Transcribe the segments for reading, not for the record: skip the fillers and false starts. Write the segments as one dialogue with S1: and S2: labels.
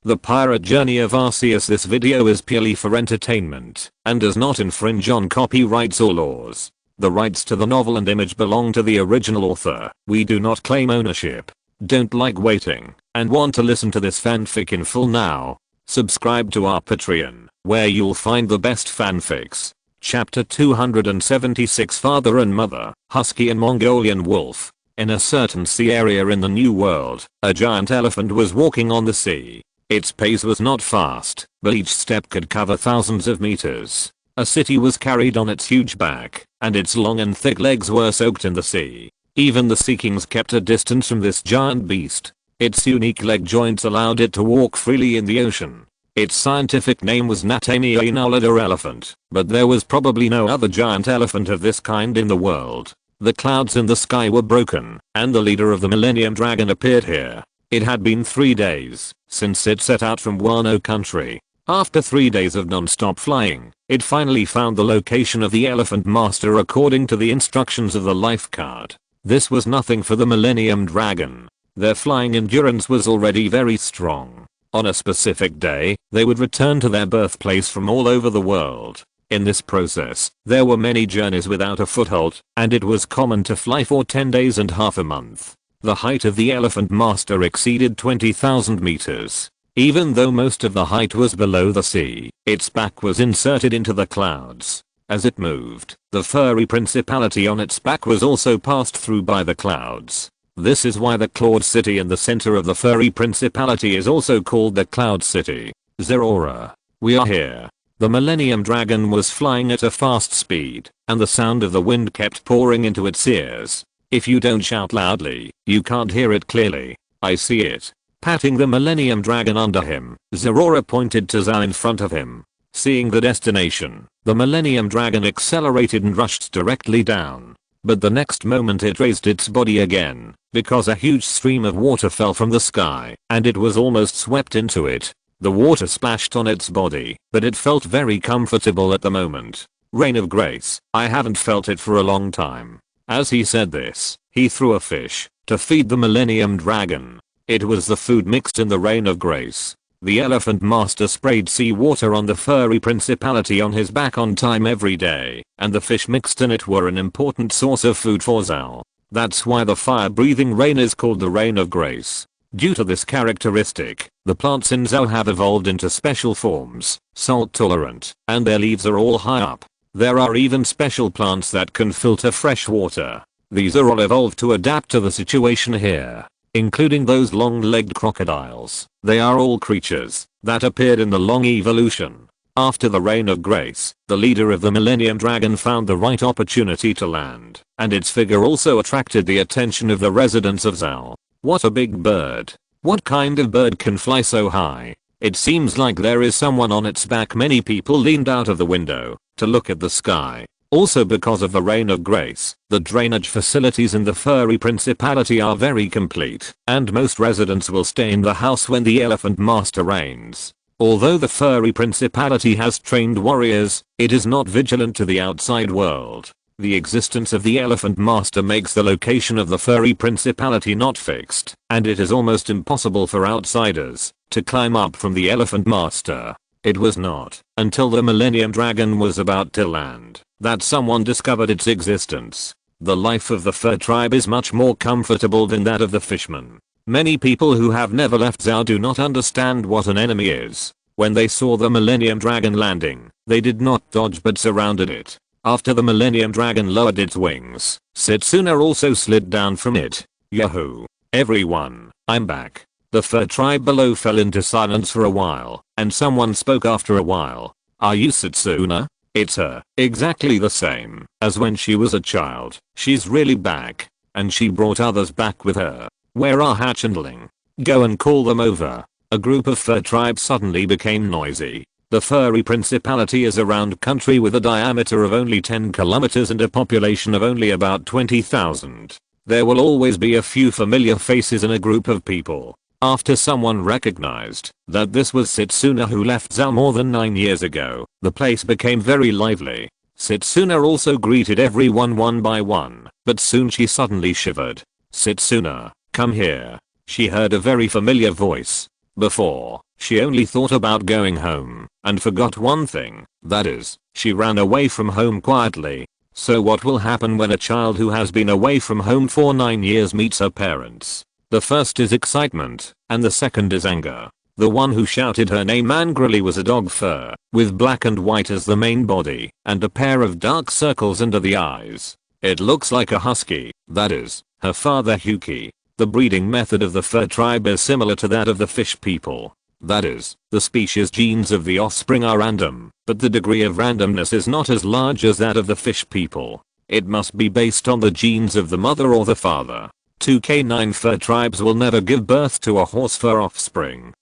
S1: The Pirate Journey of Arceus. This video is purely for entertainment and does not infringe on copyrights or laws. The rights to the novel and image belong to the original author. We do not claim ownership. Don't like waiting and want to listen to this fanfic in full now? Subscribe to our Patreon, where you'll find the best fanfics. Chapter 276. Father and Mother, Husky and Mongolian Wolf. In a certain sea area in the New World, a giant elephant was walking on the sea. Its pace was not fast, but each step could cover thousands of meters. A city was carried on its huge back, and its long and thick legs were soaked in the sea. Even the Sea Kings kept a distance from this giant beast. Its unique leg joints allowed it to walk freely in the ocean. Its scientific name was Natamia elephant, but there was probably no other giant elephant of this kind in the world. The clouds in the sky were broken, and the leader of the Millennium Dragon appeared here. It had been 3 days since it set out from Wano country. After 3 days of non-stop flying, it finally found the location of the Elephant Master according to the instructions of the life card. This was nothing for the Millennium Dragon. Their flying endurance was already very strong. On a specific day, they would return to their birthplace from all over the world. In this process, there were many journeys without a foothold, and it was common to fly for 10 days and half a month. The height of the Elephant Master exceeded 20,000 meters. Even though most of the height was below the sea, its back was inserted into the clouds. As it moved, the furry principality on its back was also passed through by the clouds. This is why the Cloud City in the center of the furry principality is also called the Cloud City. Zerora. We are here. The Millennium Dragon was flying at a fast speed, and the sound of the wind kept pouring into its ears. If you don't shout loudly, you can't hear it clearly. I see it. Patting the Millennium Dragon under him, Zerora pointed to Zhao in front of him. Seeing the destination, the Millennium Dragon accelerated and rushed directly down. But the next moment it raised its body again, because a huge stream of water fell from the sky, and it was almost swept into it. The water splashed on its body, but it felt very comfortable at the moment. Rain of Grace, I haven't felt it for a long time. As he said this, he threw a fish to feed the Millennium Dragon. It was the food mixed in the Rain of Grace. The Elephant Master sprayed seawater on the furry principality on his back on time every day, and the fish mixed in it were an important source of food for Zhao. That's why the fire-breathing rain is called the Rain of Grace. Due to this characteristic, the plants in Zhao have evolved into special forms, salt-tolerant, and their leaves are all high up. There are even special plants that can filter fresh water. These are all evolved to adapt to the situation here, including those long-legged crocodiles. They are all creatures that appeared in the long evolution. After the Rain of Grace, the leader of the Millennium Dragon found the right opportunity to land, and its figure also attracted the attention of the residents of Zhao. What a big bird. What kind of bird can fly so high? It seems like there is someone on its back. Many people leaned out of the window to look at the sky. Also, because of the Rain of Grace, the drainage facilities in the furry principality are very complete, and most residents will stay in the house when the Elephant Master reigns. Although the furry principality has trained warriors, it is not vigilant to the outside world. The existence of the Elephant Master makes the location of the furry principality not fixed, and it is almost impossible for outsiders to climb up from the Elephant Master. It was not until the Millennium Dragon was about to land that someone discovered its existence. The life of the fur tribe is much more comfortable than that of the fishmen. Many people who have never left Zhao do not understand what an enemy is. When they saw the Millennium Dragon landing, they did not dodge but surrounded it. After the Millennium Dragon lowered its wings, Setsuna also slid down from it. Yahoo! Everyone, I'm back. The fur tribe below fell into silence for a while, and someone spoke after a while. Are you Setsuna? It's her. Exactly the same as when she was a child. She's really back, and she brought others back with her. Where are Hatch and Ling? Go and call them over. A group of fur tribes suddenly became noisy. The furry principality is a round country with a diameter of only 10 kilometers and a population of only about 20,000. There will always be a few familiar faces in a group of people. After someone recognized that this was Setsuna who left Zhao more than 9 years ago, the place became very lively. Setsuna also greeted everyone one by one, but soon she suddenly shivered. Setsuna, come here. She heard a very familiar voice. Before, She only thought about going home and forgot one thing, that is, she ran away from home quietly. So what will happen when a child who has been away from home for 9 years meets her parents? The first is excitement, and the second is anger. The one who shouted her name angrily was a dog fur, with black and white as the main body, and a pair of dark circles under the eyes. It looks like a husky, that is, her father Huki. The breeding method of the fur tribe is similar to that of the fish people. That is, the species genes of the offspring are random, but the degree of randomness is not as large as that of the fish people. It must be based on the genes of the mother or the father. 2 canine fur tribes will never give birth to a horse fur offspring.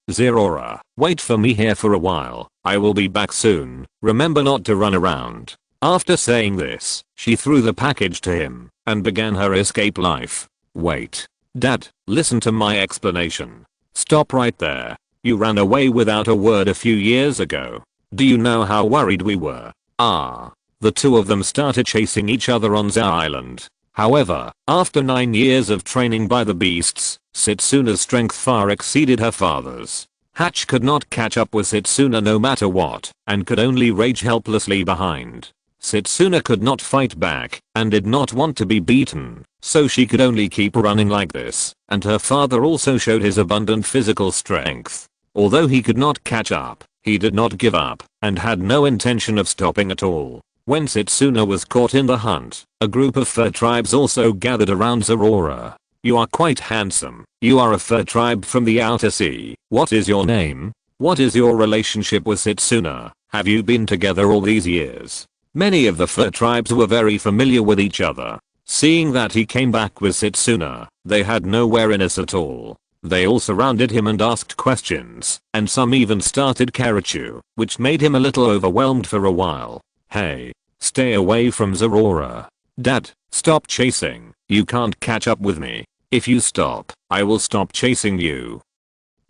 S1: Zerora, wait for me here for a while, I will be back soon, remember not to run around. After saying this, she threw the package to him, and began her escape life. Wait. Dad, listen to my explanation. Stop right there. You ran away without a word a few years ago. Do you know how worried we were? The two of them started chasing each other on Zao Island. However, after 9 years of training by the beasts, Setsuna's strength far exceeded her father's. Hatch could not catch up with Setsuna no matter what, and could only rage helplessly behind. Setsuna could not fight back, and did not want to be beaten, so she could only keep running like this, and her father also showed his abundant physical strength. Although he could not catch up, he did not give up, and had no intention of stopping at all. When Setsuna was caught in the hunt, a group of fur tribes also gathered around Zerora. You are quite handsome. You are a fur tribe from the outer sea. What is your name? What is your relationship with Setsuna? Have you been together all these years? Many of the fur tribes were very familiar with each other. Seeing that he came back with Setsuna, they had no wariness at all. They all surrounded him and asked questions, and some even started Karachu, which made him a little overwhelmed for a while. Hey, stay away from Zerora. Dad, stop chasing. You can't catch up with me. If you stop, I will stop chasing you.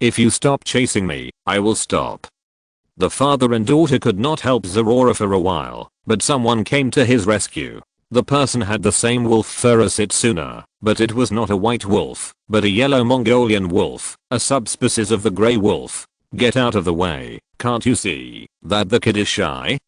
S1: If you stop chasing me, I will stop. The father and daughter could not help Zerora for a while, but someone came to his rescue. The person had the same wolf fur as Setsuna, but it was not a white wolf, but a yellow Mongolian wolf, a subspecies of the grey wolf. Get out of the way, can't you see that the kid is shy?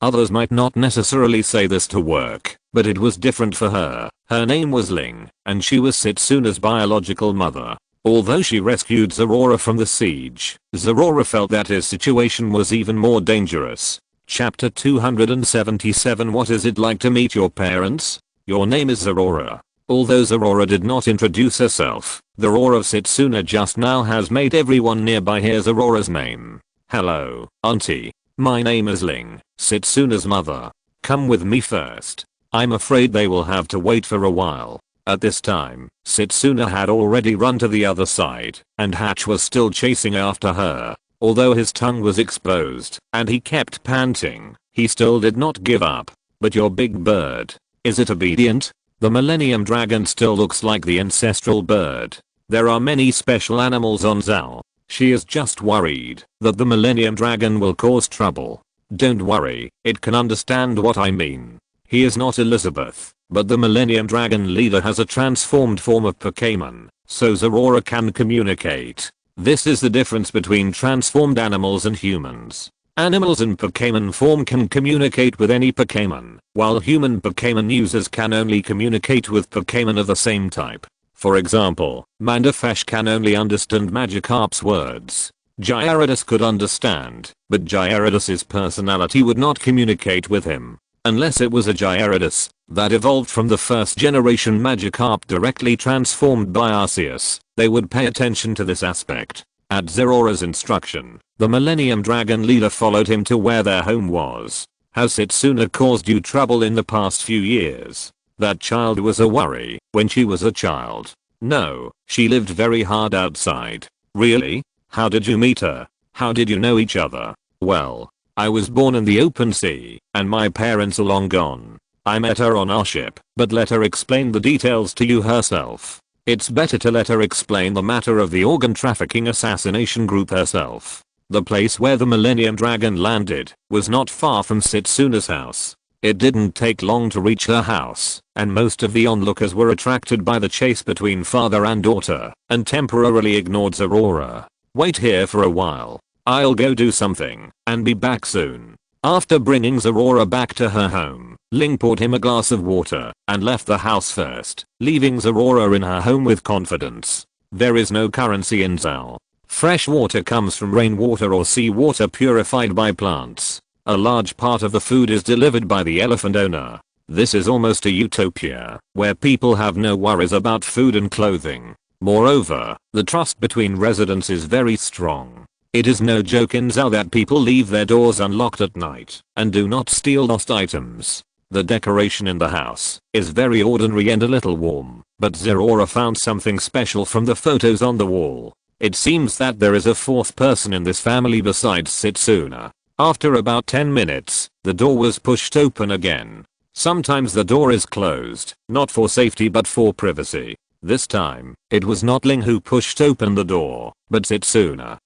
S1: Others might not necessarily say this to work, but it was different for her. Her name was Ling, and she was Setsuna's biological mother. Although she rescued Zerora from the siege, Zerora felt that his situation was even more dangerous. Chapter 277 What is it like to meet your parents? Your name is Zerora. Although Zerora did not introduce herself, the roar of Setsuna just now has made everyone nearby hear Zerora's name. Hello, auntie. My name is Ling, Setsuna's mother. Come with me first. I'm afraid they will have to wait for a while. At this time, Setsuna had already run to the other side, and Hatch was still chasing after her. Although his tongue was exposed, and he kept panting, he still did not give up. But your big bird, is it obedient? The Millennium Dragon still looks like the ancestral bird. There are many special animals on Zao. She is just worried that the Millennium Dragon will cause trouble. Don't worry, it can understand what I mean. He is not Elizabeth, but the Millennium Dragon leader has a transformed form of Pokemon, so Zerora can communicate. This is the difference between transformed animals and humans. Animals in Pokemon form can communicate with any Pokemon, while human Pokemon users can only communicate with Pokemon of the same type. For example, Manderfresh can only understand Magikarp's words. Gyarados could understand, but Gyarados' personality would not communicate with him. Unless it was a Gyarados that evolved from the first generation Magikarp directly transformed by Arceus, they would pay attention to this aspect. At Zerora's instruction, the Millennium Dragon leader followed him to where their home was. Has Setsuna caused you trouble in the past few years? That child was a worry when she was a child. No, she lived very hard outside. Really? How did you meet her? How did you know each other? Well, I was born in the open sea, and my parents are long gone. I met her on our ship, but let her explain the details to you herself. It's better to let her explain the matter of the organ trafficking assassination group herself. The place where the Millennium Dragon landed was not far from Setsuna's house. It didn't take long to reach her house, and most of the onlookers were attracted by the chase between father and daughter, and temporarily ignored Zerora. Wait here for a while. I'll go do something and be back soon. After bringing Zerora back to her home, Ling poured him a glass of water and left the house first, leaving Zerora in her home with confidence. There is no currency in Zao. Fresh water comes from rainwater or seawater purified by plants. A large part of the food is delivered by the elephant owner. This is almost a utopia, where people have no worries about food and clothing. Moreover, the trust between residents is very strong. It is no joke in Zao that people leave their doors unlocked at night and do not steal lost items. The decoration in the house is very ordinary and a little warm, but Zerora found something special from the photos on the wall. It seems that there is a fourth person in this family besides Setsuna. After about 10 minutes, the door was pushed open again. Sometimes the door is closed, not for safety but for privacy. This time, it was not Ling who pushed open the door, but Setsuna.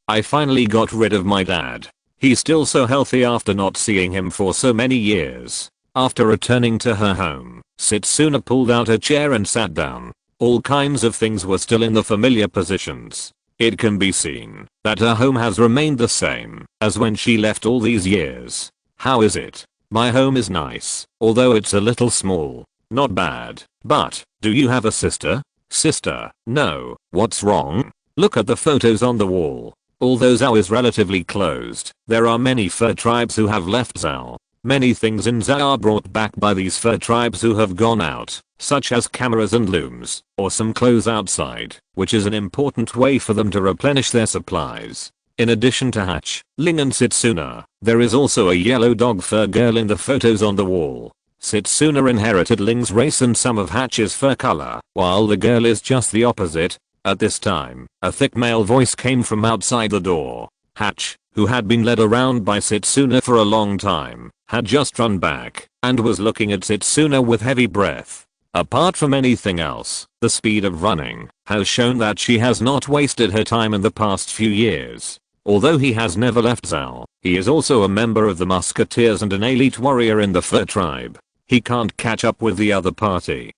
S1: I finally got rid of my dad. He's still so healthy after not seeing him for so many years. After returning to her home, Setsuna pulled out a chair and sat down. All kinds of things were still in the familiar positions. It can be seen that her home has remained the same as when she left all these years. How is it? My home is nice, although it's a little small. Not bad. But, do you have a sister? Sister? No. What's wrong? Look at the photos on the wall. Although Zao is relatively closed, there are many fur tribes who have left Zao. Many things in Zao are brought back by these fur tribes who have gone out, such as cameras and looms, or some clothes outside, which is an important way for them to replenish their supplies. In addition to Hatch, Ling and Setsuna, there is also a yellow dog fur girl in the photos on the wall. Setsuna inherited Ling's race and some of Hatch's fur color, while the girl is just the opposite. At this time, a thick male voice came from outside the door. Hatch, who had been led around by Setsuna for a long time, had just run back and was looking at Setsuna with heavy breath. Apart from anything else, the speed of running has shown that she has not wasted her time in the past few years. Although he has never left Zao, he is also a member of the Musketeers and an elite warrior in the fur tribe. He can't catch up with the other party.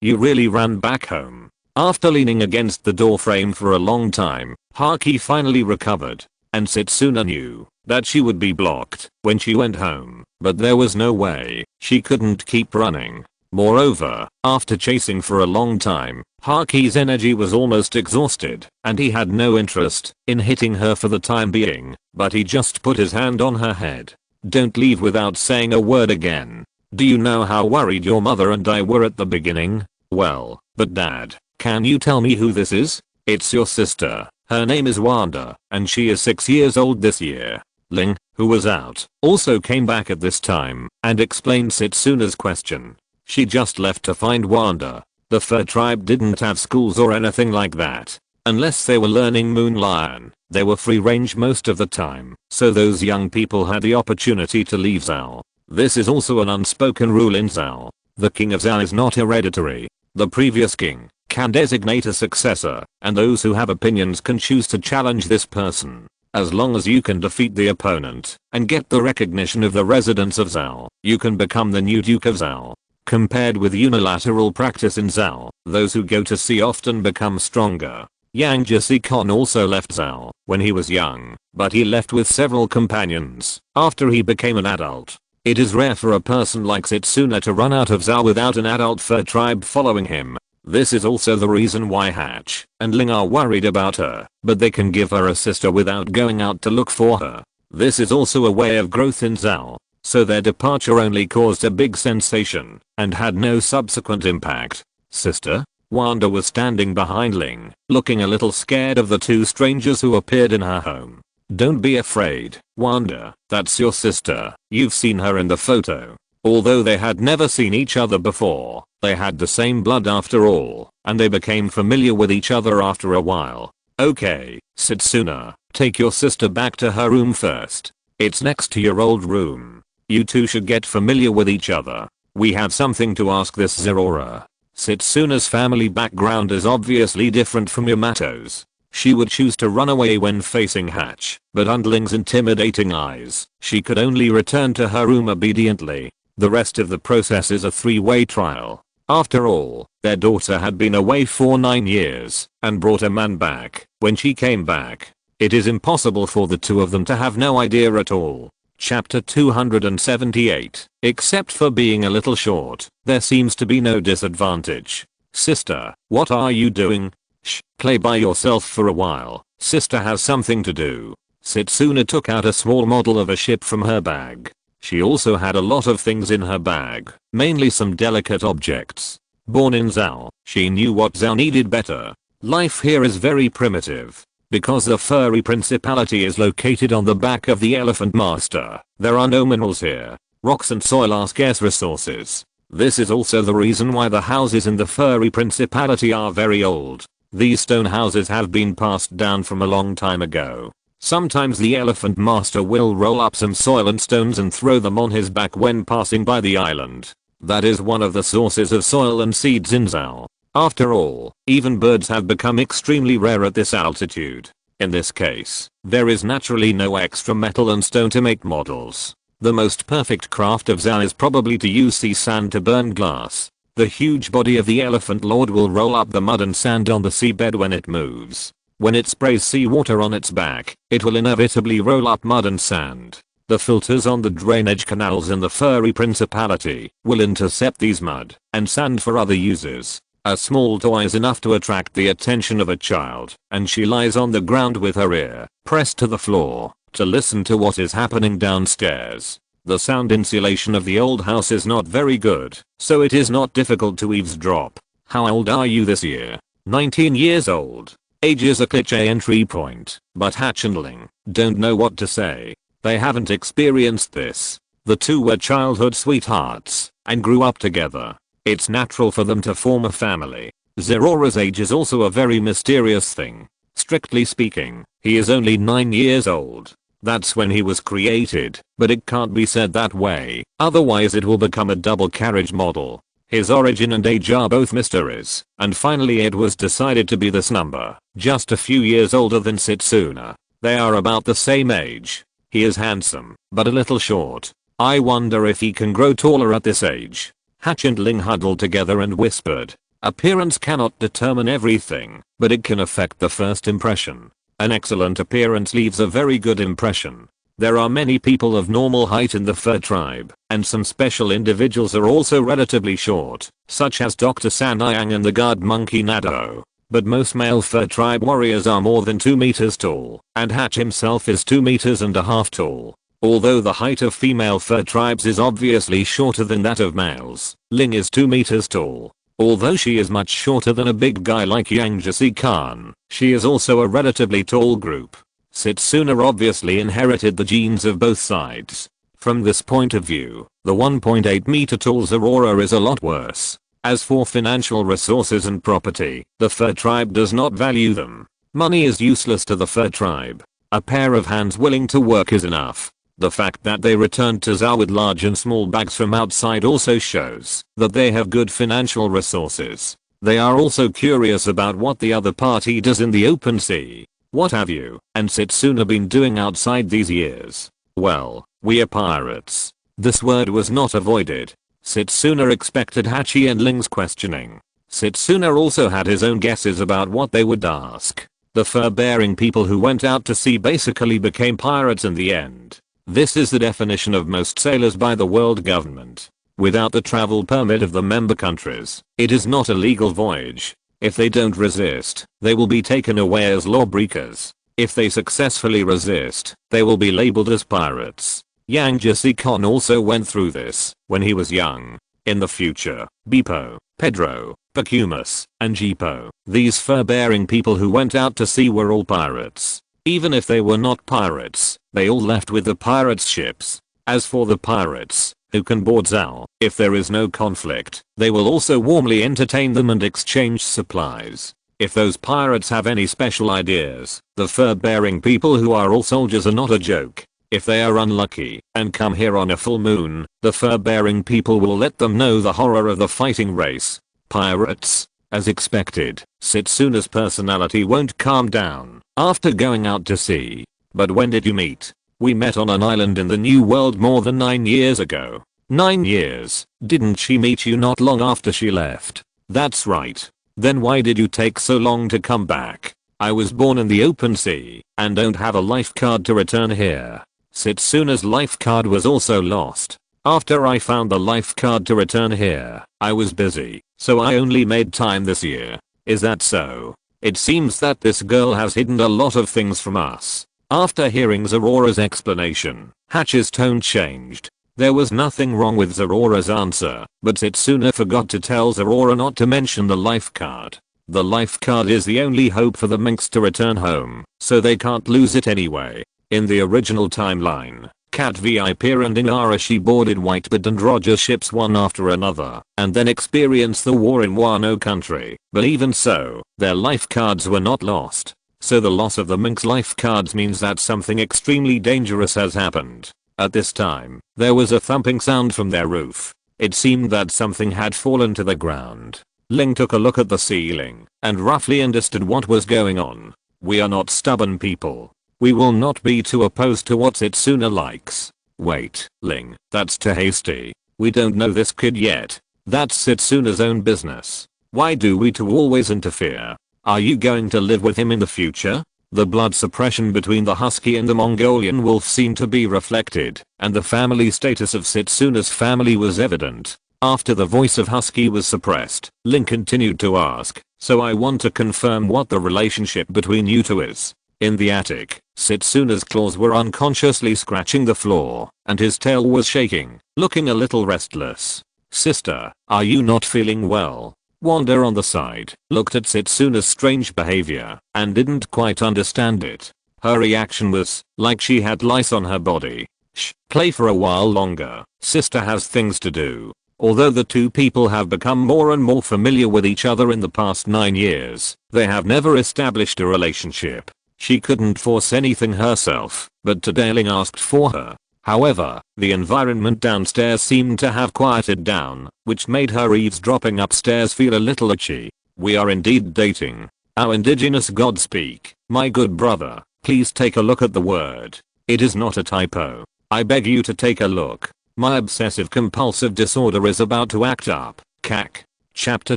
S1: You really ran back home. After leaning against the door frame for a long time, Haki finally recovered, and Setsuna knew that she would be blocked when she went home, but there was no way she couldn't keep running. Moreover, after chasing for a long time, Haki's energy was almost exhausted, and he had no interest in hitting her for the time being, but he just put his hand on her head. Don't leave without saying a word again. Do you know how worried your mother and I were at the beginning? Well, but Dad, can you tell me who this is? It's your sister. Her name is Wanda, and she is 6 years old this year. Ling, who was out, also came back at this time and explained Setsuna's question. She just left to find Wanda. The fur tribe didn't have schools or anything like that. Unless they were learning Moon Lion, they were free range most of the time, so those young people had the opportunity to leave Zao. This is also an unspoken rule in Zao. The king of Zao is not hereditary. The previous king can designate a successor, and those who have opinions can choose to challenge this person. As long as you can defeat the opponent and get the recognition of the residents of Zao, you can become the new Duke of Zao. Compared with unilateral practice in Zao, those who go to sea often become stronger. Yang Jisikon also left Zao when he was young, but he left with several companions after he became an adult. It is rare for a person like Setsuna to run out of Zao without an adult fur tribe following him. This is also the reason why Hatch and Ling are worried about her, but they can give her a sister without going out to look for her. This is also a way of growth in Zao, so their departure only caused a big sensation and had no subsequent impact. Sister? Wanda was standing behind Ling, looking a little scared of the two strangers who appeared in her home. Don't be afraid, Wanda, that's your sister. You've seen her in the photo. Although they had never seen each other before, they had the same blood after all, and they became familiar with each other after a while. Okay, Setsuna, take your sister back to her room first. It's next to your old room. You two should get familiar with each other. We have something to ask this Zerora. Setsuna's family background is obviously different from Yamato's. She would choose to run away when facing Hatch, but under Ling's intimidating eyes, she could only return to her room obediently. The rest of the process is a three-way trial. After all, their daughter had been away for 9 years and brought a man back. When she came back, it is impossible for the two of them to have no idea at all. Chapter 278. Except for being a little short, there seems to be no disadvantage. Sister, what are you doing? Shh, play by yourself for a while. Sister has something to do. Setsuna took out a small model of a ship from her bag. She also had a lot of things in her bag, mainly some delicate objects. Born in Zhao, she knew what Zhao needed better. Life here is very primitive. Because the furry principality is located on the back of the elephant master, there are no minerals here. Rocks and soil are scarce resources. This is also the reason why the houses in the furry principality are very old. These stone houses have been passed down from a long time ago. Sometimes the elephant master will roll up some soil and stones and throw them on his back when passing by the island. That is one of the sources of soil and seeds in Zhao. After all, even birds have become extremely rare at this altitude. In this case, there is naturally no extra metal and stone to make models. The most perfect craft of Zhao is probably to use sea sand to burn glass. The huge body of the elephant lord will roll up the mud and sand on the seabed when it moves. When it sprays seawater on its back, it will inevitably roll up mud and sand. The filters on the drainage canals in the furry principality will intercept these mud and sand for other uses. A small toy is enough to attract the attention of a child, and she lies on the ground with her ear pressed to the floor to listen to what is happening downstairs. The sound insulation of the old house is not very good, so it is not difficult to eavesdrop. How old are you this year? 19 years old. Age is a cliché entry point, but Hatch and Ling don't know what to say. They haven't experienced this. The two were childhood sweethearts and grew up together. It's natural for them to form a family. Zerora's age is also a very mysterious thing. Strictly speaking, he is only 9 years old. That's when he was created, but it can't be said that way, otherwise it will become a double carriage model. His origin and age are both mysteries, and finally it was decided to be this number, just a few years older than Setsuna. They are about the same age. He is handsome, but a little short. I wonder if he can grow taller at this age. Hatch and Ling huddled together and whispered. Appearance cannot determine everything, but it can affect the first impression. An excellent appearance leaves a very good impression. There are many people of normal height in the fur tribe, and some special individuals are also relatively short, such as Dr. Sanayang and the guard monkey Nado. But most male fur tribe warriors are more than 2 meters tall, and Hatch himself is 2 meters and a half tall. Although the height of female fur tribes is obviously shorter than that of males, Ling is 2 meters tall. Although she is much shorter than a big guy like Yang Jasi Khan, she is also a relatively tall group. Setsuna obviously inherited the genes of both sides. From this point of view, the 1.8 meter tall Zerora is a lot worse. As for financial resources and property, the fur tribe does not value them. Money is useless to the fur tribe. A pair of hands willing to work is enough. The fact that they returned to Zhao with large and small bags from outside also shows that they have good financial resources. They are also curious about what the other party does in the open sea. What have you and Setsuna been doing outside these years? Well, we are pirates. This word was not avoided. Setsuna expected Hachi and Ling's questioning. Setsuna also had his own guesses about what they would ask. The fur-bearing people who went out to sea basically became pirates in the end. This is the definition of most sailors by the world government. Without the travel permit of the member countries, it is not a legal voyage. If they don't resist, they will be taken away as lawbreakers. If they successfully resist, they will be labeled as pirates. Yang Jasi-Khan also went through this when he was young. In the future, Bepo, Pedro, Pacumus, and Jipo, these fur-bearing people who went out to sea were all pirates. Even if they were not pirates, they all left with the pirates' ships. As for the pirates, who can board Zhao, if there is no conflict, they will also warmly entertain them and exchange supplies. If those pirates have any special ideas, the fur-bearing people who are all soldiers are not a joke. If they are unlucky and come here on a full moon, the fur-bearing people will let them know the horror of the fighting race. Pirates. As expected, Setsuna's personality won't calm down after going out to sea. But when did you meet? We met on an island in the New World more than 9 years ago. 9 years. Didn't she meet you not long after she left? That's right. Then why did you take so long to come back? I was born in the open sea and don't have a life card to return here. Setsuna's life card was also lost. After I found the life card to return here, I was busy, so I only made time this year. Is that so? It seems that this girl has hidden a lot of things from us. After hearing Zorora's explanation, Hatch's tone changed. There was nothing wrong with Zorora's answer, but Setsuna forgot to tell Zorora not to mention the life card. The life card is the only hope for the minks to return home, so they can't lose it anyway. In the original timeline, Cat VIP and Inarashi boarded Whitebird and Roger ships one after another, and then experienced the war in Wano country, but even so, their life cards were not lost. So the loss of the minks' life cards means that something extremely dangerous has happened. At this time, there was a thumping sound from their roof. It seemed that something had fallen to the ground. Ling took a look at the ceiling and roughly understood what was going on. We are not stubborn people. We will not be too opposed to what Setsuna likes. Wait, Ling, that's too hasty. We don't know this kid yet. That's Setsuna's own business. Why do we two always interfere? Are you going to live with him in the future? The blood suppression between the husky and the Mongolian wolf seemed to be reflected, and the family status of Setsuna's family was evident. After the voice of husky was suppressed, Ling continued to ask, so I want to confirm what the relationship between you two is. In the attic, Setsuna's claws were unconsciously scratching the floor, and his tail was shaking, looking a little restless. Sister, are you not feeling well? Wanda on the side looked at Setsuna's strange behavior and didn't quite understand it. Her reaction was like she had lice on her body. Shh, play for a while longer. Sister has things to do. Although the two people have become more and more familiar with each other in the past 9 years, they have never established a relationship. She couldn't force anything herself, but today Ling asked for her. However, the environment downstairs seemed to have quieted down, which made her eavesdropping upstairs feel a little itchy. We are indeed dating. Our indigenous gods speak. My good brother, please take a look at the word. It is not a typo. I beg you to take a look. My obsessive compulsive disorder is about to act up. Cac. Chapter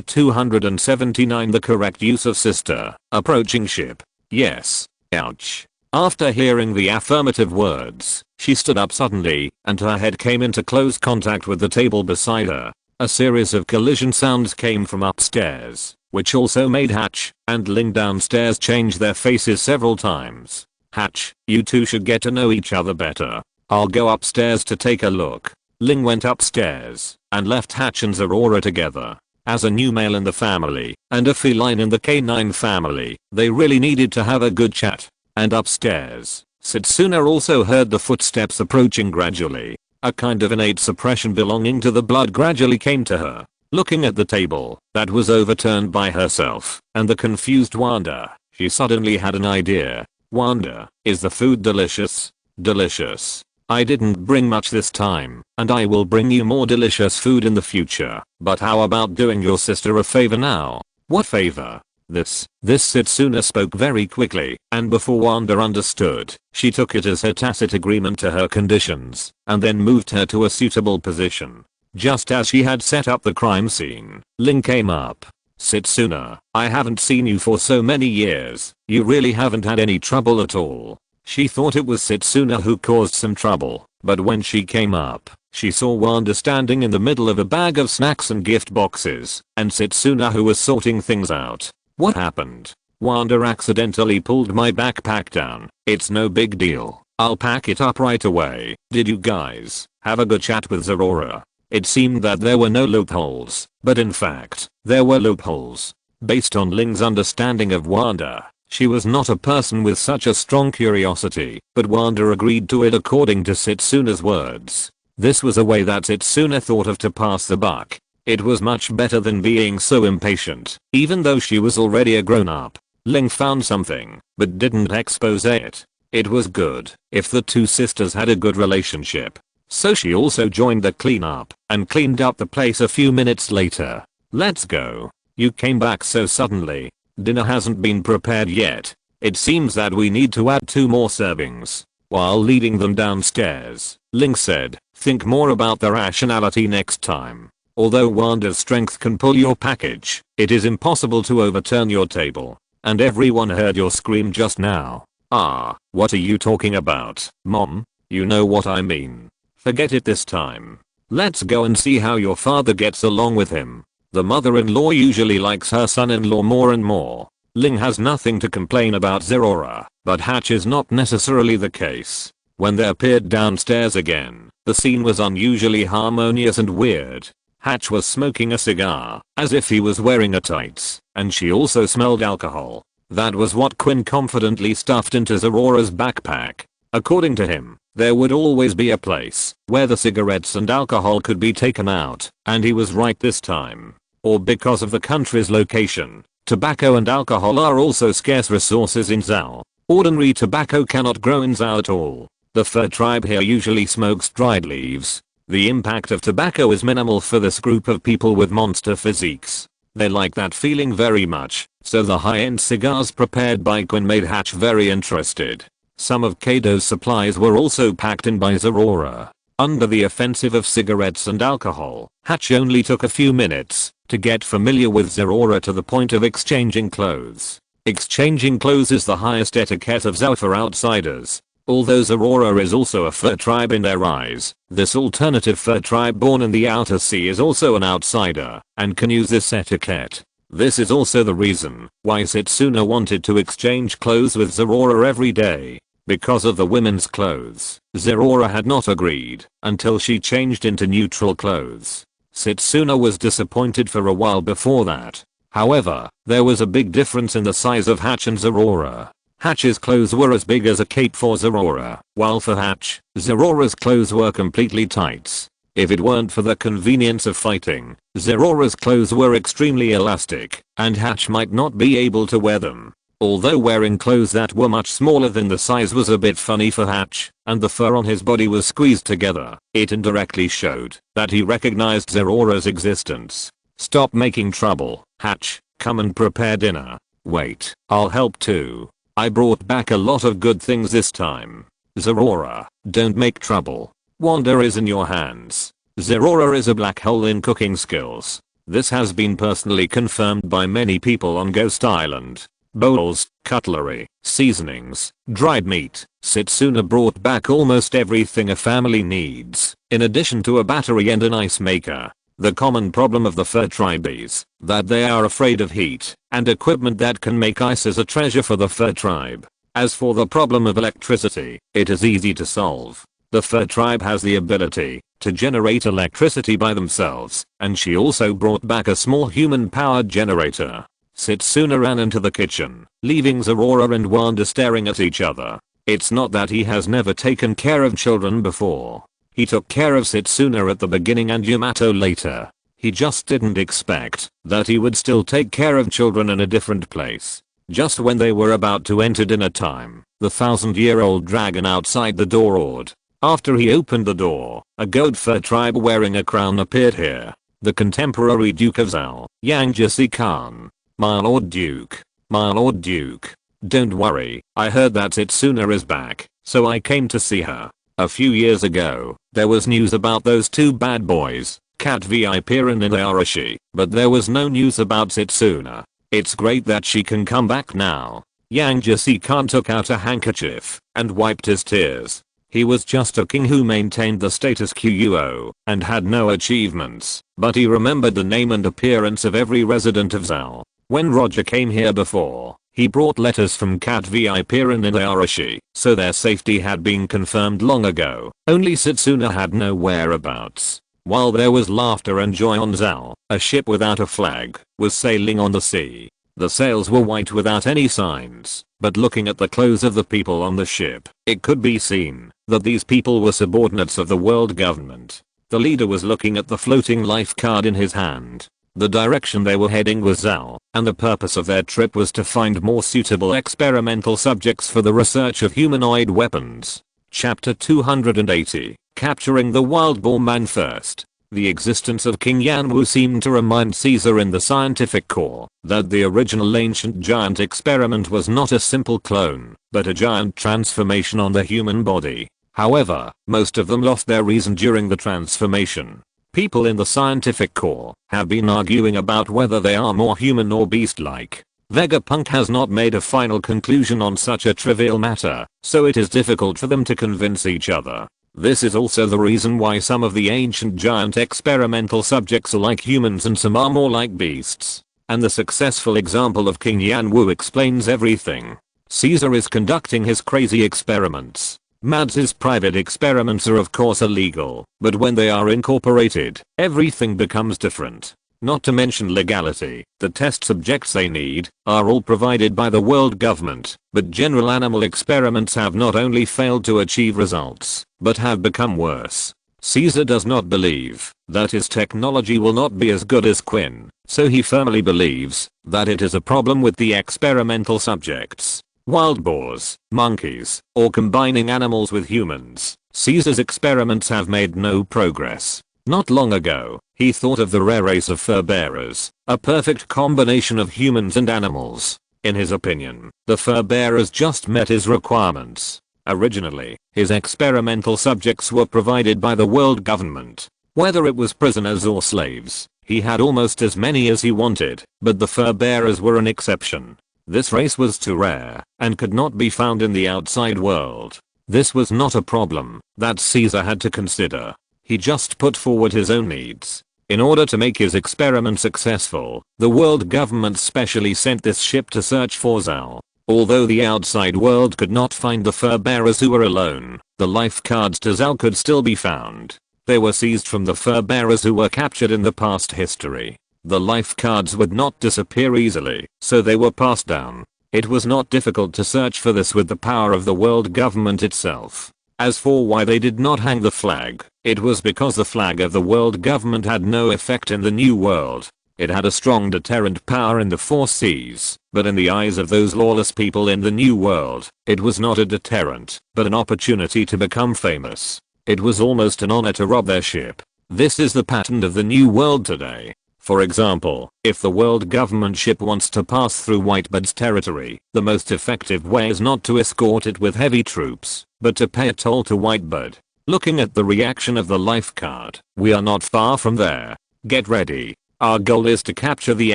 S1: 279 The correct use of sister. Approaching ship. Yes. Ouch. After hearing the affirmative words, she stood up suddenly, and her head came into close contact with the table beside her. A series of collision sounds came from upstairs, which also made Hatch and Ling downstairs change their faces several times. Hatch, you two should get to know each other better. I'll go upstairs to take a look. Ling went upstairs and left Hatch and Zorora together. As a new male in the family and a feline in the canine family, they really needed to have a good chat. And upstairs, Setsuna also heard the footsteps approaching gradually. A kind of innate suppression belonging to the blood gradually came to her. Looking at the table that was overturned by herself and the confused Wanda, she suddenly had an idea. Wanda, is the food delicious? Delicious. I didn't bring much this time, and I will bring you more delicious food in the future. But how about doing your sister a favor now? What favor? This Setsuna spoke very quickly, and before Wanda understood, she took it as her tacit agreement to her conditions, and then moved her to a suitable position. Just as she had set up the crime scene, Ling came up. Setsuna, I haven't seen you for so many years. You really haven't had any trouble at all. She thought it was Setsuna who caused some trouble, but when she came up, she saw Wanda standing in the middle of a bag of snacks and gift boxes, and Setsuna who was sorting things out. What happened? Wanda accidentally pulled my backpack down. It's no big deal. I'll pack it up right away. Did you guys have a good chat with Zorora? It seemed that there were no loopholes, but in fact, there were loopholes. Based on Ling's understanding of Wanda, she was not a person with such a strong curiosity, but Wanda agreed to it according to Setsuna's words. This was a way that Setsuna thought of to pass the buck. It was much better than being so impatient, even though she was already a grown-up. Ling found something, but didn't expose it. It was good if the two sisters had a good relationship. So she also joined the cleanup and cleaned up the place a few minutes later. Let's go. You came back so suddenly. Dinner hasn't been prepared yet. It seems that we need to add 2 more servings. While leading them downstairs, Ling said, "Think more about the rationality next time. Although Wanda's strength can pull your package, it is impossible to overturn your table. And everyone heard your scream just now." "Ah, what are you talking about, Mom? You know what I mean. Forget it this time. Let's go and see how your father gets along with him." The mother-in-law usually likes her son-in-law more and more. Ling has nothing to complain about Zerora, but Hatch is not necessarily the case. When they appeared downstairs again, the scene was unusually harmonious and weird. Hatch was smoking a cigar, as if he was wearing a tights, and she also smelled alcohol. That was what Quinn confidently stuffed into Zerora's backpack. According to him, there would always be a place where the cigarettes and alcohol could be taken out, and he was right this time. Or because of the country's location, tobacco and alcohol are also scarce resources in Zao. Ordinary tobacco cannot grow in Zao at all. The fur tribe here usually smokes dried leaves. The impact of tobacco is minimal for this group of people with monster physiques. They like that feeling very much, so the high-end cigars prepared by Quinn made Hatch very interested. Some of Kaido's supplies were also packed in by Zerora. Under the offensive of cigarettes and alcohol, Hatch only took a few minutes to get familiar with Zerora to the point of exchanging clothes. Exchanging clothes is the highest etiquette of Zao for outsiders. Although Zerora is also a fur tribe in their eyes, this alternative fur tribe born in the outer sea is also an outsider and can use this etiquette. This is also the reason why Setsuna wanted to exchange clothes with Zerora every day. Because of the women's clothes, Zerora had not agreed until she changed into neutral clothes. Setsuna was disappointed for a while before that. However, there was a big difference in the size of Hatch and Zerora. Hatch's clothes were as big as a cape for Zerora, while for Hatch, Zerora's clothes were completely tights. If it weren't for the convenience of fighting, Zerora's clothes were extremely elastic, and Hatch might not be able to wear them. Although wearing clothes that were much smaller than the size was a bit funny for Hatch, and the fur on his body was squeezed together, it indirectly showed that he recognized Zerora's existence. "Stop making trouble, Hatch, come and prepare dinner." "Wait, I'll help too. I brought back a lot of good things this time." "Zerora, don't make trouble. Wanda is in your hands." Zerora is a black hole in cooking skills. This has been personally confirmed by many people on Ghost Island. Bowls, cutlery, seasonings, dried meat. Setsuna brought back almost everything a family needs, in addition to a battery and an ice maker. The common problem of the fur tribe is that they are afraid of heat, and equipment that can make ice is a treasure for the fur tribe. As for the problem of electricity, it is easy to solve. The fur tribe has the ability to generate electricity by themselves, and she also brought back a small human-powered generator. Setsuna ran into the kitchen, leaving Zerora and Wanda staring at each other. It's not that he has never taken care of children before. He took care of Setsuna at the beginning and Yamato later. He just didn't expect that he would still take care of children in a different place. Just when they were about to enter dinner time, the 1,000-year-old dragon outside the door roared. After he opened the door, a goat fur tribe wearing a crown appeared here. The contemporary Duke of Zao, Yang Jesse Khan. "My Lord Duke. My Lord Duke. Don't worry, I heard that Setsuna is back, so I came to see her. A few years ago, there was news about those two bad boys, Cat Vipirin and Arashi, but there was no news about Setsuna. It's great that she can come back now." Yang Jesse Khan took out a handkerchief and wiped his tears. He was just a king who maintained the status quo and had no achievements, but he remembered the name and appearance of every resident of Zao. When Roger came here before, he brought letters from Cat Vipirin and Arashi, so their safety had been confirmed long ago. Only Setsuna had no whereabouts. While there was laughter and joy on Zao, a ship without a flag was sailing on the sea. The sails were white without any signs, but looking at the clothes of the people on the ship, it could be seen that these people were subordinates of the world government. The leader was looking at the floating life card in his hand. The direction they were heading was Zao, and the purpose of their trip was to find more suitable experimental subjects for the research of humanoid weapons. Chapter 280, Capturing the Wild Boar Man First. The existence of King Yanwu seemed to remind Caesar in the scientific core that the original ancient giant experiment was not a simple clone, but a giant transformation on the human body. However, most of them lost their reason during the transformation. People in the scientific core have been arguing about whether they are more human or beast-like. Vegapunk has not made a final conclusion on such a trivial matter, so it is difficult for them to convince each other. This is also the reason why some of the ancient giant experimental subjects are like humans and some are more like beasts. And the successful example of King Yanwu explains everything. Caesar is conducting his crazy experiments. Mads's private experiments are of course illegal, but when they are incorporated, everything becomes different. Not to mention legality, the test subjects they need are all provided by the world government, but general animal experiments have not only failed to achieve results, but have become worse. Caesar does not believe that his technology will not be as good as Quinn, so he firmly believes that it is a problem with the experimental subjects. Wild boars, monkeys, or combining animals with humans. Caesar's experiments have made no progress. Not long ago, he thought of the rare race of fur bearers, a perfect combination of humans and animals. In his opinion, the fur bearers just met his requirements. Originally, his experimental subjects were provided by the world government. Whether it was prisoners or slaves, he had almost as many as he wanted, but the fur bearers were an exception. This race was too rare and could not be found in the outside world. This was not a problem that Caesar had to consider. He just put forward his own needs. In order to make his experiment successful, the world government specially sent this ship to search for Zal. Although the outside world could not find the fur bearers who were alone, the life cards to Zal could still be found. They were seized from the fur bearers who were captured in the past history. The life cards would not disappear easily, so they were passed down. It was not difficult to search for this with the power of the world government itself. As for why they did not hang the flag, it was because the flag of the world government had no effect in the new world. It had a strong deterrent power in the four seas, but in the eyes of those lawless people in the new world, it was not a deterrent, but an opportunity to become famous. It was almost an honor to rob their ship. This is the pattern of the new world today. For example, if the world government ship wants to pass through Whitebird's territory, the most effective way is not to escort it with heavy troops, but to pay a toll to Whitebird. Looking at the reaction of the life card, we are not far from there. Get ready. Our goal is to capture the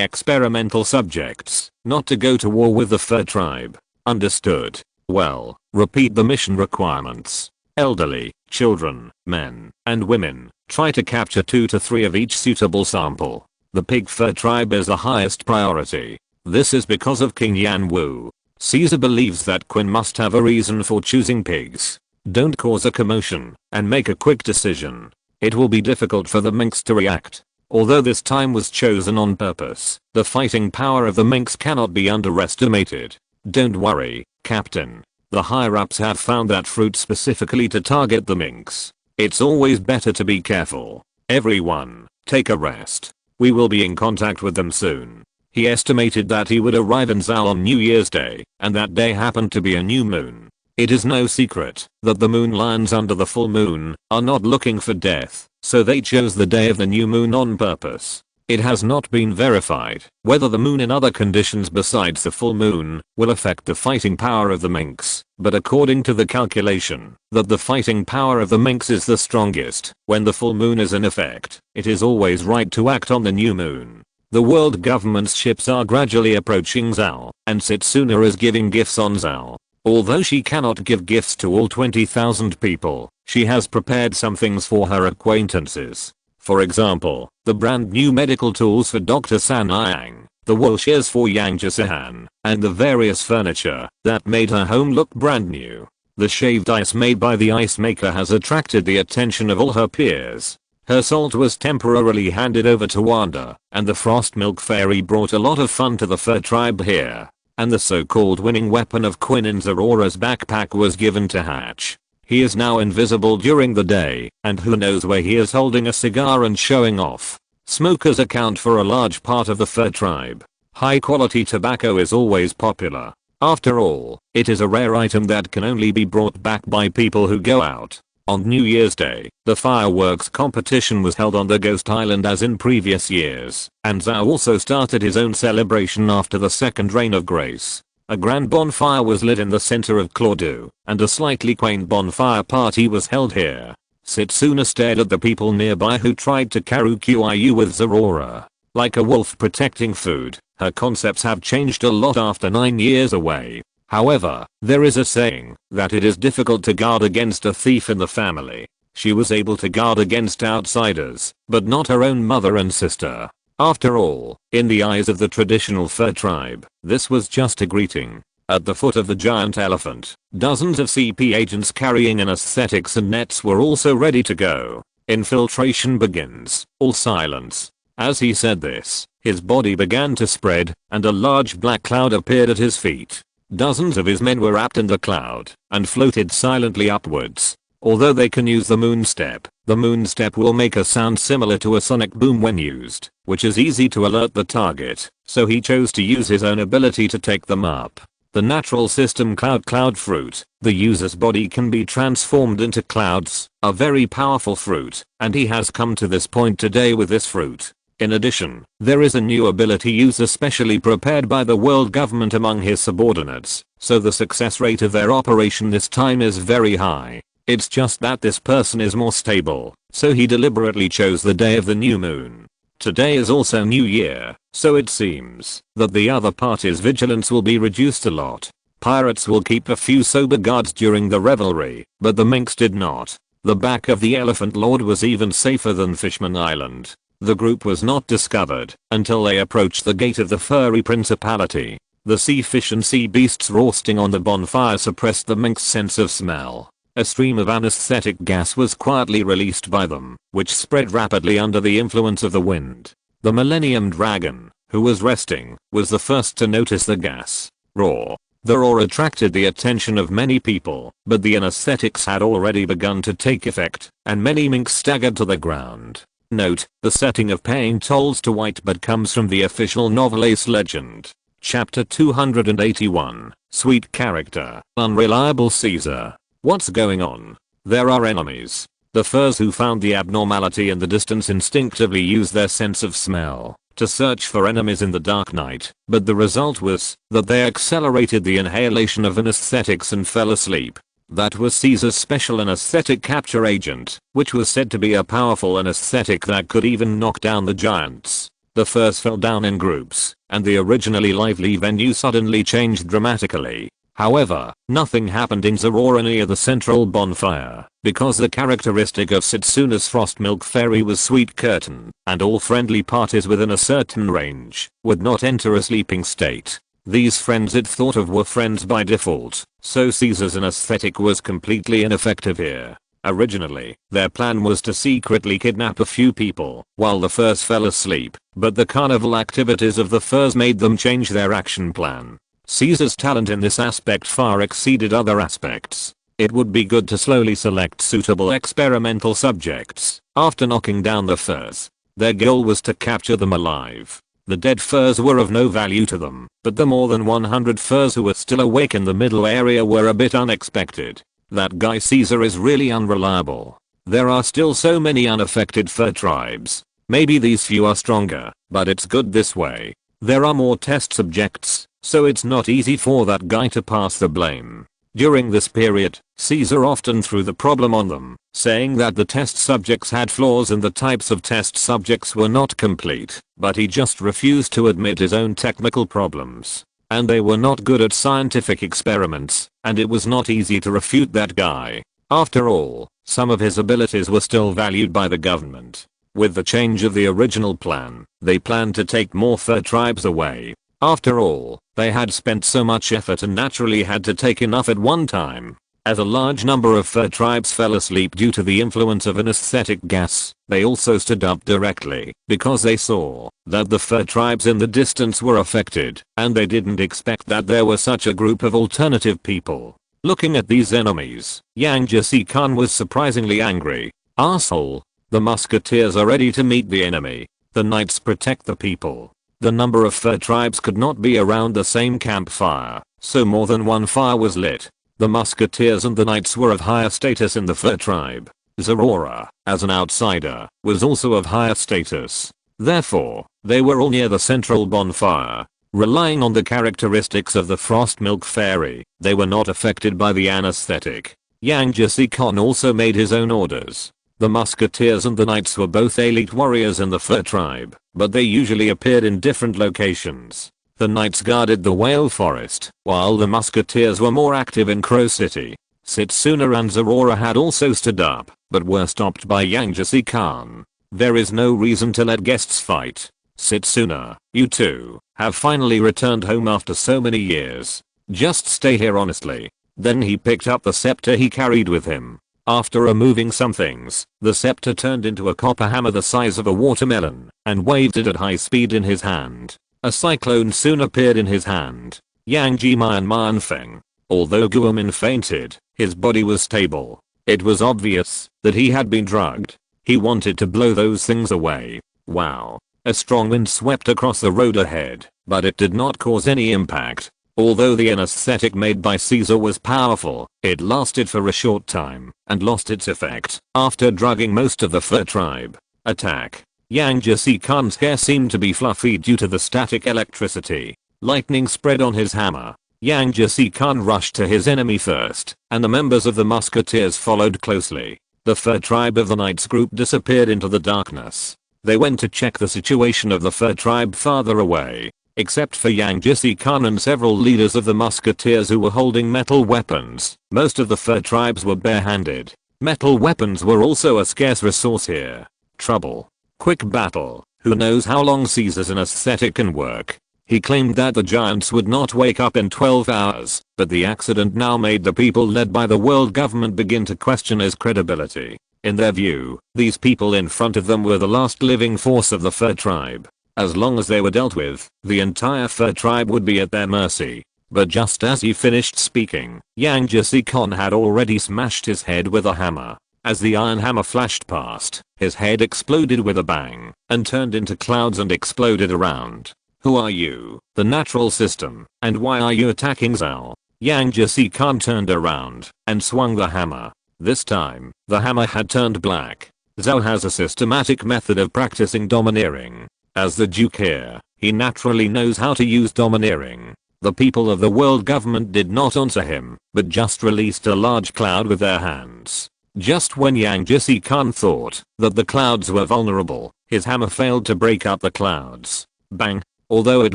S1: experimental subjects, not to go to war with the fur tribe. Understood? Well, repeat the mission requirements. Elderly, children, men, and women. Try to capture 2 to 3 of each suitable sample. The pig fur tribe is the highest priority. This is because of King Yanwu. Caesar believes that Quinn must have a reason for choosing pigs. Don't cause a commotion, and make a quick decision. It will be difficult for the minks to react. Although this time was chosen on purpose, the fighting power of the minks cannot be underestimated. Don't worry, Captain. The higher-ups have found that fruit specifically to target the minks. It's always better to be careful. Everyone, take a rest. We will be in contact with them soon. He estimated that he would arrive in Zal on New Year's Day, and that day happened to be a new moon. It is no secret that the moon lions under the full moon are not looking for death, so they chose the day of the new moon on purpose. It has not been verified whether the moon in other conditions besides the full moon will affect the fighting power of the minks, but according to the calculation that the fighting power of the minks is the strongest when the full moon is in effect, it is always right to act on the new moon. The world government's ships are gradually approaching Zal, and Setsuna is giving gifts on Zal. Although she cannot give gifts to all 20,000 people, she has prepared some things for her acquaintances. For example, the brand new medical tools for Dr. Sanayang, the wool shears for Yang Jisahan, and the various furniture that made her home look brand new. The shaved ice made by the ice maker has attracted the attention of all her peers. Her salt was temporarily handed over to Wanda, and the frost milk fairy brought a lot of fun to the fur tribe here. And the so-called winning weapon of Quinn in Aurora's backpack was given to Hatch. He is now invisible during the day, and who knows where he is holding a cigar and showing off. Smokers account for a large part of the fur tribe. High quality tobacco is always popular. After all, it is a rare item that can only be brought back by people who go out On New Year's Day, the fireworks competition was held on the Ghost Island as in previous years, and Zhao also started his own celebration after the second reign of grace. A grand bonfire was lit in the center of Claudu, and a slightly quaint bonfire party was held here. Setsuna stared at the people nearby who tried to Karu-Kyu with Zorora. Like a wolf protecting food, her concepts have changed a lot after 9 years away. However, there is a saying that it is difficult to guard against a thief in the family. She was able to guard against outsiders, but not her own mother and sister. After all, in the eyes of the traditional fur tribe, this was just a greeting. At the foot of the giant elephant, dozens of CP agents carrying anesthetics and nets were also ready to go. Infiltration begins. All silence. As he said this, his body began to spread, and a large black cloud appeared at his feet. Dozens of his men were wrapped in the cloud and floated silently upwards. Although they can use the moon step will make a sound similar to a sonic boom when used, which is easy to alert the target, so he chose to use his own ability to take them up. The natural system cloud fruit, the user's body can be transformed into clouds, a very powerful fruit, and he has come to this point today with this fruit. In addition, there is a new ability user specially prepared by the world government among his subordinates, so the success rate of their operation this time is very high. It's just that this person is more stable, so he deliberately chose the day of the new moon. Today is also New Year, so it seems that the other party's vigilance will be reduced a lot. Pirates will keep a few sober guards during the revelry, but the minks did not. The back of the Elephant Lord was even safer than Fishman Island. The group was not discovered until they approached the gate of the furry principality. The sea fish and sea beasts roasting on the bonfire suppressed the mink's sense of smell. A stream of anesthetic gas was quietly released by them, which spread rapidly under the influence of the wind. The Millennium Dragon, who was resting, was the first to notice the gas. Roar. The roar attracted the attention of many people, but the anesthetics had already begun to take effect, and many minks staggered to the ground. Note, the setting of paying tolls to Whitebird comes from the official novel Ace Legend. Chapter 281, Sweet Character, Unreliable Caesar. What's going on? There are enemies. The furs who found the abnormality in the distance instinctively used their sense of smell to search for enemies in the dark night, but the result was that they accelerated the inhalation of anesthetics and fell asleep. That was Caesar's special anesthetic capture agent, which was said to be a powerful anesthetic that could even knock down the giants. The furs fell down in groups, and the originally lively venue suddenly changed dramatically. However, nothing happened in Zorora near the central bonfire, because the characteristic of Setsuna's Frost Milk Fairy was Sweet Curtain, and all friendly parties within a certain range would not enter a sleeping state. These friends it thought of were friends by default, so Caesar's anesthetic was completely ineffective here. Originally, their plan was to secretly kidnap a few people while the furs fell asleep, but the carnival activities of the furs made them change their action plan. Caesar's talent in this aspect far exceeded other aspects. It would be good to slowly select suitable experimental subjects after knocking down the furs. Their goal was to capture them alive. The dead furs were of no value to them, but the more than 100 furs who were still awake in the middle area were a bit unexpected. That guy Caesar is really unreliable. There are still so many unaffected fur tribes. Maybe these few are stronger, but it's good this way. There are more test subjects, so it's not easy for that guy to pass the blame. During this period, Caesar often threw the problem on them, saying that the test subjects had flaws and the types of test subjects were not complete, but he just refused to admit his own technical problems. And they were not good at scientific experiments, and it was not easy to refute that guy. After all, some of his abilities were still valued by the government. With the change of the original plan, they planned to take more fur tribes away. After all, they had spent so much effort and naturally had to take enough at one time. As a large number of fur tribes fell asleep due to the influence of anesthetic gas, they also stood up directly because they saw that the fur tribes in the distance were affected, and they didn't expect that there was such a group of alternative people. Looking at these enemies, Yang Jesse Khan was surprisingly angry. Arsehole. The musketeers are ready to meet the enemy. The knights protect the people. The number of fur tribes could not be around the same campfire, so more than one fire was lit. The musketeers and the knights were of higher status in the fur tribe. Zorora, as an outsider, was also of higher status. Therefore, they were all near the central bonfire. Relying on the characteristics of the frost milk fairy, they were not affected by the anesthetic. Yang Jesse-kan also made his own orders. The musketeers and the knights were both elite warriors in the fur tribe, but they usually appeared in different locations. The knights guarded the whale forest, while the musketeers were more active in Crow City. Setsuna and Zorora had also stood up, but were stopped by Yang Jesse-kan. There is no reason to let guests fight. Setsuna, you two, have finally returned home after so many years. Just stay here honestly. Then he picked up the scepter he carried with him. After removing some things, the scepter turned into a copper hammer the size of a watermelon, and waved it at high speed in his hand. A cyclone soon appeared in his hand. Yang Jiman Manfeng. Although Guomin fainted, his body was stable. It was obvious that he had been drugged. He wanted to blow those things away. Wow. A strong wind swept across the road ahead, but it did not cause any impact. Although the anesthetic made by Caesar was powerful, it lasted for a short time and lost its effect after drugging most of the fur tribe. Attack. Yang Jesse-kan's hair seemed to be fluffy due to the static electricity. Lightning spread on his hammer. Yang Jesse-kan rushed to his enemy first, and the members of the musketeers followed closely. The fur tribe of the knights group disappeared into the darkness. They went to check the situation of the fur tribe farther away. Except for Yang Jesse-kan and several leaders of the musketeers who were holding metal weapons, most of the fur tribes were barehanded. Metal weapons were also a scarce resource here. Trouble. Quick battle. Who knows how long Caesar's anesthetic can work? He claimed that the giants would not wake up in 12 hours, but the accident now made the people led by the world government begin to question his credibility. In their view, these people in front of them were the last living force of the fur tribe. As long as they were dealt with, the entire fur tribe would be at their mercy. But just as he finished speaking, Yang Jesse-kan had already smashed his head with a hammer. As the iron hammer flashed past, his head exploded with a bang, and turned into clouds and exploded around. Who are you? The natural system, and why are you attacking Zal? Yang Jesse-kan turned around, and swung the hammer. This time, the hammer had turned black. Zal has a systematic method of practicing domineering. As the Duke here, he naturally knows how to use domineering. The people of the world government did not answer him, but just released a large cloud with their hands. Just when Yang Jesse-kan thought that the clouds were vulnerable, his hammer failed to break up the clouds. Bang! Although it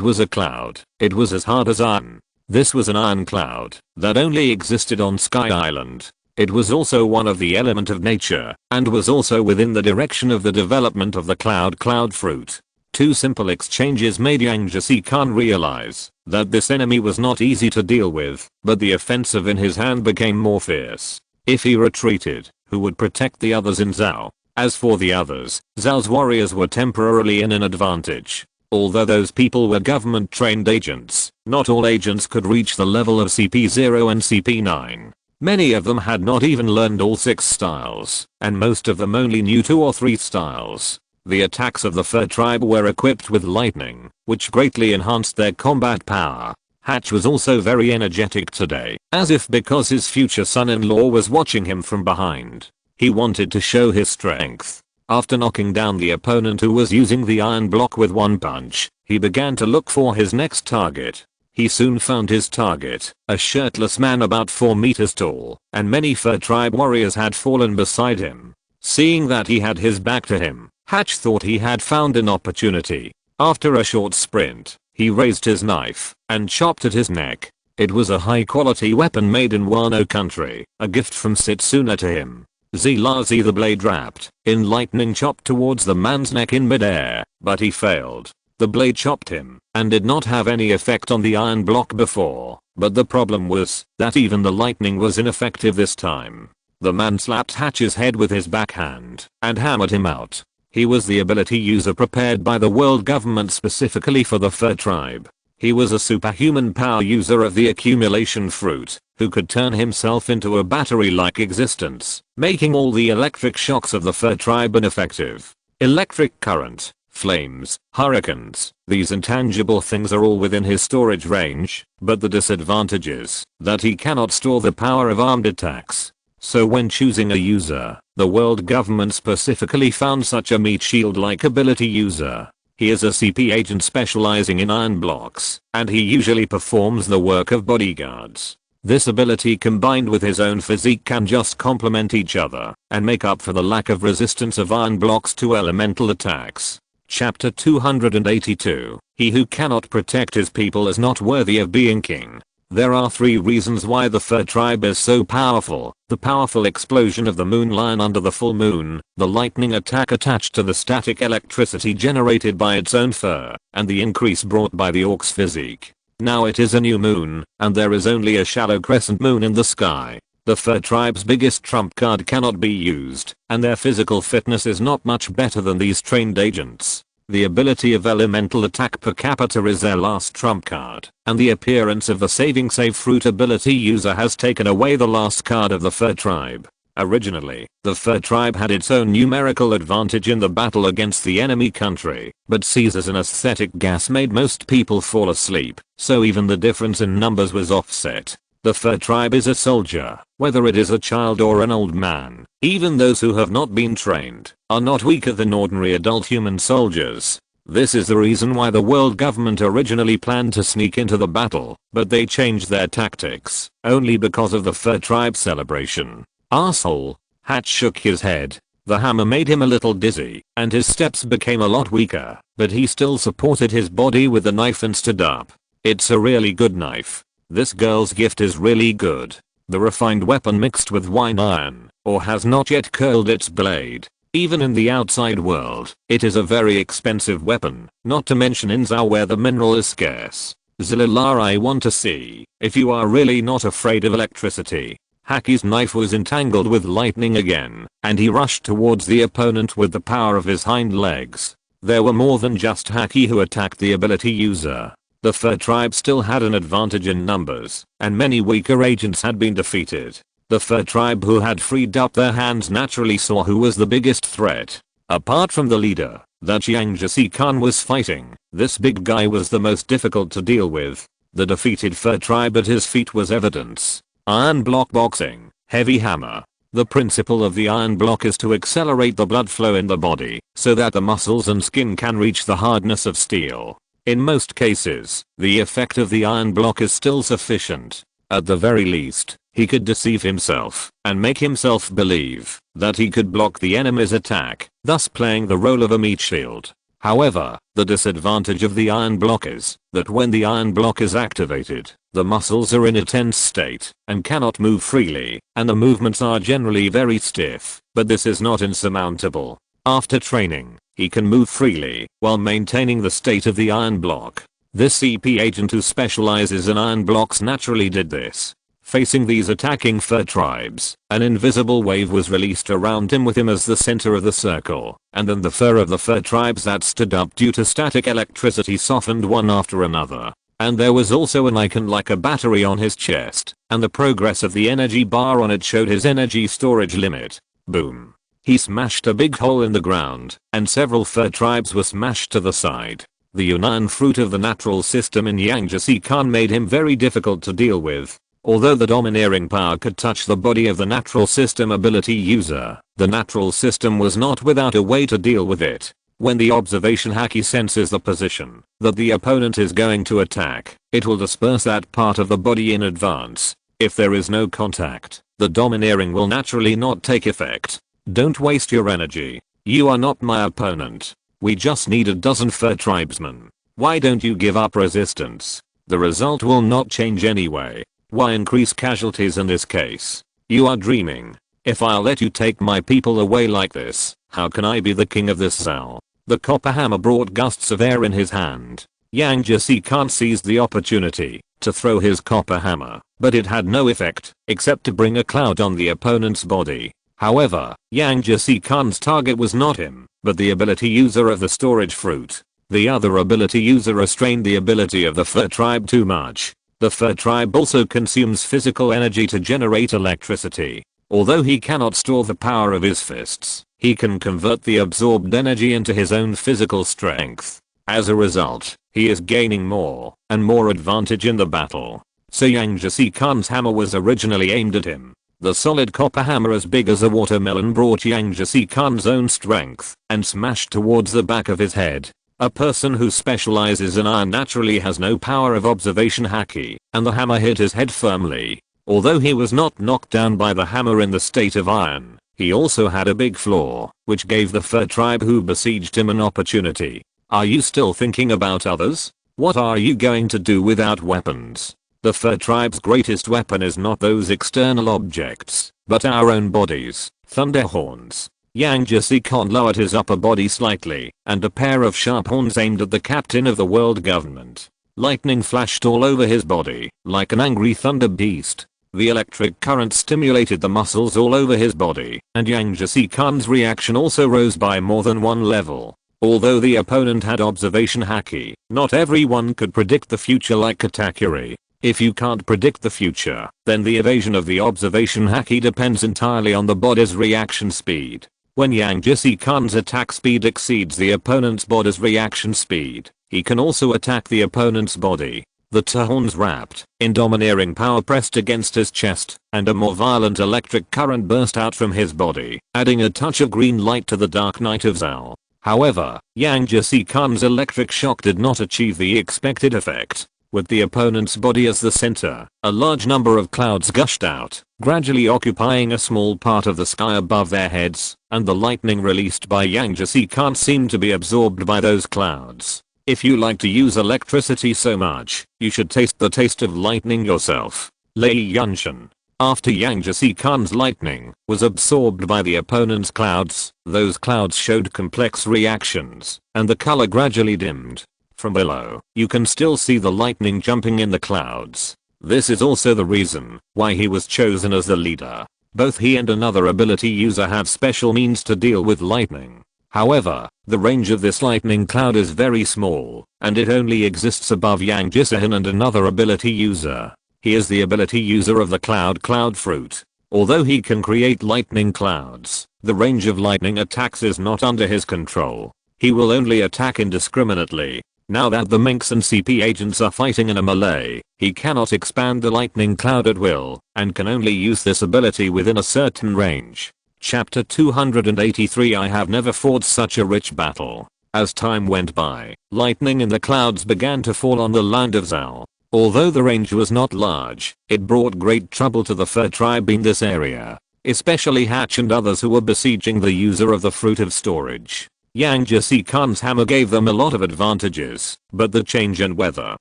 S1: was a cloud, it was as hard as iron. This was an iron cloud that only existed on Sky Island. It was also one of the element of nature, and was also within the direction of the development of the cloud fruit. Two simple exchanges made Yang Jesse-kan realize that this enemy was not easy to deal with, but the offensive in his hand became more fierce. If he retreated, who would protect the others in Zhao? As for the others, Zhao's warriors were temporarily in an advantage. Although those people were government trained agents, not all agents could reach the level of CP0 and CP9. Many of them had not even learned all 6 styles, and most of them only knew 2 or 3 styles. The attacks of the fur tribe were equipped with lightning, which greatly enhanced their combat power. Hatch was also very energetic today, as if because his future son-in-law was watching him from behind. He wanted to show his strength. After knocking down the opponent who was using the iron block with one punch, he began to look for his next target. He soon found his target, a shirtless man about 4 meters tall, and many fur tribe warriors had fallen beside him. Seeing that he had his back to him, Hatch thought he had found an opportunity. After a short sprint, he raised his knife and chopped at his neck. It was a high quality weapon made in Wano country, a gift from Setsuna to him. Zilazi the blade wrapped in lightning chopped towards the man's neck in midair, but he failed. The blade chopped him and did not have any effect on the iron block before, but the problem was that even the lightning was ineffective this time. The man slapped Hatch's head with his backhand and hammered him out. He was the ability user prepared by the world government specifically for the fur tribe. He was a superhuman power user of the accumulation fruit, who could turn himself into a battery-like existence, making all the electric shocks of the fur tribe ineffective. Electric current, flames, hurricanes. These intangible things are all within his storage range, but the disadvantage is that he cannot store the power of armed attacks. So when choosing a user, the world government specifically found such a meat shield-like ability user. He is a CP agent specializing in iron blocks, and he usually performs the work of bodyguards. This ability combined with his own physique can just complement each other and make up for the lack of resistance of iron blocks to elemental attacks. Chapter 282. He who cannot protect his people is not worthy of being king. There are 3 reasons why the fur tribe is so powerful: the powerful explosion of the moon lion under the full moon, the lightning attack attached to the static electricity generated by its own fur, and the increase brought by the orc's physique. Now it is a new moon, and there is only a shallow crescent moon in the sky. The fur tribe's biggest trump card cannot be used, and their physical fitness is not much better than these trained agents. The ability of elemental attack per capita is their last trump card, and the appearance of the saving save fruit ability user has taken away the last card of the fur tribe. Originally, the fur tribe had its own numerical advantage in the battle against the enemy country, but Caesar's an aesthetic gas made most people fall asleep, so even the difference in numbers was offset. The fur tribe is a soldier, whether it is a child or an old man. Even those who have not been trained are not weaker than ordinary adult human soldiers. This is the reason why the world government originally planned to sneak into the battle, but they changed their tactics only because of the fur tribe celebration. Arsehole. Hatch shook his head. The hammer made him a little dizzy, and his steps became a lot weaker, but he still supported his body with the knife and stood up. It's a really good knife. This girl's gift is really good. The refined weapon mixed with wine iron, or has not yet curled its blade. Even in the outside world, it is a very expensive weapon, not to mention in Zhao where the mineral is scarce. Zillilar, I want to see if you are really not afraid of electricity. Haki's knife was entangled with lightning again, and he rushed towards the opponent with the power of his hind legs. There were more than just Haki who attacked the ability user. The fur tribe still had an advantage in numbers, and many weaker agents had been defeated. The fur tribe who had freed up their hands naturally saw who was the biggest threat. Apart from the leader that Yang Jasi Khan was fighting, this big guy was the most difficult to deal with. The defeated fur tribe at his feet was evidence. Iron block boxing, heavy hammer. The principle of the iron block is to accelerate the blood flow in the body so that the muscles and skin can reach the hardness of steel. In most cases, the effect of the iron block is still sufficient. At the very least, he could deceive himself and make himself believe that he could block the enemy's attack, thus playing the role of a meat shield. However, the disadvantage of the iron block is that when the iron block is activated, the muscles are in a tense state and cannot move freely, and the movements are generally very stiff, but this is not insurmountable. After training, he can move freely while maintaining the state of the iron block. This CP agent who specializes in iron blocks naturally did this. Facing these attacking fur tribes, an invisible wave was released around him with him as the center of the circle, and then the fur of the fur tribes that stood up due to static electricity softened one after another. And there was also an icon like a battery on his chest, and the progress of the energy bar on it showed his energy storage limit. Boom. He smashed a big hole in the ground, and several fur tribes were smashed to the side. The Yunnan fruit of the natural system in Yang Jasi Khan made him very difficult to deal with. Although the domineering power could touch the body of the natural system ability user, the natural system was not without a way to deal with it. When the observation Haki senses the position that the opponent is going to attack, it will disperse that part of the body in advance. If there is no contact, the domineering will naturally not take effect. Don't waste your energy. You are not my opponent. We just need a dozen fur tribesmen. Why don't you give up resistance? The result will not change anyway. Why increase casualties in this case? You are dreaming. If I'll let you take my people away like this, how can I be the king of this Zal? The copper hammer brought gusts of air in his hand. Yang Jasi Khan seized the opportunity to throw his copper hammer, but it had no effect except to bring a cloud on the opponent's body. However, Yang Jasi Khan's target was not him, but the ability user of the storage fruit. The other ability user restrained the ability of the fur tribe too much. The fur tribe also consumes physical energy to generate electricity. Although he cannot store the power of his fists, He can convert the absorbed energy into his own physical strength. As a result, he is gaining more and more advantage in the battle. So Yang Jesse Khan's hammer was originally aimed at him. The solid copper hammer as big as a watermelon brought Yang Jesse Khan's own strength and smashed towards the back of his head. A person who specializes in iron naturally has no power of observation haki, and the hammer hit his head firmly. Although he was not knocked down by the hammer in the state of iron, he also had a big flaw, which gave the fur tribe who besieged him an opportunity. Are you still thinking about others? What are you going to do without weapons? The fur tribe's greatest weapon is not those external objects, but our own bodies, thunder horns. Yang Jesse Khan lowered his upper body slightly, and a pair of sharp horns aimed at the captain of the world government. Lightning flashed all over his body, like an angry thunder beast. The electric current stimulated the muscles all over his body, and Yang Jesse Khan's reaction also rose by more than one level. Although the opponent had observation haki, not everyone could predict the future like Katakuri. If you can't predict the future, then the evasion of the observation haki depends entirely on the body's reaction speed. When Yang Jesse Khan's attack speed exceeds the opponent's body's reaction speed, he can also attack the opponent's body. The horns wrapped in domineering power pressed against his chest, and a more violent electric current burst out from his body, adding a touch of green light to the dark night of Zal. However, Yang Jesse Khan's electric shock did not achieve the expected effect. With the opponent's body as the center, a large number of clouds gushed out, gradually occupying a small part of the sky above their heads, and the lightning released by Yang Jesse Khan seemed to be absorbed by those clouds. If you like to use electricity so much, you should taste the taste of lightning yourself. Lei Yunshan. After Yang Jesse Khan's lightning was absorbed by the opponent's clouds, those clouds showed complex reactions, and the color gradually dimmed. From below, you can still see the lightning jumping in the clouds. This is also the reason why he was chosen as the leader. Both he and another ability user have special means to deal with lightning. However, the range of this lightning cloud is very small, and it only exists above Yang Jisehen and another ability user. He is the ability user of the cloud fruit. Although he can create lightning clouds, the range of lightning attacks is not under his control. He will only attack indiscriminately. Now that the Minx and CP agents are fighting in a melee, he cannot expand the lightning cloud at will, and can only use this ability within a certain range. Chapter 283 I have never fought such a rich battle. As time went by, lightning in the clouds began to fall on the land of Zal. Although the range was not large, it brought great trouble to the fur tribe in this area, especially Hatch and others who were besieging the user of the fruit of storage. Yang Jesse Khan's hammer gave them a lot of advantages, but the change in weather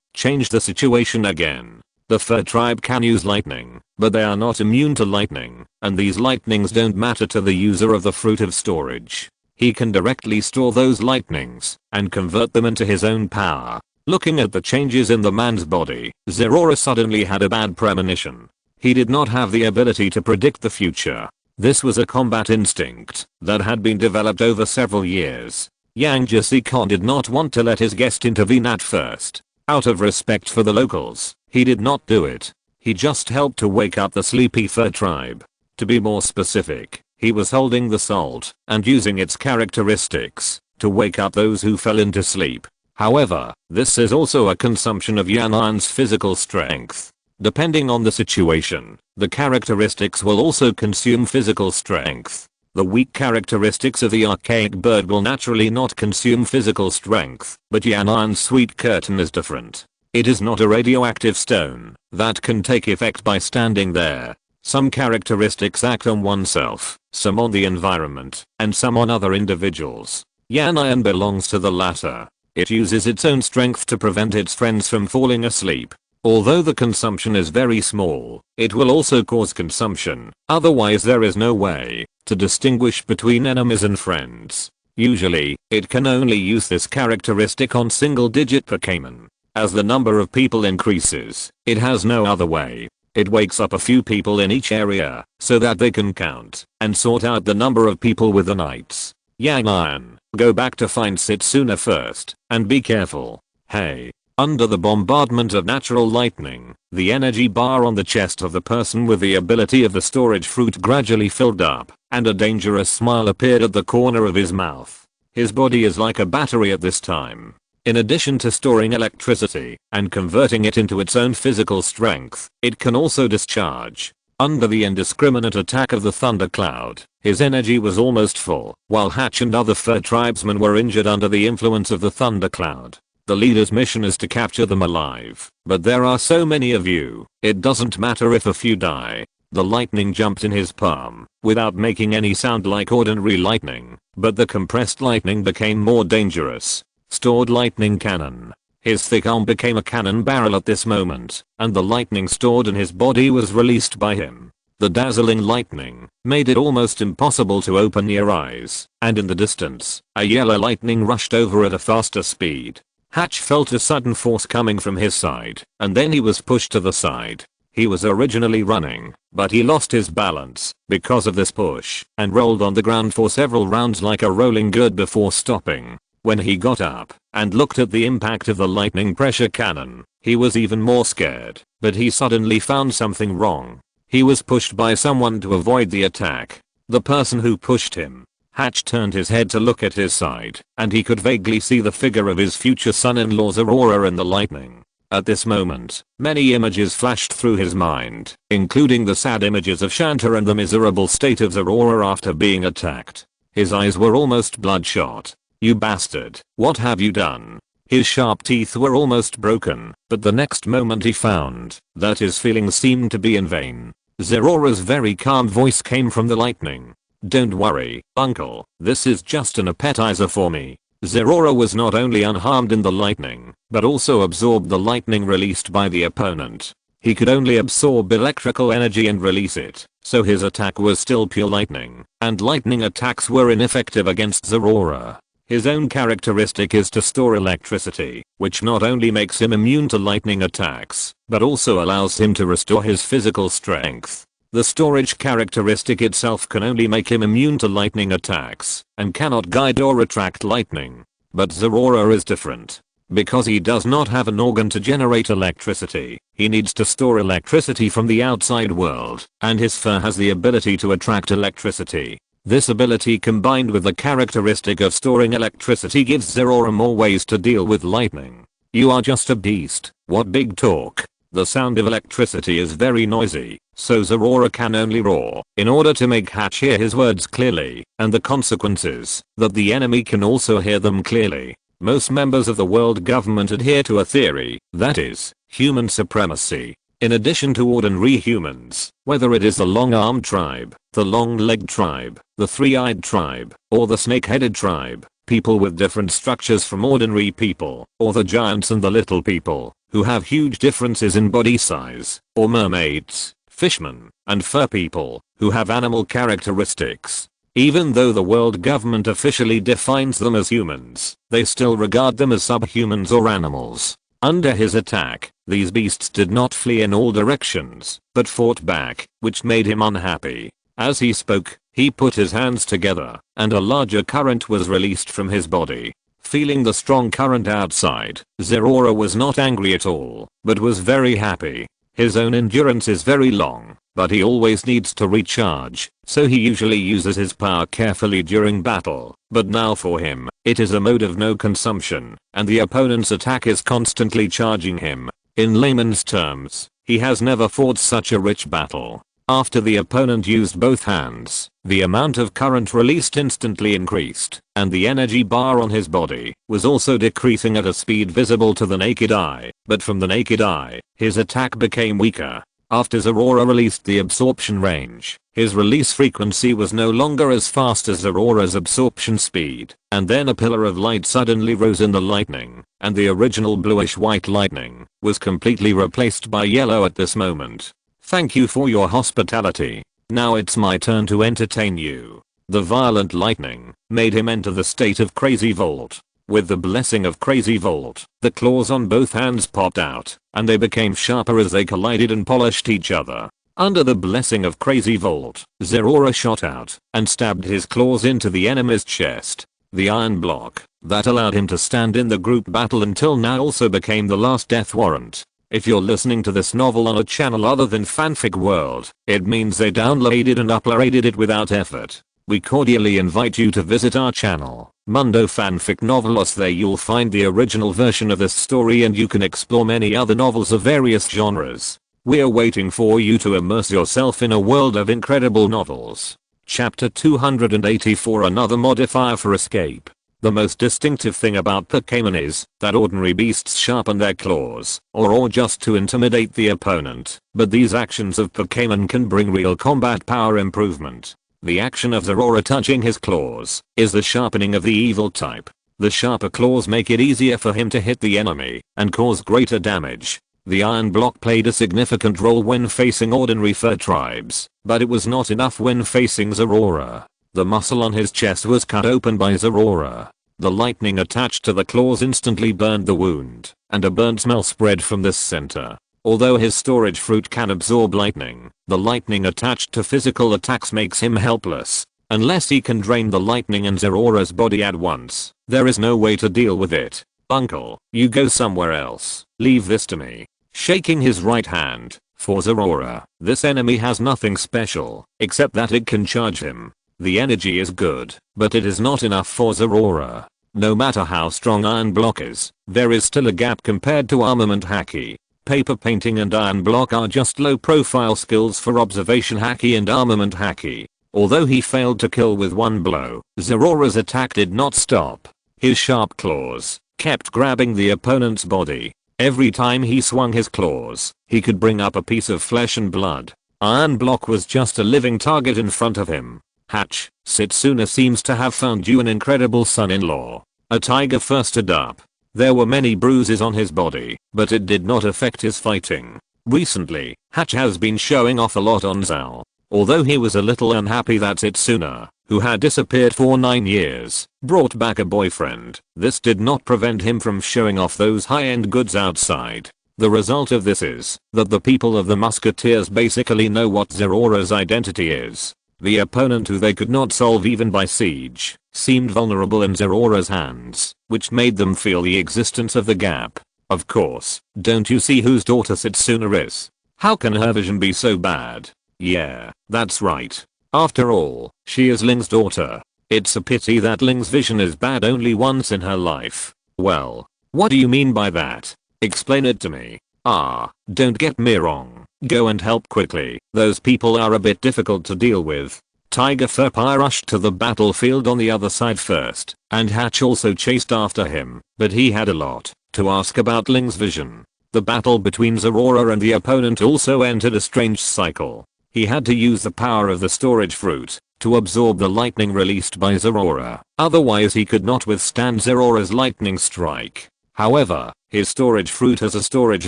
S1: changed the situation again. The fur tribe can use lightning, but they are not immune to lightning, and these lightnings don't matter to the user of the fruit of storage. He can directly store those lightnings and convert them into his own power. Looking at the changes in the man's body, Zerora suddenly had a bad premonition. He did not have the ability to predict the future. This was a combat instinct that had been developed over several years. Yang Jesse Khan did not want to let his guest intervene at first. Out of respect for the locals, he did not do it. He just helped to wake up the sleepy fur tribe. To be more specific, he was holding the salt and using its characteristics to wake up those who fell into sleep. However, this is also a consumption of Yan'an's physical strength. Depending on the situation, the characteristics will also consume physical strength. The weak characteristics of the archaic bird will naturally not consume physical strength, but Yan'an's sweet curtain is different. It is not a radioactive stone that can take effect by standing there. Some characteristics act on oneself, some on the environment, and some on other individuals. Yan'an belongs to the latter. It uses its own strength to prevent its friends from falling asleep. Although the consumption is very small, it will also cause consumption, otherwise there is no way to distinguish between enemies and friends. Usually, it can only use this characteristic on single-digit Pokemon. As the number of people increases, it has no other way. It wakes up a few people in each area, so that they can count and sort out the number of people with the knights. Yan'an, go back to find Setsuna first, and be careful. Hey. Under the bombardment of natural lightning, the energy bar on the chest of the person with the ability of the storage fruit gradually filled up, and a dangerous smile appeared at the corner of his mouth. His body is like a battery at this time. In addition to storing electricity and converting it into its own physical strength, it can also discharge. Under the indiscriminate attack of the thundercloud, his energy was almost full, while Hatch and other fur tribesmen were injured under the influence of the thundercloud. The leader's mission is to capture them alive, but there are so many of you, it doesn't matter if a few die. The lightning jumped in his palm, without making any sound like ordinary lightning, but the compressed lightning became more dangerous. Stored lightning cannon. His thick arm became a cannon barrel at this moment, and the lightning stored in his body was released by him. The dazzling lightning made it almost impossible to open your eyes, and in the distance, a yellow lightning rushed over at a faster speed. Hatch felt a sudden force coming from his side, and then he was pushed to the side. He was originally running, but he lost his balance because of this push, and rolled on the ground for several rounds like a rolling good before stopping. When he got up and looked at the impact of the lightning pressure cannon, he was even more scared, but he suddenly found something wrong. He was pushed by someone to avoid the attack. The person who pushed him. Hatch turned his head to look at his side, and he could vaguely see the figure of his future son-in-law's Aurora in the lightning. At this moment, many images flashed through his mind, including the sad images of Shanta and the miserable state of Aurora after being attacked. His eyes were almost bloodshot. "You bastard, what have you done?" His sharp teeth were almost broken, but the next moment he found that his feelings seemed to be in vain. Aurora's very calm voice came from the lightning. "Don't worry, uncle, this is just an appetizer for me." Aurora was not only unharmed in the lightning, but also absorbed the lightning released by the opponent. He could only absorb electrical energy and release it, so his attack was still pure lightning, and lightning attacks were ineffective against Aurora. His own characteristic is to store electricity, which not only makes him immune to lightning attacks, but also allows him to restore his physical strength. The storage characteristic itself can only make him immune to lightning attacks, and cannot guide or attract lightning. But Aurora is different. Because he does not have an organ to generate electricity, he needs to store electricity from the outside world, and his fur has the ability to attract electricity. This ability combined with the characteristic of storing electricity gives Aurora more ways to deal with lightning. "You are just a beast, what big talk." The sound of electricity is very noisy, so Aurora can only roar in order to make Hatch hear his words clearly, and the consequence is that the enemy can also hear them clearly. Most members of the world government adhere to a theory, that is, human supremacy. In addition to ordinary humans, whether it is the long-armed tribe, the long-legged tribe, the three-eyed tribe, or the snake-headed tribe, people with different structures from ordinary people, or the giants and the little people, who have huge differences in body size, or mermaids, fishmen, and fur people, who have animal characteristics. Even though the world government officially defines them as humans, they still regard them as subhumans or animals. Under his attack, these beasts did not flee in all directions, but fought back, which made him unhappy. As he spoke, he put his hands together, and a larger current was released from his body. Feeling the strong current outside, Aurora was not angry at all, but was very happy. His own endurance is very long, but he always needs to recharge, so he usually uses his power carefully during battle, but now for him, it is a mode of no consumption, and the opponent's attack is constantly charging him. In layman's terms, he has never fought such a rich battle. After the opponent used both hands, the amount of current released instantly increased, and the energy bar on his body was also decreasing at a speed visible to the naked eye, but from the naked eye, his attack became weaker. After Aurora released the absorption range, his release frequency was no longer as fast as Aurora's absorption speed, and then a pillar of light suddenly rose in the lightning, and the original bluish-white lightning was completely replaced by yellow at this moment. "Thank you for your hospitality. Now it's my turn to entertain you." The violent lightning made him enter the state of Crazy Volt. With the blessing of Crazy Volt, the claws on both hands popped out, and they became sharper as they collided and polished each other. Under the blessing of Crazy Volt, Aurora shot out and stabbed his claws into the enemy's chest. The iron block that allowed him to stand in the group battle until now also became the last death warrant. If you're listening to this novel on a channel other than Fanfic World, it means they downloaded and uploaded it without effort. We cordially invite you to visit our channel, Mundo Fanfic Novelos. There you'll find the original version of this story and you can explore many other novels of various genres. We're waiting for you to immerse yourself in a world of incredible novels. Chapter 284, another modifier for escape. The most distinctive thing about Pokemon is that ordinary beasts sharpen their claws, or just to intimidate the opponent, but these actions of Pokemon can bring real combat power improvement. The action of Zeraora touching his claws is the sharpening of the evil type. The sharper claws make it easier for him to hit the enemy and cause greater damage. The iron block played a significant role when facing ordinary fur tribes, but it was not enough when facing Zeraora. The muscle on his chest was cut open by Zeraora. The lightning attached to the claws instantly burned the wound, and a burnt smell spread from this center. Although his storage fruit can absorb lightning, the lightning attached to physical attacks makes him helpless. Unless he can drain the lightning in Zeraora's body at once, there is no way to deal with it. Uncle, you go somewhere else. Leave this to me. Shaking his right hand, for Zeraora, this enemy has nothing special, except that it can charge him. The energy is good, but it is not enough for Zeraora. No matter how strong iron block is, there is still a gap compared to armament haki. Paper painting and iron block are just low profile skills for observation haki and armament haki. Although he failed to kill with one blow, Zeraora's attack did not stop. His sharp claws kept grabbing the opponent's body. Every time he swung his claws, he could bring up a piece of flesh and blood. Iron block was just a living target in front of him. Hatch, Setsuna seems to have found you an incredible son-in-law. A tiger fur stood up. There were many bruises on his body, but it did not affect his fighting. Recently, Hatch has been showing off a lot on Zal. Although he was a little unhappy that Setsuna, who had disappeared for 9 years, brought back a boyfriend, this did not prevent him from showing off those high-end goods outside. The result of this is that the people of the Musketeers basically know what Zeraora's identity is. The opponent, who they could not solve even by siege, seemed vulnerable in Zeraora's hands, which made them feel the existence of the gap. Of course, don't you see whose daughter Setsuna is? How can her vision be so bad? Yeah, that's right. After all, she is Ling's daughter. It's a pity that Ling's vision is bad only once in her life. Well, what do you mean by that? Explain it to me. Don't get me wrong. Go and help quickly. Those people are a bit difficult to deal with. Tiger Furpire rushed to the battlefield on the other side first, and Hatch also chased after him, but he had a lot to ask about Ling's vision. The battle between Zeraora and the opponent also entered a strange cycle. He had to use the power of the storage fruit to absorb the lightning released by Zeraora, otherwise he could not withstand Zeraora's lightning strike. However, his storage fruit has a storage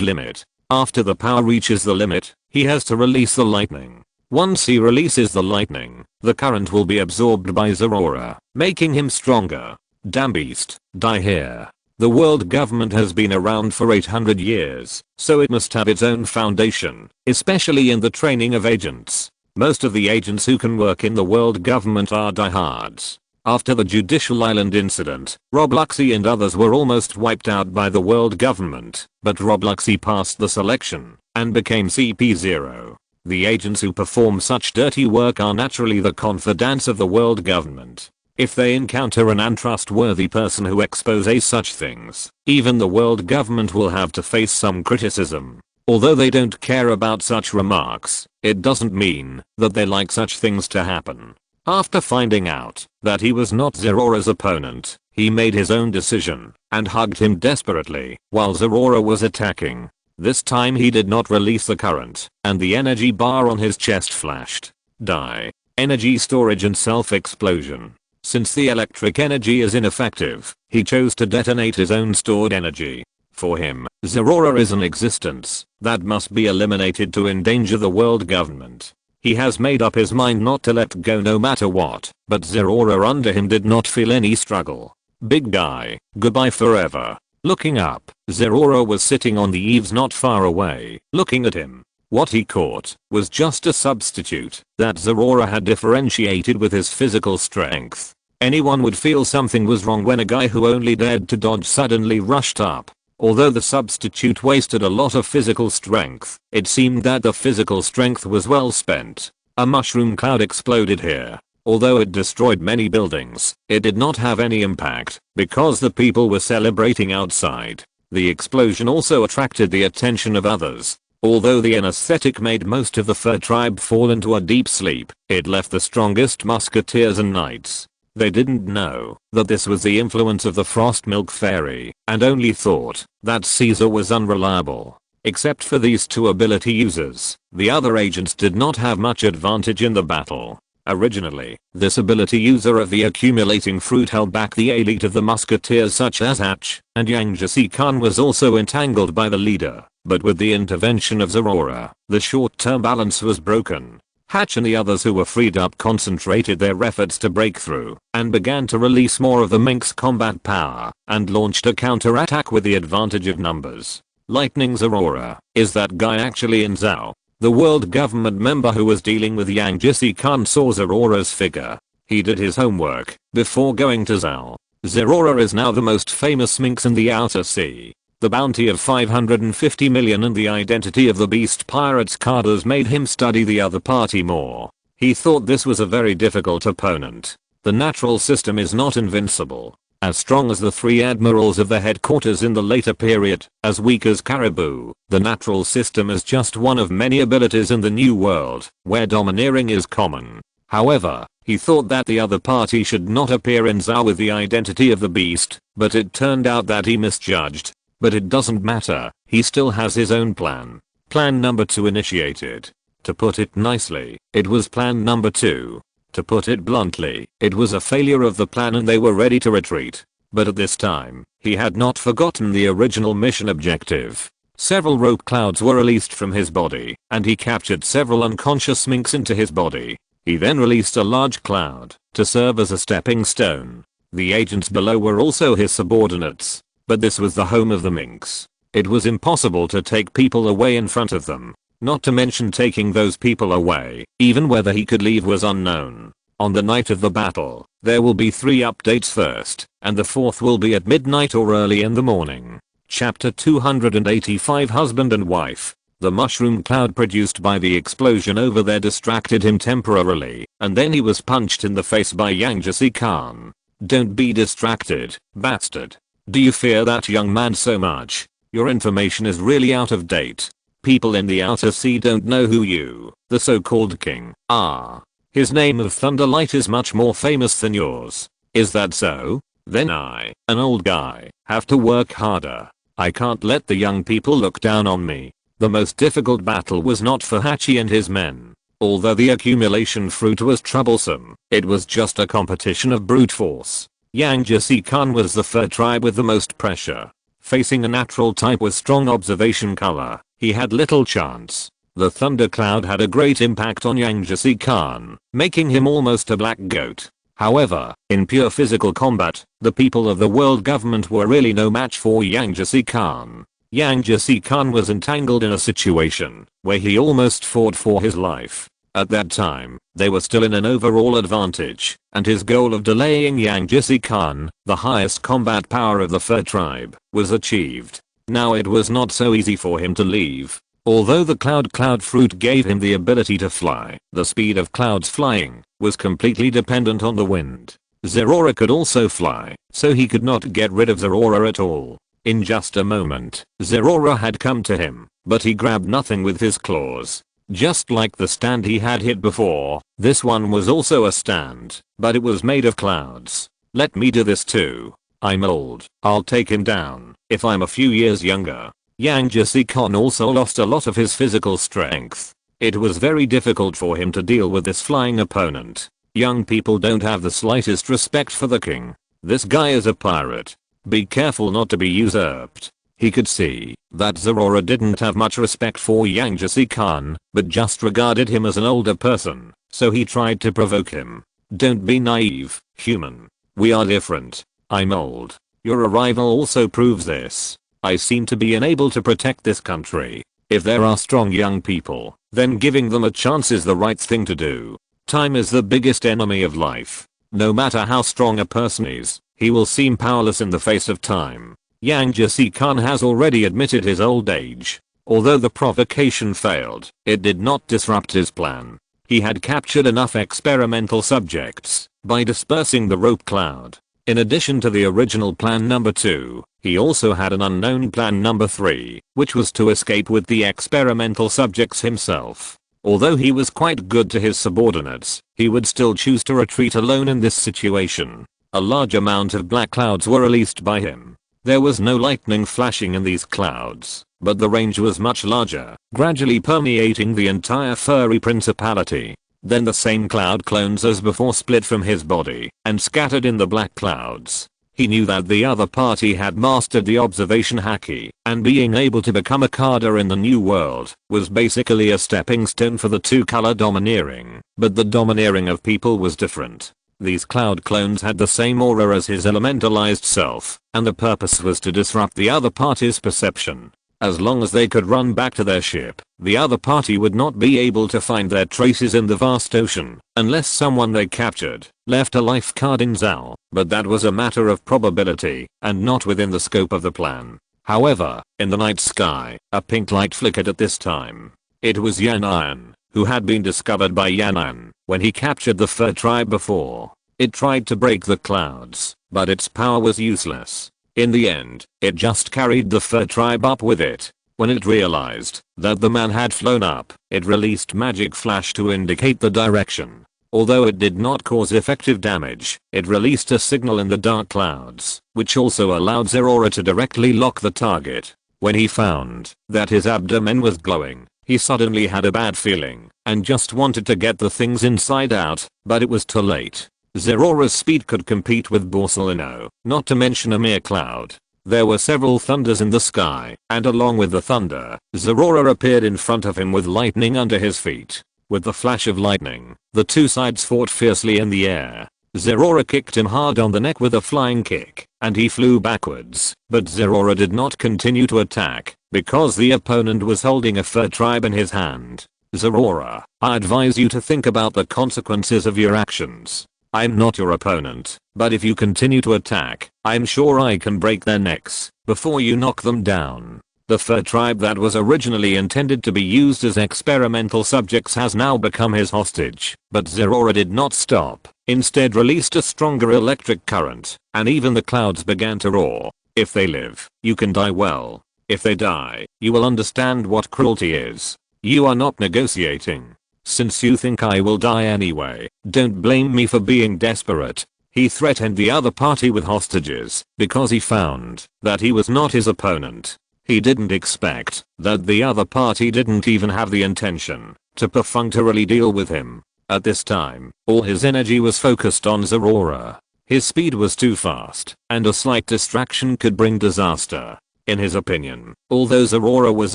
S1: limit. After the power reaches the limit, he has to release the lightning. Once he releases the lightning, the current will be absorbed by Zeraora, making him stronger. Damn beast, die here. The world government has been around for 800 years, so it must have its own foundation, especially in the training of agents. Most of the agents who can work in the world government are diehards. After the Judicial Island incident, Robloxy and others were almost wiped out by the world government, but Robloxy passed the selection and became CP0. The agents who perform such dirty work are naturally the confidants of the world government. If they encounter an untrustworthy person who exposes such things, even the world government will have to face some criticism. Although they don't care about such remarks, it doesn't mean that they like such things to happen. After finding out that he was not Zeraora's opponent, he made his own decision and hugged him desperately while Zeraora was attacking. This time he did not release the current, and the energy bar on his chest flashed. Die. Energy storage and self-explosion. Since the electric energy is ineffective, he chose to detonate his own stored energy. For him, Zeraora is an existence that must be eliminated to endanger the world government. He has made up his mind not to let go no matter what, but Zeraora under him did not feel any struggle. Big guy, goodbye forever. Looking up, Zeraora was sitting on the eaves not far away, looking at him. What he caught was just a substitute that Zeraora had differentiated with his physical strength. Anyone would feel something was wrong when a guy who only dared to dodge suddenly rushed up. Although the substitute wasted a lot of physical strength, it seemed that the physical strength was well spent. A mushroom cloud exploded here. Although it destroyed many buildings, it did not have any impact because the people were celebrating outside. The explosion also attracted the attention of others. Although the anesthetic made most of the fur tribe fall into a deep sleep, it left the strongest musketeers and knights. They didn't know that this was the influence of the frost milk fairy, and only thought that Caesar was unreliable. Except for these two ability users, the other agents did not have much advantage in the battle. Originally, this ability user of the accumulating fruit held back the elite of the musketeers such as Hatch, and Yang Khan was also entangled by the leader, but with the intervention of Zerora, the short-term balance was broken. Hatch and the others who were freed up concentrated their efforts to break through, and began to release more of the Mink's combat power, and launched a counter-attack with the advantage of numbers. Lightning Zerora, is that guy actually in Zhao? The world government member who was dealing with Yang Khan saw Zerora's figure. He did his homework before going to Zhao. Zerora is now the most famous minx in the Outer Sea. The bounty of 550 million and the identity of the beast pirates Kaido's made him study the other party more. He thought this was a very difficult opponent. The natural system is not invincible. As strong as the three admirals of the headquarters in the later period, as weak as Caribou, the natural system is just one of many abilities in the new world, where domineering is common. However, he thought that the other party should not appear in Zhao with the identity of the beast, but it turned out that he misjudged. But it doesn't matter, he still has his own plan. Plan number 2 initiated. To put it nicely, it was plan number 2. To put it bluntly, it was a failure of the plan and they were ready to retreat. But at this time, he had not forgotten the original mission objective. Several rope clouds were released from his body, and he captured several unconscious minks into his body. He then released a large cloud, to serve as a stepping stone. The agents below were also his subordinates. But this was the home of the minks. It was impossible to take people away in front of them. Not to mention taking those people away, even whether he could leave was unknown. On the night of the battle, there will be 3 updates first, and the 4th will be at midnight or early in the morning. Chapter 285 Husband and Wife. The mushroom cloud produced by the explosion over there distracted him temporarily, and then he was punched in the face by Yang Khan. Don't be distracted, bastard. Do you fear that young man so much? Your information is really out of date. People in the Outer Sea don't know who you, the so-called king, are. His name of Thunderlight is much more famous than yours. Is that so? Then I, an old guy, have to work harder. I can't let the young people look down on me. The most difficult battle was not for Hachi and his men. Although the accumulation fruit was troublesome, it was just a competition of brute force. Yang Khan was the fur tribe with the most pressure. Facing a natural type with strong observation color, he had little chance. The thunder cloud had a great impact on Yang Khan, making him almost a black goat. However, in pure physical combat, the people of the world government were really no match for Yang Khan. Yang Khan was entangled in a situation where he almost fought for his life. At that time, they were still in an overall advantage, and his goal of delaying Yang Khan, the highest combat power of the fur tribe, was achieved. Now it was not so easy for him to leave. Although the cloud fruit gave him the ability to fly, the speed of clouds flying was completely dependent on the wind. Zerora could also fly, so he could not get rid of Zerora at all. In just a moment, Zerora had come to him, but he grabbed nothing with his claws. Just like the stand he had hit before, this one was also a stand, but it was made of clouds. Let me do this too. I'm old, I'll take him down, if I'm a few years younger. Yang Khan also lost a lot of his physical strength. It was very difficult for him to deal with this flying opponent. Young people don't have the slightest respect for the king. This guy is a pirate. Be careful not to be usurped. He could see that Zerora didn't have much respect for Yang Khan, but just regarded him as an older person, so he tried to provoke him. Don't be naive, human. We are different. I'm old. Your arrival also proves this. I seem to be unable to protect this country. If there are strong young people, then giving them a chance is the right thing to do. Time is the biggest enemy of life. No matter how strong a person is, he will seem powerless in the face of time. Yang Jesse-kun has already admitted his old age. Although the provocation failed, it did not disrupt his plan. He had captured enough experimental subjects by dispersing the rope cloud. In addition to the original plan number 2, he also had an unknown plan number 3, which was to escape with the experimental subjects himself. Although he was quite good to his subordinates, he would still choose to retreat alone in this situation. A large amount of black clouds were released by him. There was no lightning flashing in these clouds, but the range was much larger, gradually permeating the entire furry principality. Then the same cloud clones as before split from his body and scattered in the black clouds. He knew that the other party had mastered the observation haki, and being able to become a Kada in the new world was basically a stepping stone for the two-color domineering, but the domineering of people was different. These cloud clones had the same aura as his elementalized self, and the purpose was to disrupt the other party's perception. As long as they could run back to their ship, the other party would not be able to find their traces in the vast ocean, unless someone they captured left a life card in Zal, but that was a matter of probability, and not within the scope of the plan. However, in the night sky, a pink light flickered at this time. It was Yan'an, who had been discovered by Yan'an when he captured the fur tribe before. It tried to break the clouds, but its power was useless. In the end, it just carried the fur tribe up with it. When it realized that the man had flown up, it released magic flash to indicate the direction. Although it did not cause effective damage, it released a signal in the dark clouds, which also allowed Zerora to directly lock the target. When he found that his abdomen was glowing, he suddenly had a bad feeling and just wanted to get the things inside out, but it was too late. Zerora's speed could compete with Borsalino, not to mention a mere cloud. There were several thunders in the sky, and along with the thunder, Zerora appeared in front of him with lightning under his feet. With the flash of lightning, the two sides fought fiercely in the air. Zerora kicked him hard on the neck with a flying kick, and he flew backwards, but Zerora did not continue to attack, because the opponent was holding a fur tribe in his hand. Zerora, I advise you to think about the consequences of your actions. I'm not your opponent, but if you continue to attack, I'm sure I can break their necks before you knock them down. The fur tribe that was originally intended to be used as experimental subjects has now become his hostage, but Zerora did not stop, instead released a stronger electric current, and even the clouds began to roar. If they live, you can die well. If they die, you will understand what cruelty is. You are not negotiating. Since you think I will die anyway, don't blame me for being desperate. He threatened the other party with hostages because he found that he was not his opponent. He didn't expect that the other party didn't even have the intention to perfunctorily deal with him. At this time, all his energy was focused on Zerora. His speed was too fast, and a slight distraction could bring disaster. In his opinion, although Zerora was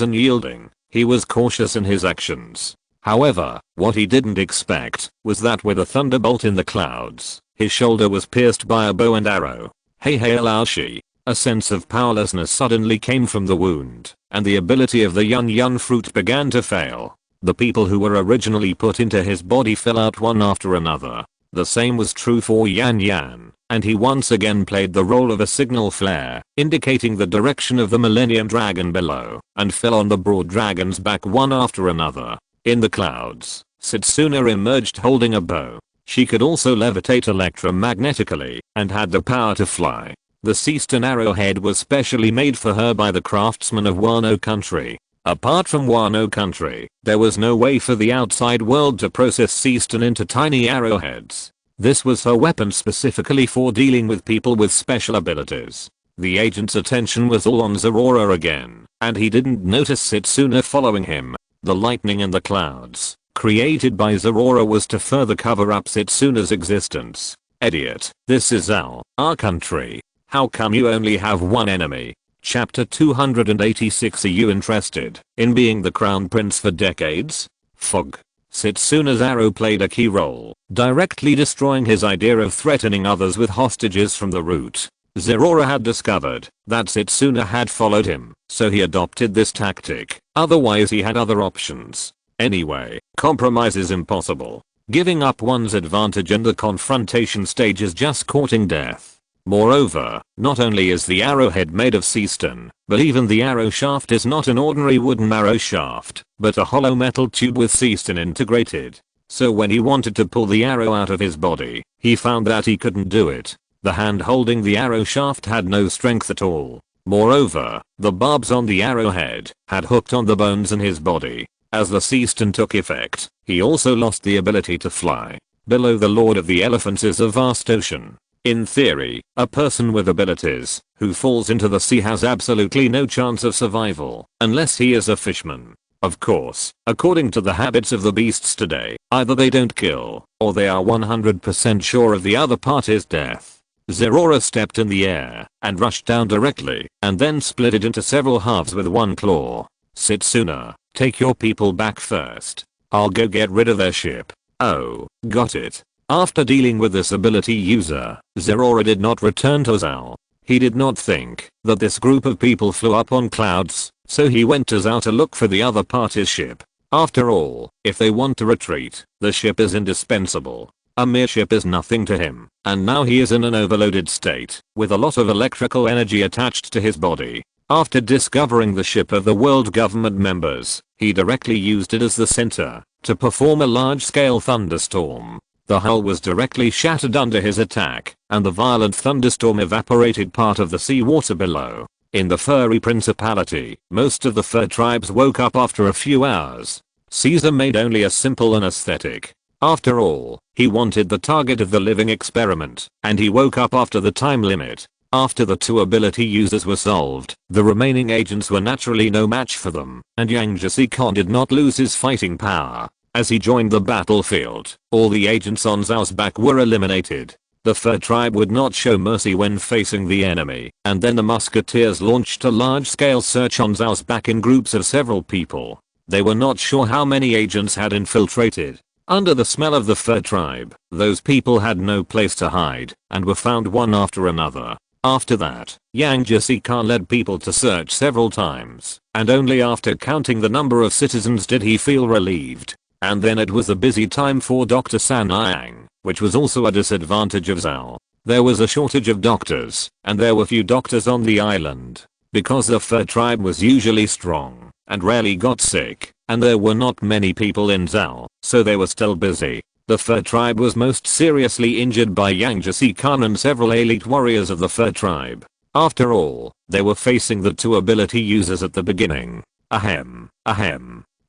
S1: unyielding, he was cautious in his actions. However, what he didn't expect was that with a thunderbolt in the clouds, his shoulder was pierced by a bow and arrow. Hey Laoshi. A sense of powerlessness suddenly came from the wound, and the ability of the yun fruit began to fail. The people who were originally put into his body fell out one after another. The same was true for Yan, and he once again played the role of a signal flare, indicating the direction of the Millennium Dragon below, and fell on the broad dragon's back one after another. In the clouds, Setsuna emerged holding a bow. She could also levitate electromagnetically, and had the power to fly. The Seaston arrowhead was specially made for her by the craftsmen of Wano country. Apart from Wano country, there was no way for the outside world to process Seaston into tiny arrowheads. This was her weapon specifically for dealing with people with special abilities. The agent's attention was all on Zerora again, and he didn't notice Setsuna following him. The lightning in the clouds, created by Zerora, was to further cover up Setsuna's existence. Idiot, this is our country. How come you only have one enemy? Chapter 286. Are you interested in being the crown prince for decades? Fog. Setsuna's arrow played a key role, directly destroying his idea of threatening others with hostages from the root. Zerora had discovered that Setsuna had followed him, so he adopted this tactic. Otherwise he had other options. Anyway, compromise is impossible. Giving up one's advantage in the confrontation stage is just courting death. Moreover, not only is the arrowhead made of sea stone, but even the arrow shaft is not an ordinary wooden arrow shaft, but a hollow metal tube with sea stone integrated. So when he wanted to pull the arrow out of his body, he found that he couldn't do it. The hand holding the arrow shaft had no strength at all. Moreover, the barbs on the arrowhead had hooked on the bones in his body. As the sea stone took effect, he also lost the ability to fly. Below the Lord of the Elephants is a vast ocean. In theory, a person with abilities who falls into the sea has absolutely no chance of survival unless he is a fisherman. Of course, according to the habits of the beasts today, either they don't kill, or they are 100% sure of the other party's death. Zerora stepped in the air and rushed down directly, and then split it into several halves with one claw. Setsuna, take your people back first. I'll go get rid of their ship. Oh, got it. After dealing with this ability user, Zerora did not return to Zal. He did not think that this group of people flew up on clouds, so he went to Zal to look for the other party's ship. After all, if they want to retreat, the ship is indispensable. A mere ship is nothing to him, and now he is in an overloaded state, with a lot of electrical energy attached to his body. After discovering the ship of the world government members, he directly used it as the center to perform a large-scale thunderstorm. The hull was directly shattered under his attack, and the violent thunderstorm evaporated part of the seawater below. In the furry principality, most of the fur tribes woke up after a few hours. Caesar made only a simple anesthetic. After all, he wanted the target of the living experiment, and he woke up after the time limit. After the two ability users were solved, the remaining agents were naturally no match for them, and Yang Jesse-Khan did not lose his fighting power. As he joined the battlefield, all the agents on Zhao's back were eliminated. The fur tribe would not show mercy when facing the enemy, and then the musketeers launched a large-scale search on Zhao's back in groups of several people. They were not sure how many agents had infiltrated. Under the smell of the fur tribe, those people had no place to hide, and were found one after another. After that, Yang Jesse-Khan led people to search several times, and only after counting the number of citizens did he feel relieved. And then it was a busy time for Dr. Sanayang, which was also a disadvantage of Zhao. There was a shortage of doctors, and there were few doctors on the island. Because the fur tribe was usually strong, and rarely got sick, and there were not many people in Zhao, so they were still busy. The fur tribe was most seriously injured by Yang Jesse-Khan and several elite warriors of the fur tribe. After all, they were facing the two ability users at the beginning. Ahem.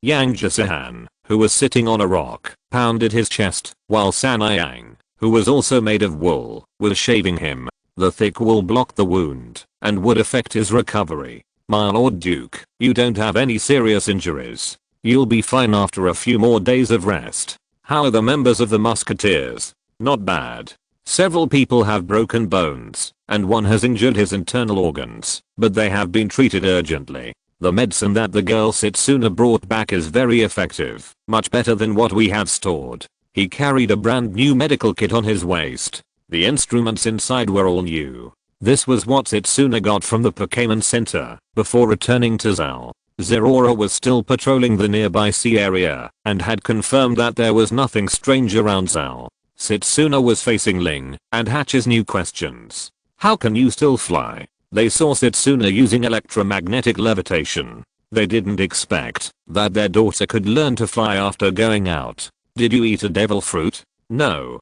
S1: Yang Jesse-Han, who was sitting on a rock, pounded his chest, while Sanayang, who was also made of wool, was shaving him. The thick wool blocked the wound, and would affect his recovery. My lord Duke, you don't have any serious injuries. You'll be fine after a few more days of rest. How are the members of the musketeers? Not bad. Several people have broken bones, and one has injured his internal organs, but they have been treated urgently. The medicine that the girl Setsuna brought back is very effective, much better than what we have stored. He carried a brand new medical kit on his waist. The instruments inside were all new. This was what Setsuna got from the Pokemon Center before returning to Zhao. Zerora was still patrolling the nearby sea area and had confirmed that there was nothing strange around Zhao. Setsuna was facing Ling and Hatch's new questions. How can you still fly? They saw Setsuna using electromagnetic levitation. They didn't expect that their daughter could learn to fly after going out. Did you eat a devil fruit? No,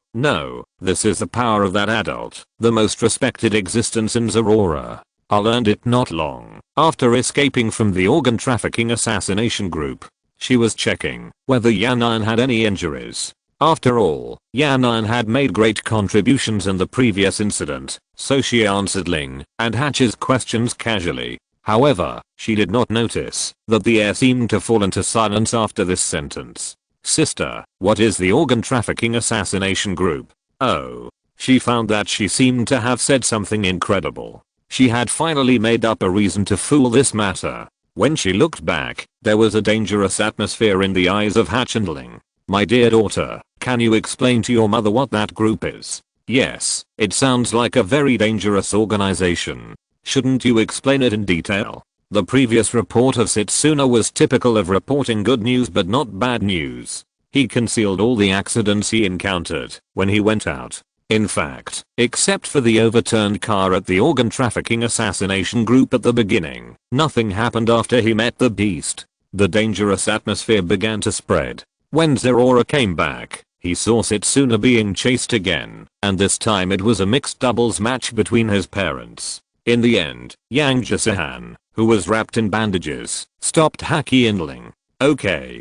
S1: this is the power of that adult, the most respected existence in Zerora. I learned it not long after escaping from the organ trafficking assassination group. She was checking whether Yanan had any injuries. After all, Yanan had made great contributions in the previous incident, so she answered Ling and Hatch's questions casually. However, she did not notice that the air seemed to fall into silence after this sentence. Sister, what is the organ trafficking assassination group? Oh. She found that she seemed to have said something incredible. She had finally made up a reason to fool this matter. When she looked back, there was a dangerous atmosphere in the eyes of Hatch and Ling. My dear daughter, can you explain to your mother what that group is? Yes, it sounds like a very dangerous organization. Shouldn't you explain it in detail? The previous report of Setsuna was typical of reporting good news but not bad news. He concealed all the accidents he encountered when he went out. In fact, except for the overturned car at the organ trafficking assassination group at the beginning, nothing happened after he met the beast. The dangerous atmosphere began to spread. When Zerora came back, he saw Setsuna being chased again, and this time it was a mixed doubles match between his parents. In the end, Yang Jisihan, who was wrapped in bandages, stopped Haki Inling. Okay,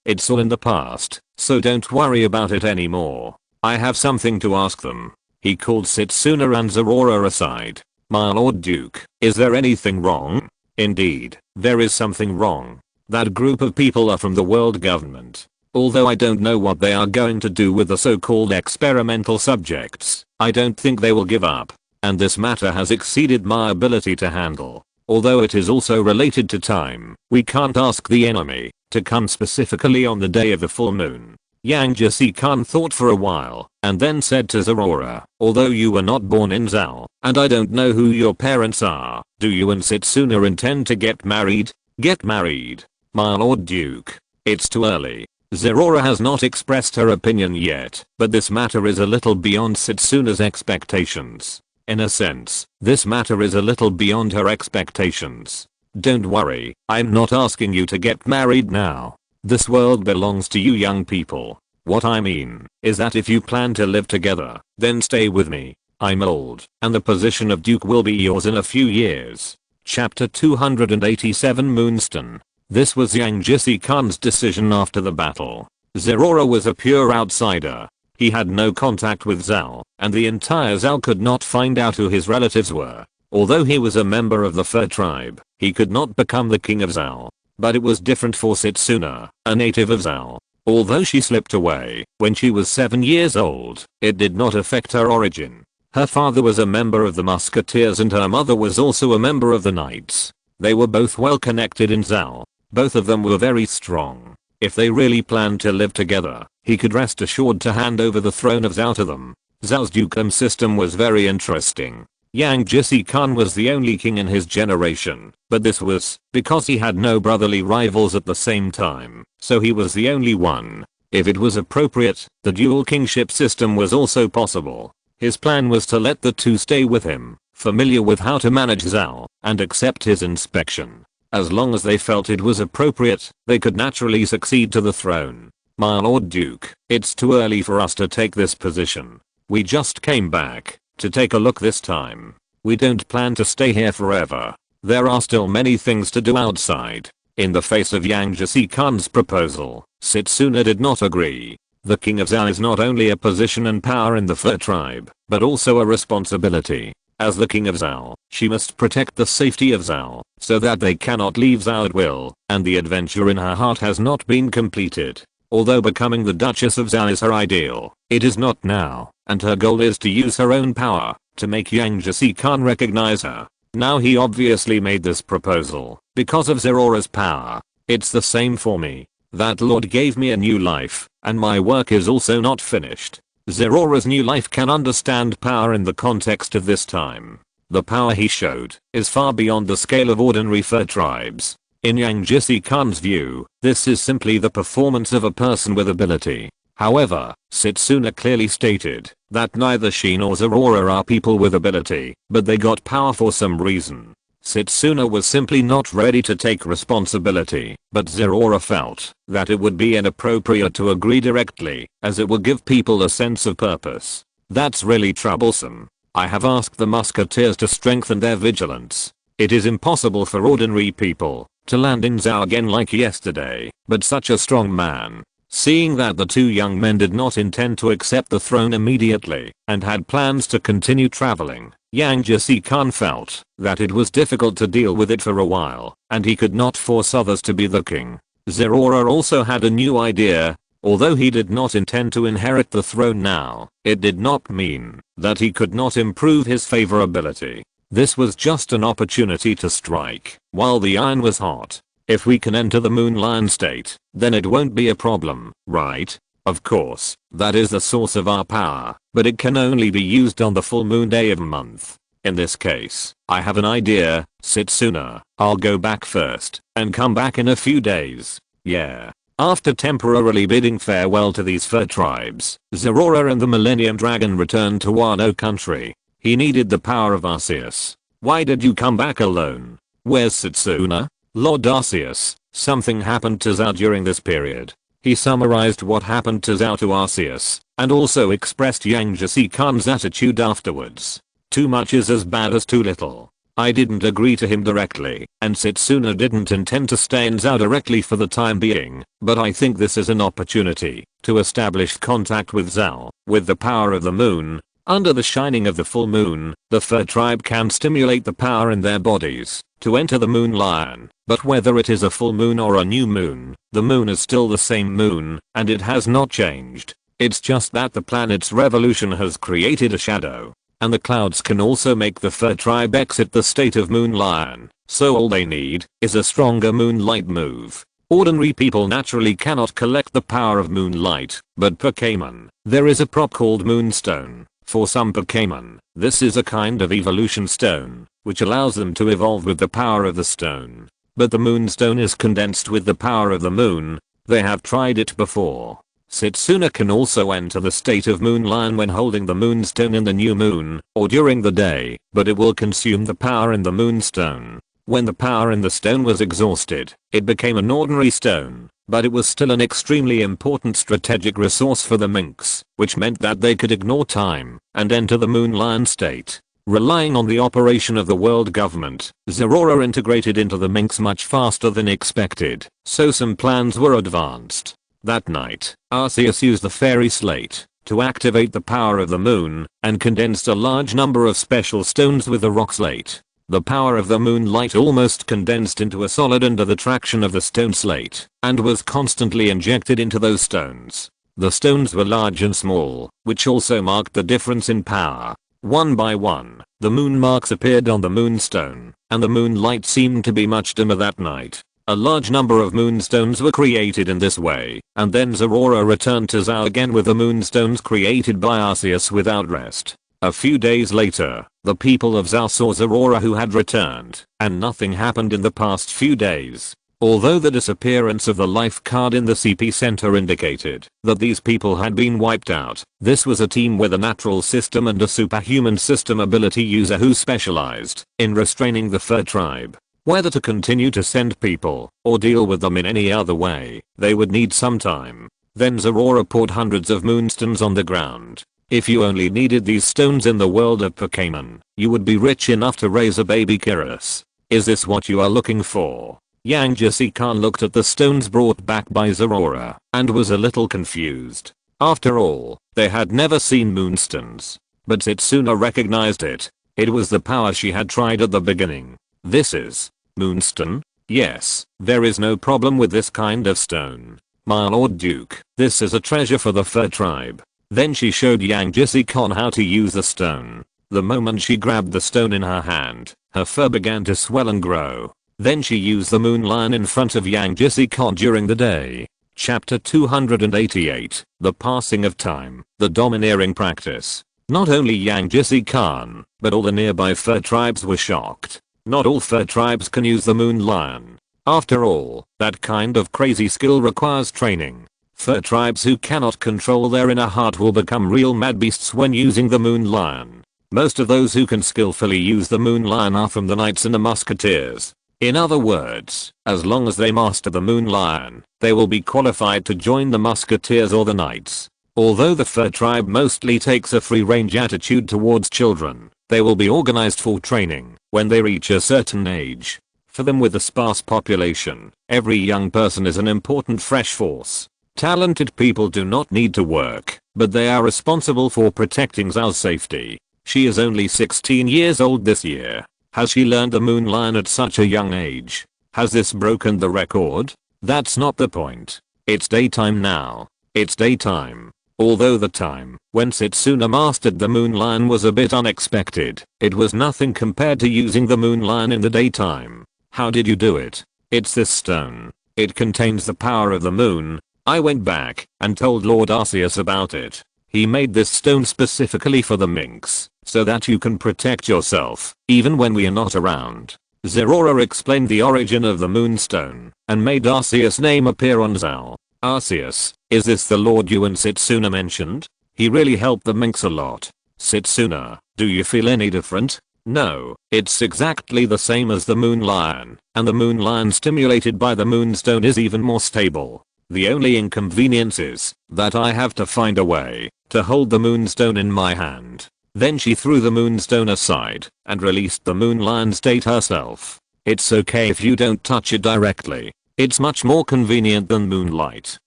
S1: it's all in the past, so don't worry about it anymore. I have something to ask them. He called Setsuna and Zerora aside. My Lord Duke, is there anything wrong? Indeed, there is something wrong. That group of people are from the world government. Although I don't know what they are going to do with the so-called experimental subjects, I don't think they will give up. And this matter has exceeded my ability to handle. Although it is also related to time, we can't ask the enemy to come specifically on the day of the full moon. Yang Jisi-kan thought for a while, and then said to Zerora, although you were not born in Zao, and I don't know who your parents are, do you and Setsuna intend to get married? Get married? My Lord Duke. It's too early. Zerora has not expressed her opinion yet, but this matter is a little beyond Setsuna's expectations. In a sense, this matter is a little beyond her expectations. Don't worry, I'm not asking you to get married now. This world belongs to you young people. What I mean is that if you plan to live together, then stay with me. I'm old, and the position of Duke will be yours in a few years. Chapter 287 Moonstone. This was Yang Jisi-kan's decision after the battle. Zerora was a pure outsider. He had no contact with Zao, and the entire Zao could not find out who his relatives were. Although he was a member of the Fur tribe, he could not become the king of Zao. But it was different for Setsuna, a native of Zao. Although she slipped away when she was 7 years old, it did not affect her origin. Her father was a member of the Musketeers and her mother was also a member of the Knights. They were both well connected in Zao. Both of them were very strong. If they really planned to live together, he could rest assured to hand over the throne of Zao to them. Zao's dukedom system was very interesting. Yang Jisi-kan was the only king in his generation, but this was because he had no brotherly rivals at the same time, so he was the only one. If it was appropriate, the dual kingship system was also possible. His plan was to let the two stay with him, familiar with how to manage Zao, and accept his inspection. As long as they felt it was appropriate, they could naturally succeed to the throne. My Lord Duke, it's too early for us to take this position. We just came back to take a look this time. We don't plan to stay here forever. There are still many things to do outside. In the face of Yang Jisi-kan's proposal, Setsuna did not agree. The king of Zao is not only a position and power in the Fur tribe, but also a responsibility. As the king of Zao, she must protect the safety of Zao, so that they cannot leave Zao at will, and the adventure in her heart has not been completed. Although becoming the Duchess of Zao is her ideal, it is not now, and her goal is to use her own power to make Yang Jisi-kan recognize her. Now he obviously made this proposal because of Zerora's power. It's the same for me. That lord gave me a new life, and my work is also not finished. Zerora's new life can understand power in the context of this time. The power he showed is far beyond the scale of ordinary Fur tribes. In Yang Jisi-kan's view, this is simply the performance of a person with ability. However, Setsuna clearly stated that neither she nor Zerora are people with ability, but they got power for some reason. Setsuna was simply not ready to take responsibility, but Zerora felt that it would be inappropriate to agree directly, as it would give people a sense of purpose. That's really troublesome. I have asked the Musketeers to strengthen their vigilance. It is impossible for ordinary people to land in Zao again like yesterday, but such a strong man. Seeing that the two young men did not intend to accept the throne immediately and had plans to continue traveling, Yang Jisi-kan felt that it was difficult to deal with it for a while, and he could not force others to be the king. Zerora also had a new idea. Although he did not intend to inherit the throne now, it did not mean that he could not improve his favorability. This was just an opportunity to strike while the iron was hot. If we can enter the Moon Lion state, then it won't be a problem, right? Of course, that is the source of our power, but it can only be used on the full moon day of a month. In this case, I have an idea, Setsuna. I'll go back first and come back in a few days. Yeah. After temporarily bidding farewell to these fur tribes, Zorora and the Millennium Dragon returned to Wano country. He needed the power of Arceus. Why did you come back alone? Where's Setsuna? Lord Arceus, something happened to Zhao during this period. He summarized what happened to Zhao to Arceus, and also expressed Yang Jesse-Khan's attitude afterwards. Too much is as bad as too little. I didn't agree to him directly, and Setsuna didn't intend to stay in Zhao directly for the time being, but I think this is an opportunity to establish contact with Zhao. With the power of the moon, under the shining of the full moon, the fur tribe can stimulate the power in their bodies to enter the moon lion, but whether it is a full moon or a new moon, the moon is still the same moon, and it has not changed. It's just that the planet's revolution has created a shadow. And the clouds can also make the fur tribe exit the state of moon lion, so all they need is a stronger moonlight move. Ordinary people naturally cannot collect the power of moonlight, but Pokémon, there is a prop called Moonstone. For some Pokémon, this is a kind of evolution stone, which allows them to evolve with the power of the stone. But the Moonstone is condensed with the power of the moon. They have tried it before. Setsuna can also enter the state of Moon Lion when holding the Moonstone in the new moon, or during the day, but it will consume the power in the Moonstone. When the power in the stone was exhausted, it became an ordinary stone, but it was still an extremely important strategic resource for the minks, which meant that they could ignore time and enter the Moon Lion state. Relying on the operation of the world government, Zorora integrated into the minks much faster than expected, so some plans were advanced. That night, Arceus used the fairy slate to activate the power of the moon and condensed a large number of special stones with the rock slate. The power of the moonlight almost condensed into a solid under the traction of the stone slate and was constantly injected into those stones. The stones were large and small, which also marked the difference in power. One by one, the moon marks appeared on the moonstone, and the moonlight seemed to be much dimmer that night. A large number of moonstones were created in this way, and then Zorora returned to Zhao again with the moonstones created by Arceus without rest. A few days later, the people of Zhao saw Zorora who had returned, and nothing happened in the past few days. Although the disappearance of the life card in the CP center indicated that these people had been wiped out, this was a team with a natural system and a superhuman system ability user who specialized in restraining the fur tribe. Whether to continue to send people or deal with them in any other way, they would need some time. Then Zorora poured hundreds of moonstones on the ground. If you only needed these stones in the world of Pokémon, you would be rich enough to raise a baby Kyrus. Is this what you are looking for? Yang Jesse-Khan looked at the stones brought back by Zorora and was a little confused. After all, they had never seen moonstones. But Setsuna recognized it. It was the power she had tried at the beginning. This is Moonstone? Yes, there is no problem with this kind of stone. My Lord Duke, this is a treasure for the fur tribe. Then she showed Yang Jesse-Khan how to use the stone. The moment she grabbed the stone in her hand, her fur began to swell and grow. Then she used the moon lion in front of Yang Jesse-Khan during the day. Chapter 288, The Passing of Time, the Domineering Practice. Not only Yang Jesse-Khan, but all the nearby fur tribes were shocked. Not all fur tribes can use the moon lion. After all, that kind of crazy skill requires training. Fur tribes who cannot control their inner heart will become real mad beasts when using the moon lion. Most of those who can skillfully use the moon lion are from the knights and the musketeers. In other words, as long as they master the moon lion, they will be qualified to join the musketeers or the knights. Although the fur tribe mostly takes a free-range attitude towards children, they will be organized for training when they reach a certain age. For them with a sparse population, every young person is an important fresh force. Talented people do not need to work, but they are responsible for protecting Zhao's safety. She is only 16 years old this year. Has she learned the moon lion at such a young age? Has this broken the record? That's not the point. It's daytime now. It's daytime. Although the time when Setsuna mastered the moon lion was a bit unexpected, it was nothing compared to using the moon lion in the daytime. How did you do it? It's this stone. It contains the power of the moon. I went back and told Lord Arceus about it. He made this stone specifically for the minks, so that you can protect yourself, even when we are not around. Zorora explained the origin of the moonstone, and made Arceus' name appear on Zhao. Arceus, is this the lord you and Setsuna mentioned? He really helped the minx a lot. Setsuna, do you feel any different? No, it's exactly the same as the moon lion, and the moon lion stimulated by the moonstone is even more stable. The only inconvenience is that I have to find a way to hold the moonstone in my hand. Then she threw the moonstone aside and released the moon lion state herself. It's okay if you don't touch it directly. It's much more convenient than moonlight.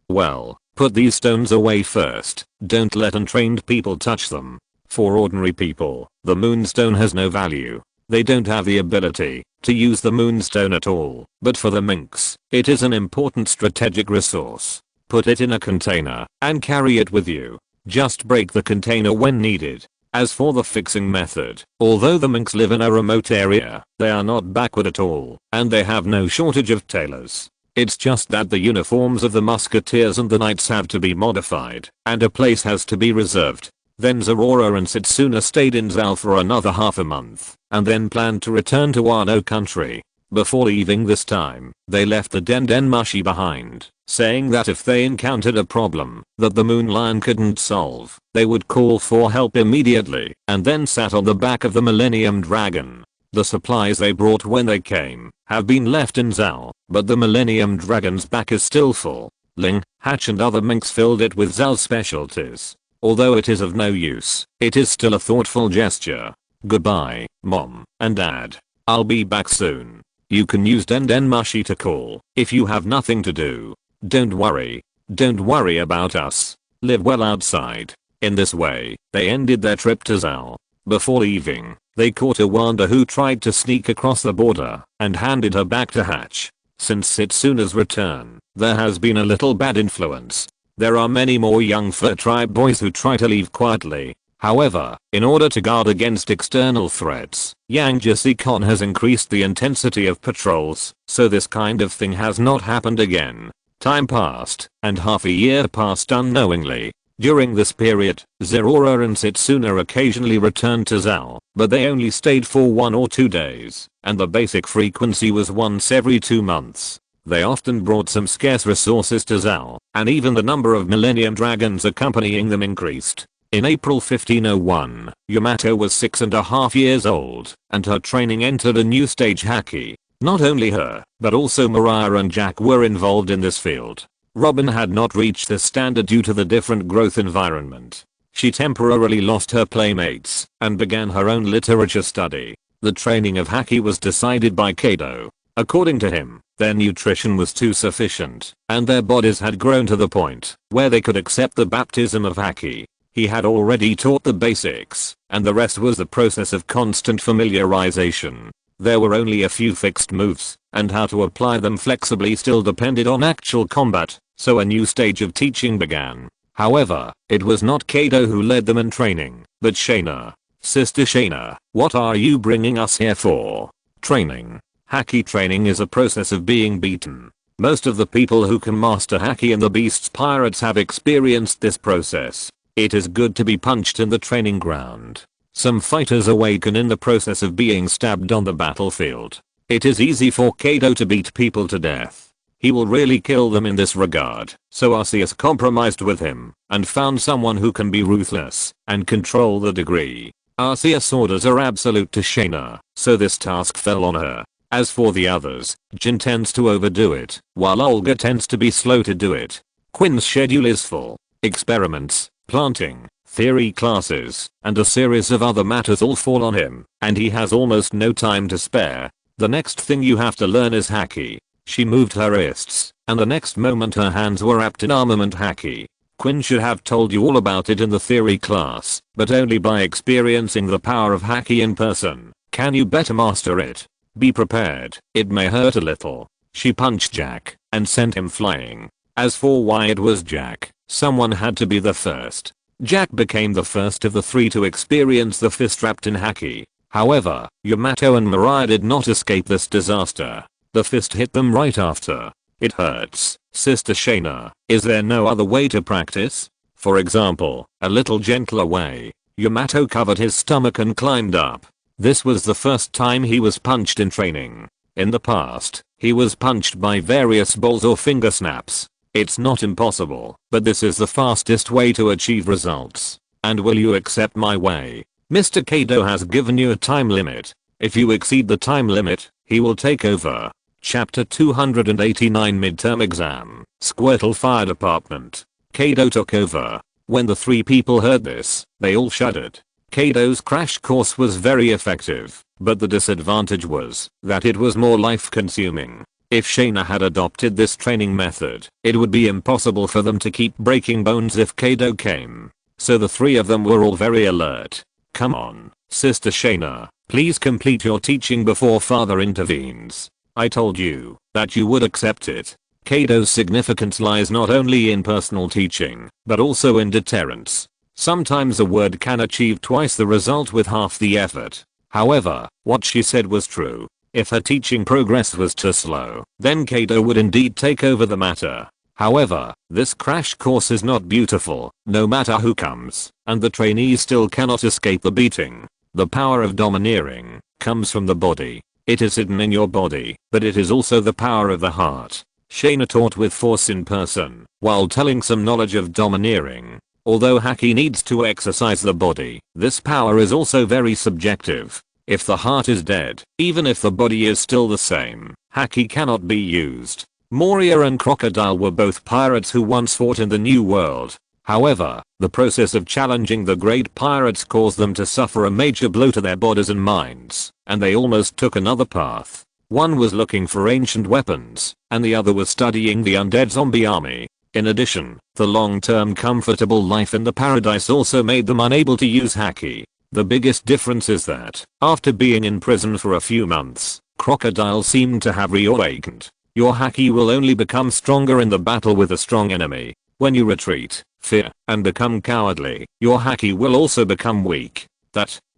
S1: Well, put these stones away first. Don't let untrained people touch them. For ordinary people, the moonstone has no value. They don't have the ability to use the moonstone at all. But for the minx, it is an important strategic resource. Put it in a container and carry it with you. Just break the container when needed. As for the fixing method, although the minx live in a remote area, they are not backward at all, and they have no shortage of tailors. It's just that the uniforms of the musketeers and the knights have to be modified, and a place has to be reserved. Then Zorora and Setsuna stayed in Zal for another half a month, and then planned to return to Wano country. Before leaving this time, they left the Dendenmushi behind, saying that if they encountered a problem that the moon lion couldn't solve, they would call for help immediately, and then sat on the back of the Millennium Dragon. The supplies they brought when they came have been left in Zal, but the Millennium Dragon's back is still full. Ling, Hatch and other minks filled it with Zal's specialties. Although it is of no use, it is still a thoughtful gesture. Goodbye, Mom and Dad. I'll be back soon. You can use Dendenmushi to call if you have nothing to do. Don't worry. Don't worry about us. Live well outside. In this way, they ended their trip to Zal. Before leaving, they caught a Wanda who tried to sneak across the border and handed her back to Hatch. Since Setsuna's return, there has been a little bad influence. There are many more young fur tribe boys who try to leave quietly. However, in order to guard against external threats, Yang Jesse-con has increased the intensity of patrols, so this kind of thing has not happened again. Time passed, and half a year passed unknowingly. During this period, Zorora and Setsuna occasionally returned to Zal, but they only stayed for 1 or 2 days, and the basic frequency was once every 2 months. They often brought some scarce resources to Zal, and even the number of Millennium Dragons accompanying them increased. In April 1501, Yamato was 6.5 years old, and her training entered a new stage. Haki. Not only her, but also Mariah and Jack were involved in this field. Robin had not reached this standard due to the different growth environment. She temporarily lost her playmates, and began her own literature study. The training of Haki was decided by Kaido. According to him, their nutrition was too sufficient, and their bodies had grown to the point where they could accept the baptism of Haki. He had already taught the basics, and the rest was the process of constant familiarization. There were only a few fixed moves, and how to apply them flexibly still depended on actual combat, so a new stage of teaching began. However, it was not Kaido who led them in training, but Shaina. Sister Shaina, what are you bringing us here for? Training. Haki training is a process of being beaten. Most of the people who can master Haki in the Beast's Pirates have experienced this process. It is good to be punched in the training ground. Some fighters awaken in the process of being stabbed on the battlefield. It is easy for Kaido to beat people to death. He will really kill them in this regard, so Arceus compromised with him and found someone who can be ruthless and control the degree. Arceus' orders are absolute to Shaina, so this task fell on her. As for the others, Jin tends to overdo it, while Olga tends to be slow to do it. Quinn's schedule is full. Experiments, planting, theory classes, and a series of other matters all fall on him, and he has almost no time to spare. The next thing you have to learn is Haki. She moved her wrists, and the next moment her hands were wrapped in armament Haki. Quinn should have told you all about it in the theory class, but only by experiencing the power of Haki in person can you better master it. Be prepared, it may hurt a little. She punched Jack and sent him flying. As for why it was Jack, someone had to be the first. Jack became the first of the three to experience the fist wrapped in Haki. However, Yamato and Mariah did not escape this disaster. The fist hit them right after. It hurts. Sister Shaina, is there no other way to practice? For example, a little gentler way. Yamato covered his stomach and climbed up. This was the first time he was punched in training. In the past, he was punched by various balls or finger snaps. It's not impossible, but this is the fastest way to achieve results. And will you accept my way? Mr. Kaido has given you a time limit. If you exceed the time limit, he will take over. Chapter 289 Midterm Exam, Squirtle Fire Department. Kaido took over. When the three people heard this, they all shuddered. Kaido's crash course was very effective, but the disadvantage was that it was more life-consuming. If Shaina had adopted this training method, it would be impossible for them to keep breaking bones if Kaido came. So the three of them were all very alert. Come on, Sister Shaina, please complete your teaching before father intervenes. I told you that you would accept it. Kaido's significance lies not only in personal teaching, but also in deterrence. Sometimes a word can achieve twice the result with half the effort. However, what she said was true. If her teaching progress was too slow, then Kaido would indeed take over the matter. However, this crash course is not beautiful, no matter who comes, and the trainees still cannot escape the beating. The power of domineering comes from the body. It is hidden in your body, but it is also the power of the heart. Shaina taught with force in person, while telling some knowledge of domineering. Although Haki needs to exercise the body, this power is also very subjective. If the heart is dead, even if the body is still the same, Haki cannot be used. Moria and Crocodile were both pirates who once fought in the New World. However, the process of challenging the great pirates caused them to suffer a major blow to their bodies and minds, and they almost took another path. One was looking for ancient weapons, and the other was studying the undead zombie army. In addition, the long-term comfortable life in the paradise also made them unable to use Haki. The biggest difference is that, after being in prison for a few months, Crocodile seemed to have reawakened. Your Haki will only become stronger in the battle with a strong enemy. When you retreat, fear, and become cowardly, your Haki will also become weak.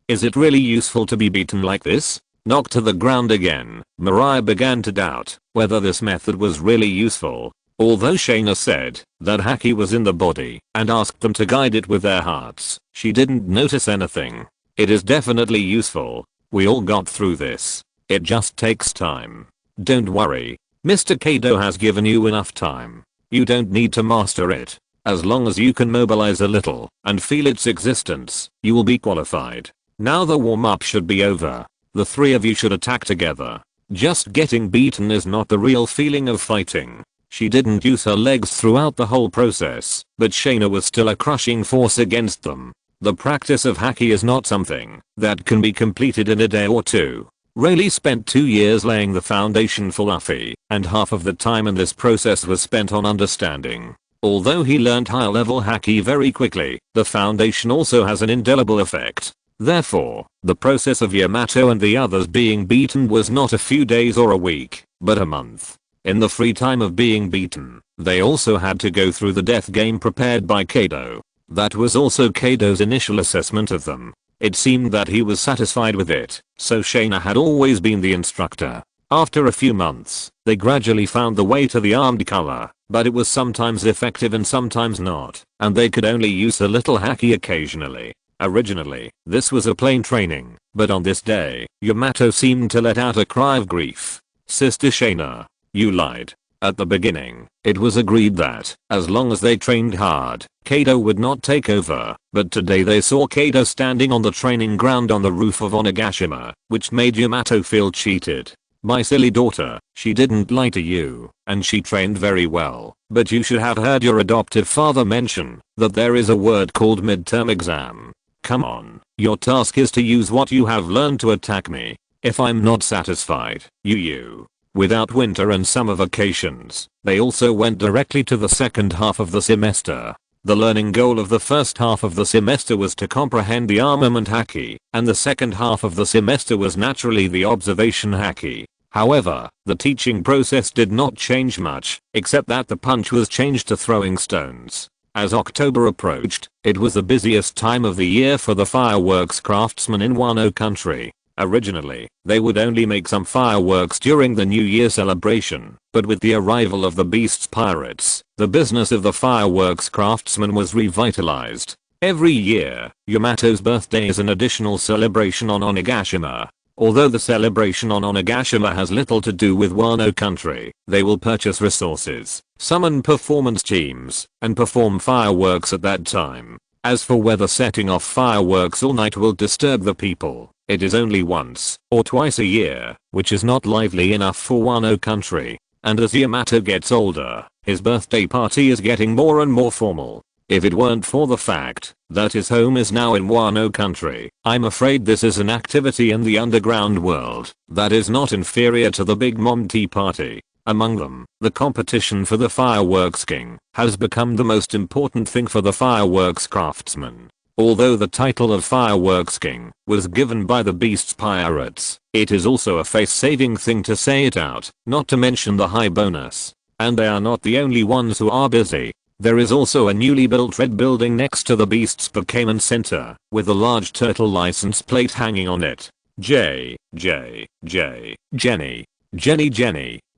S1: Is it really useful to be beaten like this? Knocked to the ground again, Mariah began to doubt whether this method was really useful. Although Shaina said that Haki was in the body and asked them to guide it with their hearts, she didn't notice anything. It is definitely useful. We all got through this. It just takes time. Don't worry. Mr. Kaido has given you enough time. You don't need to master it. As long as you can mobilize a little and feel its existence, you will be qualified. Now the warm-up should be over. The three of you should attack together. Just getting beaten is not the real feeling of fighting. She didn't use her legs throughout the whole process, but Shaina was still a crushing force against them. The practice of Haki is not something that can be completed in a day or two. Rayleigh spent 2 years laying the foundation for Luffy, and half of the time in this process was spent on understanding. Although he learned higher level Haki very quickly, the foundation also has an indelible effect. Therefore, the process of Yamato and the others being beaten was not a few days or a week, but a month. In the free time of being beaten, they also had to go through the death game prepared by Kaido. That was also Kaido's initial assessment of them. It seemed that he was satisfied with it, so Shaina had always been the instructor. After a few months, they gradually found the way to the armed color, but it was sometimes effective and sometimes not, and they could only use a little Haki occasionally. Originally, this was a plain training, but on this day, Yamato seemed to let out a cry of grief. Sister Shaina, you lied. At the beginning, it was agreed that, as long as they trained hard, Kaido would not take over, but today they saw Kaido standing on the training ground on the roof of Onigashima, which made Yamato feel cheated. My silly daughter, she didn't lie to you, and she trained very well, but you should have heard your adoptive father mention that there is a word called midterm exam. Come on, your task is to use what you have learned to attack me. If I'm not satisfied, you. Without winter and summer vacations, they also went directly to the second half of the semester. The learning goal of the first half of the semester was to comprehend the armament Haki, and the second half of the semester was naturally the observation Haki. However, the teaching process did not change much, except that the punch was changed to throwing stones. As October approached, it was the busiest time of the year for the fireworks craftsmen in Wano country. Originally, they would only make some fireworks during the New Year celebration, but with the arrival of the Beast's pirates, the business of the fireworks craftsman was revitalized. Every year, Yamato's birthday is an additional celebration on Onigashima. Although the celebration on Onigashima has little to do with Wano country, they will purchase resources, summon performance teams, and perform fireworks at that time. As for whether setting off fireworks all night will disturb the people, it is only once or twice a year, which is not lively enough for Wano country. And as Yamato gets older, his birthday party is getting more and more formal. If it weren't for the fact that his home is now in Wano country, I'm afraid this is an activity in the underground world that is not inferior to the Big Mom Tea Party. Among them, the competition for the fireworks king has become the most important thing for the fireworks craftsman. Although the title of fireworks king was given by the Beast's pirates, it is also a face-saving thing to say it out, not to mention the high bonus. And they are not the only ones who are busy. There is also a newly built red building next to the Beast's Pokemon Center, with a large turtle license plate hanging on it. Jenny.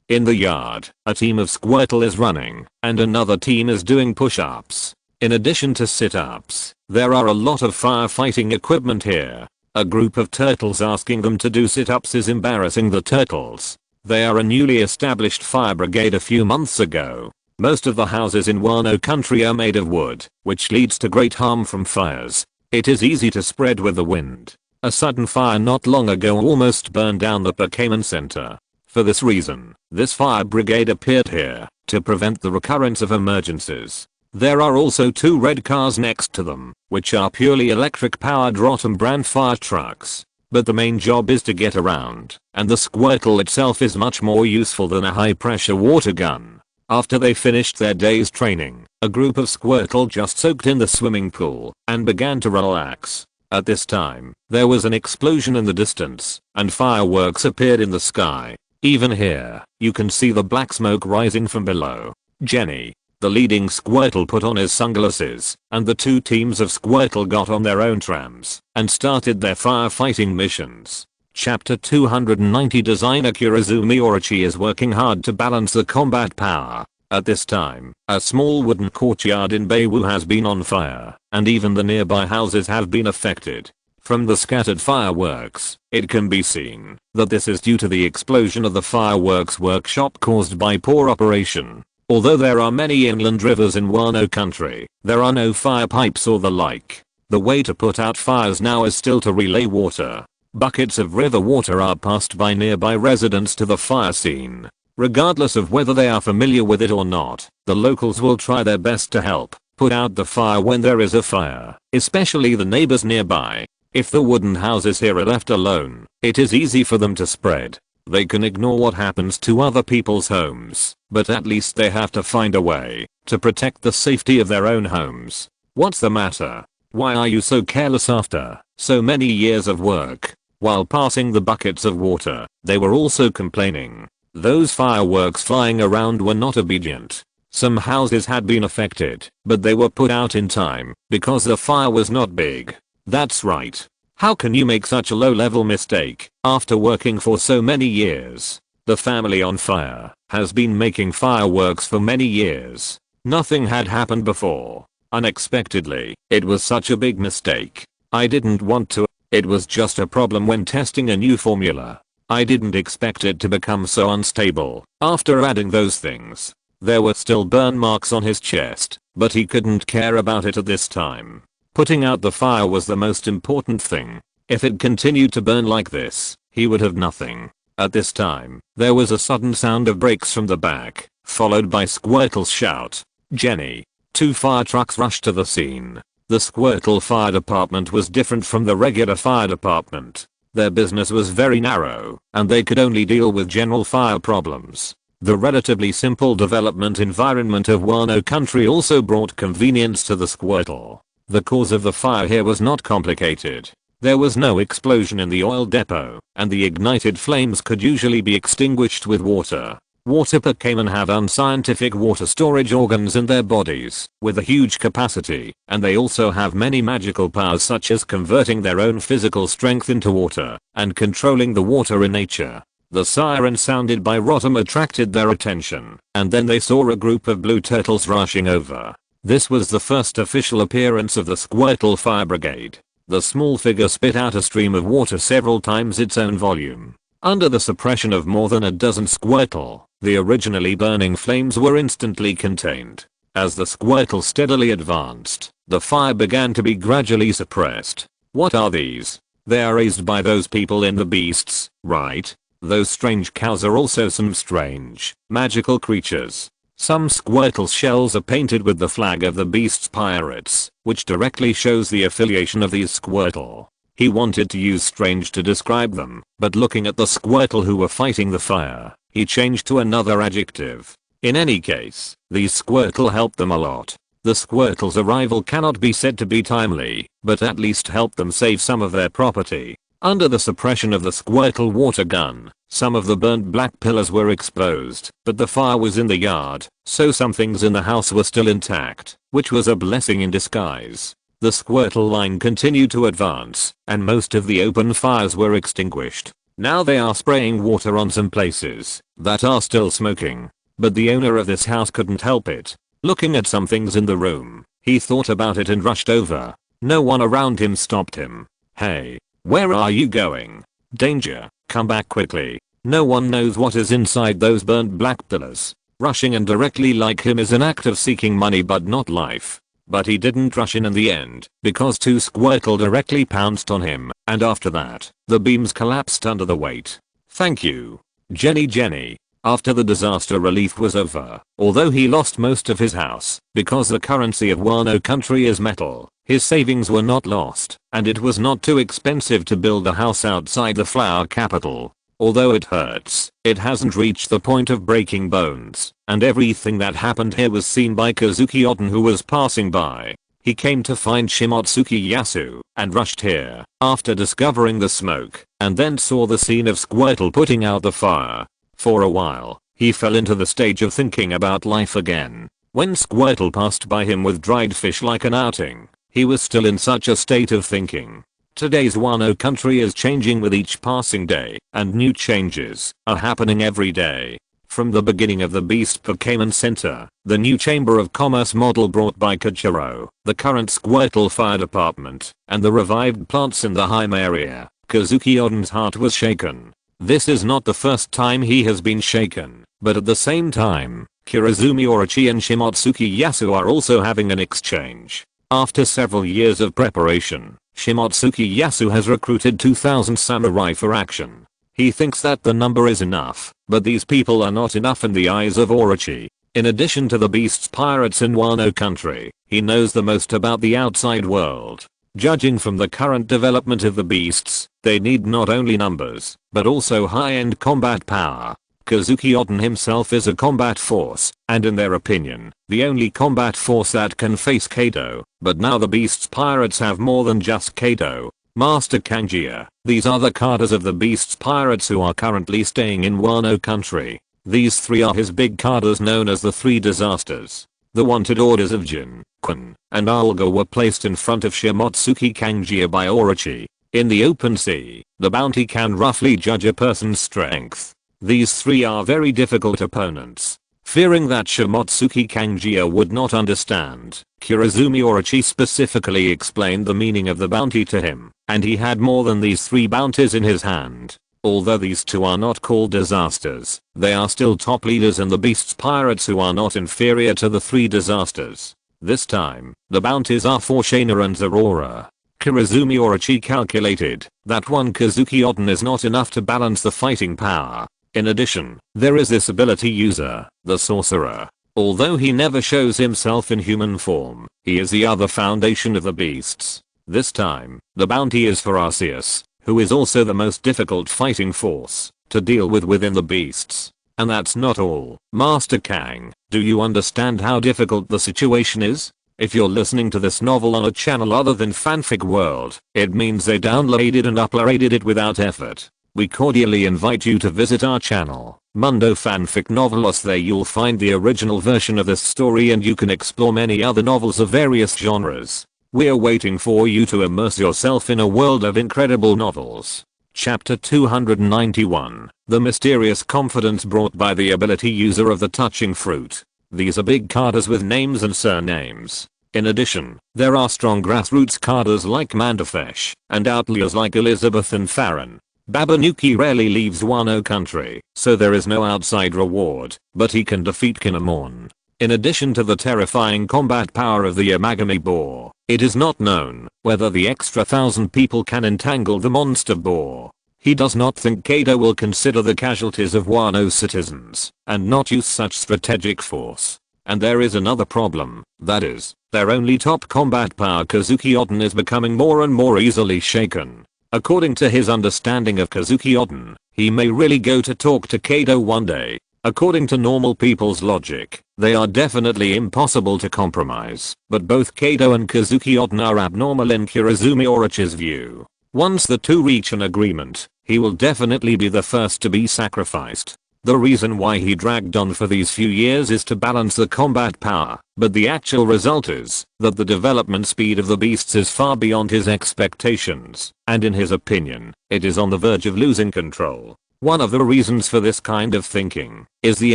S1: In the yard, a team of Squirtle is running, and another team is doing push-ups. In addition to sit-ups, there are a lot of firefighting equipment here. A group of turtles asking them to do sit-ups is embarrassing the turtles. They are a newly established fire brigade a few months ago. Most of the houses in Wano country are made of wood, which leads to great harm from fires. It is easy to spread with the wind. A sudden fire not long ago almost burned down the Pokemon Center. For this reason, this fire brigade appeared here to prevent the recurrence of emergencies. There are also 2 red cars next to them, which are purely electric powered Rotom brand fire trucks. But the main job is to get around, and the Squirtle itself is much more useful than a high pressure water gun. After they finished their day's training, a group of Squirtle just soaked in the swimming pool and began to relax. At this time, there was an explosion in the distance, and fireworks appeared in the sky. Even here, you can see the black smoke rising from below. Jenny, the leading Squirtle, put on his sunglasses, and the 2 teams of Squirtle got on their own trams and started their firefighting missions. Chapter 290 Designer Kurizumi Orochi is working hard to balance the combat power. At this time, a small wooden courtyard in Beiwu has been on fire, and even the nearby houses have been affected. From the scattered fireworks, it can be seen that this is due to the explosion of the fireworks workshop caused by poor operation. Although there are many inland rivers in Wano country, there are no fire pipes or the like. The way to put out fires now is still to relay water. Buckets of river water are passed by nearby residents to the fire scene. Regardless of whether they are familiar with it or not, the locals will try their best to help put out the fire when there is a fire, especially the neighbors nearby. If the wooden houses here are left alone, it is easy for them to spread. They can ignore what happens to other people's homes, but at least they have to find a way to protect the safety of their own homes. What's the matter? Why are you so careless after so many years of work? While passing the buckets of water, they were also complaining. Those fireworks flying around were not obedient. Some houses had been affected, but they were put out in time because the fire was not big. That's right. How can you make such a low-level mistake after working for so many years? The family on fire has been making fireworks for many years. Nothing had happened before. Unexpectedly, it was such a big mistake. I didn't want to. It was just a problem when testing a new formula. I didn't expect it to become so unstable. After adding those things, there were still burn marks on his chest, but he couldn't care about it at this time. Putting out the fire was the most important thing. If it continued to burn like this, he would have nothing. At this time, there was a sudden sound of brakes from the back, followed by Squirtle's shout, "Jenny!" 2 fire trucks rushed to the scene. The Squirtle fire department was different from the regular fire department. Their business was very narrow, and they could only deal with general fire problems. The relatively simple development environment of Wano country also brought convenience to the Squirtle. The cause of the fire here was not complicated. There was no explosion in the oil depot, and the ignited flames could usually be extinguished with water. Water Pokemon have unscientific water storage organs in their bodies, with a huge capacity, and they also have many magical powers such as converting their own physical strength into water, and controlling the water in nature. The siren sounded by Rotom attracted their attention, and then they saw a group of blue turtles rushing over. This was the first official appearance of the Squirtle Fire Brigade. The small figure spit out a stream of water several times its own volume. Under the suppression of more than a dozen Squirtle, the originally burning flames were instantly contained. As the Squirtle steadily advanced, the fire began to be gradually suppressed. What are these? They are raised by those people in the beasts, right? Those strange cows are also some strange, magical creatures. Some Squirtle shells are painted with the flag of the beast's pirates, which directly shows the affiliation of these Squirtle. He wanted to use strange to describe them, but looking at the Squirtle who were fighting the fire, he changed to another adjective. In any case, these Squirtle helped them a lot. The Squirtle's arrival cannot be said to be timely, but at least helped them save some of their property. Under the suppression of the Squirtle water gun, some of the burnt black pillars were exposed, but the fire was in the yard, so some things in the house were still intact, which was a blessing in disguise. The Squirtle line continued to advance, and most of the open fires were extinguished. Now they are spraying water on some places that are still smoking. But the owner of this house couldn't help it. Looking at some things in the room, he thought about it and rushed over. No one around him stopped him. Hey, where are you going? Danger, come back quickly. No one knows what is inside those burnt black pillars. Rushing in directly like him is an act of seeking money but not life. But he didn't rush in the end, because two Squirtle directly pounced on him, and after that, the beams collapsed under the weight. Thank you, Jenny. After the disaster relief was over, although he lost most of his house, because the currency of Wano country is metal, his savings were not lost, and it was not too expensive to build a house outside the flower capital. Although it hurts, it hasn't reached the point of breaking bones, and everything that happened here was seen by Kazuki Oden who was passing by. He came to find Shimotsuki Yasu, and rushed here, after discovering the smoke, and then saw the scene of Squirtle putting out the fire. For a while, he fell into the stage of thinking about life again. When Squirtle passed by him with dried fish like an outing, he was still in such a state of thinking. Today's Wano country is changing with each passing day, and new changes are happening every day. From the beginning of the Beast Pokemon Center, the new Chamber of Commerce model brought by Kachiro, the current Squirtle Fire Department, and the revived plants in the Heim area, Kazuki Oden's heart was shaken. This is not the first time he has been shaken, but at the same time, Kirizumi Orochi and Shimotsuki Yasu are also having an exchange. After several years of preparation, Shimotsuki Yasu has recruited 2,000 samurai for action. He thinks that the number is enough, but these people are not enough in the eyes of Orochi. In addition to the beast's pirates in Wano country, he knows the most about the outside world. Judging from the current development of the beasts, they need not only numbers, but also high-end combat power. Kazuki Oden himself is a combat force, and in their opinion, the only combat force that can face Kaido, but now the beast's pirates have more than just Kaido. Master Kanjia, these are the cadres of the beast's pirates who are currently staying in Wano country. These three are his big cadres known as the Three Disasters. The wanted orders of Jin, Kun, and Alga were placed in front of Shimotsuki Kanjia by Orochi. In the open sea, the bounty can roughly judge a person's strength. These three are very difficult opponents. Fearing that Shimotsuki Kanjia would not understand, Kirizumi Orochi specifically explained the meaning of the bounty to him, and he had more than these three bounties in his hand. Although these two are not called disasters, they are still top leaders in the beast's pirates who are not inferior to the three disasters. This time, the bounties are for Shaina and Aurora. Kirizumi Orochi calculated that one Kazuki Oden is not enough to balance the fighting power. In addition, there is this ability user, the sorcerer. Although he never shows himself in human form, he is the other foundation of the beasts. This time, the bounty is for Arceus, who is also the most difficult fighting force to deal with within the beasts. And that's not all. Master Kang, do you understand how difficult the situation is? If you're listening to this novel on a channel other than Fanfic World, it means they downloaded and uploaded it without effort. We cordially invite you to visit our channel, Mundo Fanfic Novelos. There you'll find the original version of this story and you can explore many other novels of various genres. We're waiting for you to immerse yourself in a world of incredible novels. Chapter 291, The Mysterious Confidence Brought by the Ability User of the Touching Fruit. These are big cadres with names and surnames. In addition, there are strong grassroots cadres like Mandafesh, and outliers like Elizabeth and Farron. Babanuki rarely leaves Wano country, so there is no outside reward, but he can defeat Kinemon. In addition to the terrifying combat power of the Yamagami boar, it is not known whether the extra 1,000 people can entangle the monster boar. He does not think Kaido will consider the casualties of Wano's citizens and not use such strategic force. And there is another problem, that is, their only top combat power Kazuki Oden is becoming more and more easily shaken. According to his understanding of Kazuki Oden, he may really go to talk to Kaido one day. According to normal people's logic, they are definitely impossible to compromise, but both Kaido and Kazuki Oden are abnormal in Kurozumi Orochi's view. Once the two reach an agreement, he will definitely be the first to be sacrificed. The reason why he dragged on for these few years is to balance the combat power, but the actual result is that the development speed of the beasts is far beyond his expectations, and in his opinion, it is on the verge of losing control. One of the reasons for this kind of thinking is the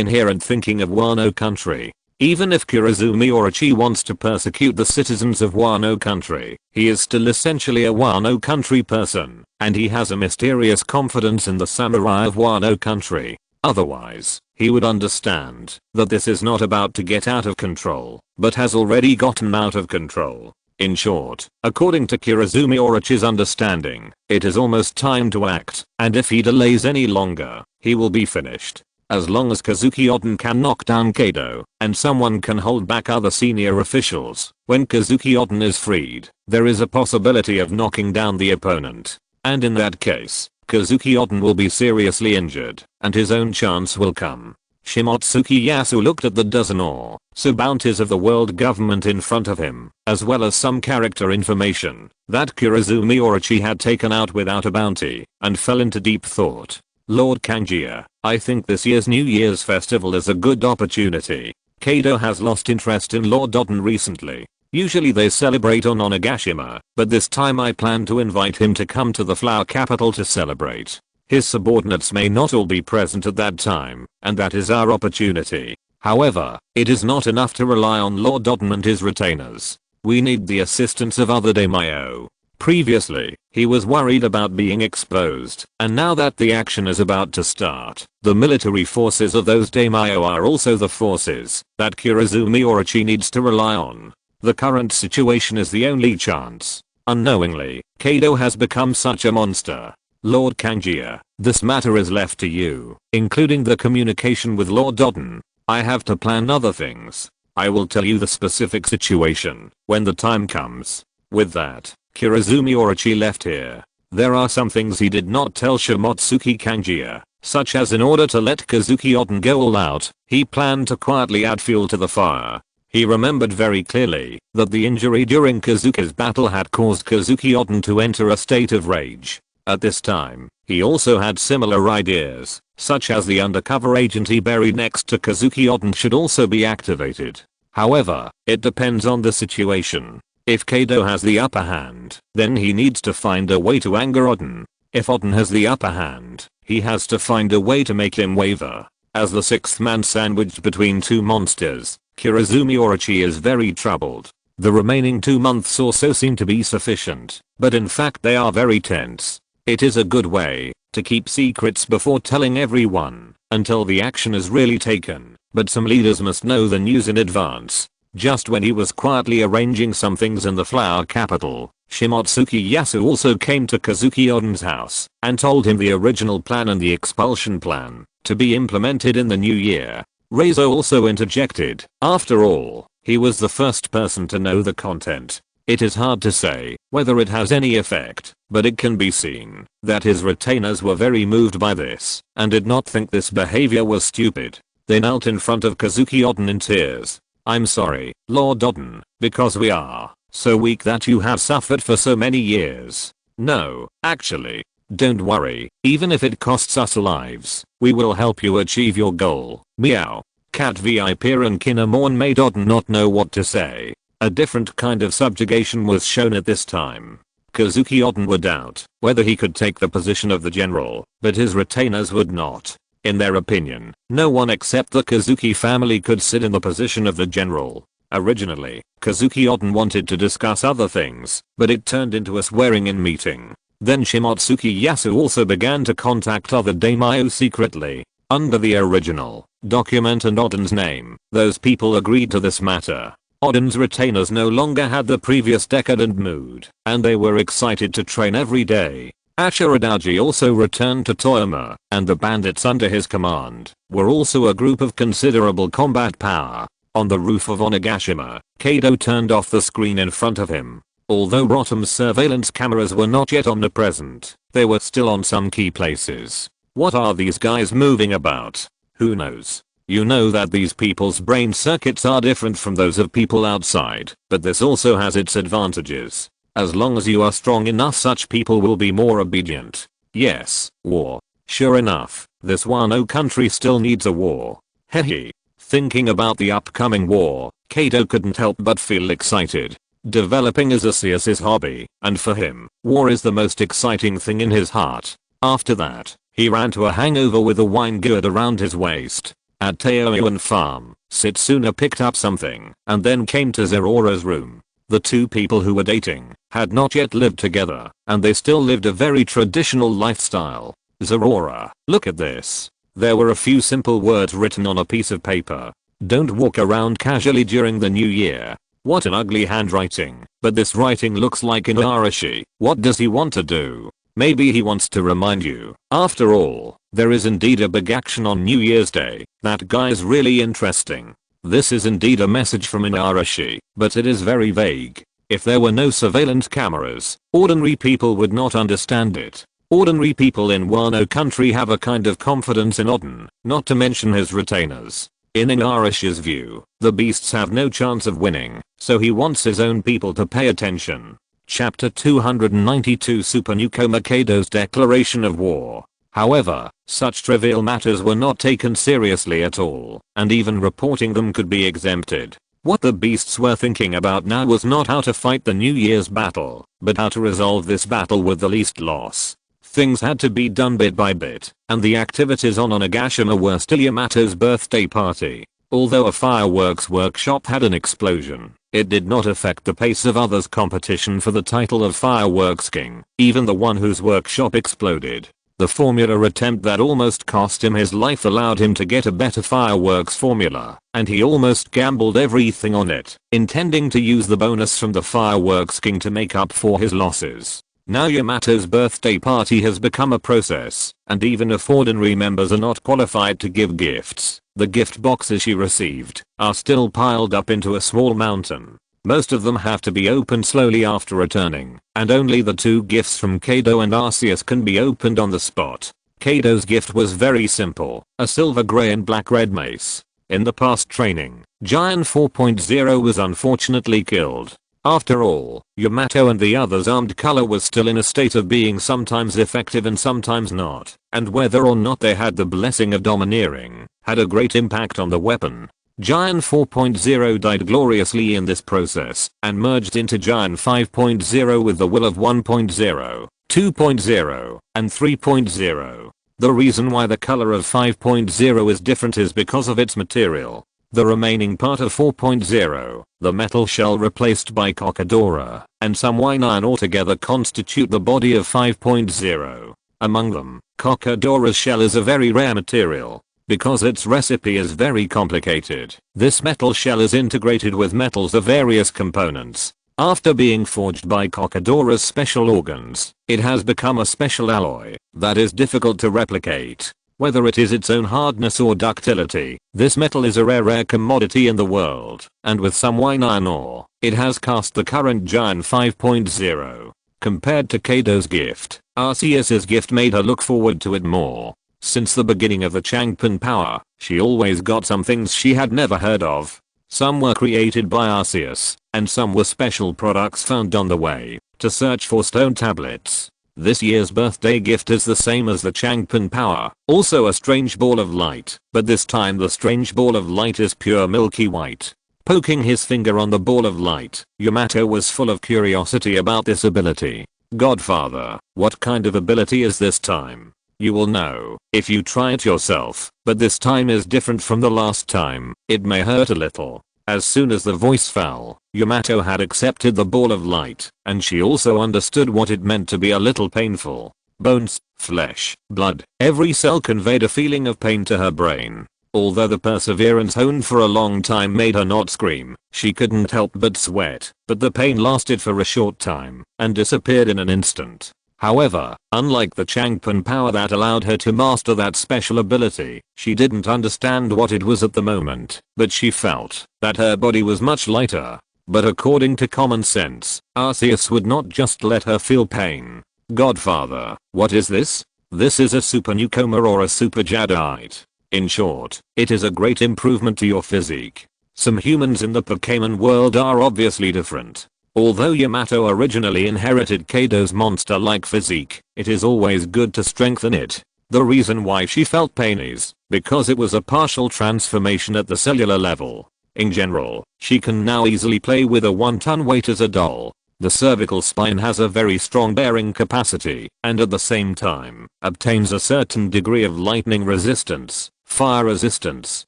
S1: inherent thinking of Wano country. Even if Kurozumi Orochi wants to persecute the citizens of Wano country, he is still essentially a Wano country person, and he has a mysterious confidence in the samurai of Wano country. Otherwise, he would understand that this is not about to get out of control, but has already gotten out of control. In short, according to Kurozumi Orochi's understanding, it is almost time to act, and if he delays any longer, he will be finished. As long as Kazuki Oden can knock down Kaido, and someone can hold back other senior officials, when Kazuki Oden is freed, there is a possibility of knocking down the opponent. And in that case, Kazuki Oden will be seriously injured, and his own chance will come. Shimotsuki Yasu looked at the dozen or so bounties of the world government in front of him, as well as some character information that Kurozumi Orochi had taken out without a bounty, and fell into deep thought. Lord Kanjia, I think this year's New Year's festival is a good opportunity. Kaido has lost interest in Lord Oden recently. Usually they celebrate on Onigashima, but this time I plan to invite him to come to the flower capital to celebrate. His subordinates may not all be present at that time, and that is our opportunity. However, it is not enough to rely on Lord Oden and his retainers. We need the assistance of other daimyo. Previously, he was worried about being exposed, and now that the action is about to start, the military forces of those daimyo are also the forces that Kurozumi Orochi needs to rely on. The current situation is the only chance. Unknowingly, Kaido has become such a monster. Lord Kanjia, this matter is left to you, including the communication with Lord Oden. I have to plan other things. I will tell you the specific situation when the time comes. With that, Kurozumi Orochi left here. There are some things he did not tell Shimotsuki Kanjia, such as in order to let Kazuki Oden go all out, he planned to quietly add fuel to the fire. He remembered very clearly that the injury during Kazuki's battle had caused Kazuki Oden to enter a state of rage. At this time, he also had similar ideas, such as the undercover agent he buried next to Kazuki Oden should also be activated. However, it depends on the situation. If Kaido has the upper hand, then he needs to find a way to anger Oden. If Oden has the upper hand, he has to find a way to make him waver. As the sixth man sandwiched between two monsters, Kurozumi Orochi is very troubled. The remaining 2 months or so seem to be sufficient, but in fact they are very tense. It is a good way to keep secrets before telling everyone until the action is really taken, but some leaders must know the news in advance. Just when he was quietly arranging some things in the flower capital, Shimotsuki Yasu also came to Kazuki Oden's house and told him the original plan and the expulsion plan to be implemented in the new year. Reizo also interjected. After all, he was the first person to know the content. It is hard to say whether it has any effect, but it can be seen that his retainers were very moved by this and did not think this behavior was stupid. They knelt in front of Kazuki Oden in tears. I'm sorry, Lord Oden, because we are so weak that you have suffered for so many years. No, actually, don't worry, even if it costs us lives, we will help you achieve your goal. Meow. Cat VIP and Kinemon made Oden not know what to say. A different kind of subjugation was shown at this time. Kazuki Oden would doubt whether he could take the position of the general, but his retainers would not. In their opinion, no one except the Kazuki family could sit in the position of the general. Originally, Kazuki Oden wanted to discuss other things, but it turned into a swearing-in meeting. Then Shimotsuki Yasu also began to contact other daimyo secretly. Under the original document and Oden's name, those people agreed to this matter. Oden's retainers no longer had the previous decadent mood, and they were excited to train every day. Ashiradaji also returned to Toyama, and the bandits under his command were also a group of considerable combat power. On the roof of Onigashima, Kaido turned off the screen in front of him. Although Rotom's surveillance cameras were not yet omnipresent, they were still on some key places. What are these guys moving about? Who knows? You know that these people's brain circuits are different from those of people outside, but this also has its advantages. As long as you are strong enough, such people will be more obedient. Yes, war. Sure enough, this Wano country still needs a war. Hehe. Thinking about the upcoming war, Kaido couldn't help but feel excited. Developing is Arceus' hobby, and for him, war is the most exciting thing in his heart. After that, he ran to a hangover with a wine gourd around his waist. At Taoyuan Farm, Setsuna picked up something, and then came to Zorora's room. The two people who were dating had not yet lived together, and they still lived a very traditional lifestyle. Zorora, look at this. There were a few simple words written on a piece of paper. Don't walk around casually during the new year. What an ugly handwriting, but this writing looks like an Arashi. What does he want to do? Maybe he wants to remind you. After all, there is indeed a big action on New Year's Day. That guy's really interesting. This is indeed a message from an Arashi, but it is very vague. If there were no surveillance cameras, ordinary people would not understand it. Ordinary people in Wano country have a kind of confidence in Oden, not to mention his retainers. In Arashi's view, the beasts have no chance of winning, so he wants his own people to pay attention. Chapter 292 Super Newcomer Kaido's Declaration of War. However, such trivial matters were not taken seriously at all, and even reporting them could be exempted. What the beasts were thinking about now was not how to fight the New Year's battle, but how to resolve this battle with the least loss. Things had to be done bit by bit, and the activities on Onigashima were still Yamato's birthday party. Although a fireworks workshop had an explosion, it did not affect the pace of others' competition for the title of Fireworks King, even the one whose workshop exploded. The formula attempt that almost cost him his life allowed him to get a better fireworks formula, and he almost gambled everything on it, intending to use the bonus from the Fireworks King to make up for his losses. Now Yamato's birthday party has become a process, and even if ordinary members are not qualified to give gifts, the gift boxes she received are still piled up into a small mountain. Most of them have to be opened slowly after returning, and only the two gifts from Kaido and Arceus can be opened on the spot. Kaido's gift was very simple, a silver gray and black red mace. In the past training, Giant 4.0 was unfortunately killed. After all, Yamato and the others' armed color was still in a state of being sometimes effective and sometimes not, and whether or not they had the blessing of domineering had a great impact on the weapon. Giant 4.0 died gloriously in this process and merged into Giant 5.0 with the will of 1.0, 2.0, and 3.0. The reason why the color of 5.0 is different is because of its material. The remaining part of 4.0, the metal shell replaced by Kokadora, and some wine iron altogether constitute the body of 5.0. Among them, Kokadora's shell is a very rare material. Because its recipe is very complicated, this metal shell is integrated with metals of various components. After being forged by Kokadora's special organs, it has become a special alloy that is difficult to replicate. Whether it is its own hardness or ductility, this metal is a rare commodity in the world, and with some wine iron ore, it has cast the current Giant 5.0. Compared to Kaido's gift, Arceus' gift made her look forward to it more. Since the beginning of the Changpan power, she always got some things she had never heard of. Some were created by Arceus, and some were special products found on the way to search for stone tablets. This year's birthday gift is the same as the Changpan power, also a strange ball of light, but this time the strange ball of light is pure milky white. Poking his finger on the ball of light, Yamato was full of curiosity about this ability. Godfather, what kind of ability is this time? You will know if you try it yourself, but this time is different from the last time. It may hurt a little. As soon as the voice fell, Yamato had accepted the ball of light, and she also understood what it meant to be a little painful. Bones, flesh, blood, every cell conveyed a feeling of pain to her brain. Although the perseverance honed for a long time made her not scream, she couldn't help but sweat, but the pain lasted for a short time, and disappeared in an instant. However, unlike the Changpan power that allowed her to master that special ability, she didn't understand what it was at the moment, but she felt that her body was much lighter. But according to common sense, Arceus would not just let her feel pain. Godfather, what is this? This is a super newcomer or a super jadeite. In short, it is a great improvement to your physique. Some humans in the Pokemon world are obviously different. Although Yamato originally inherited Kaido's monster-like physique, it is always good to strengthen it. The reason why she felt pain is because it was a partial transformation at the cellular level. In general, she can now easily play with a 1-ton weight as a doll. The cervical spine has a very strong bearing capacity, and at the same time, obtains a certain degree of lightning resistance, fire resistance,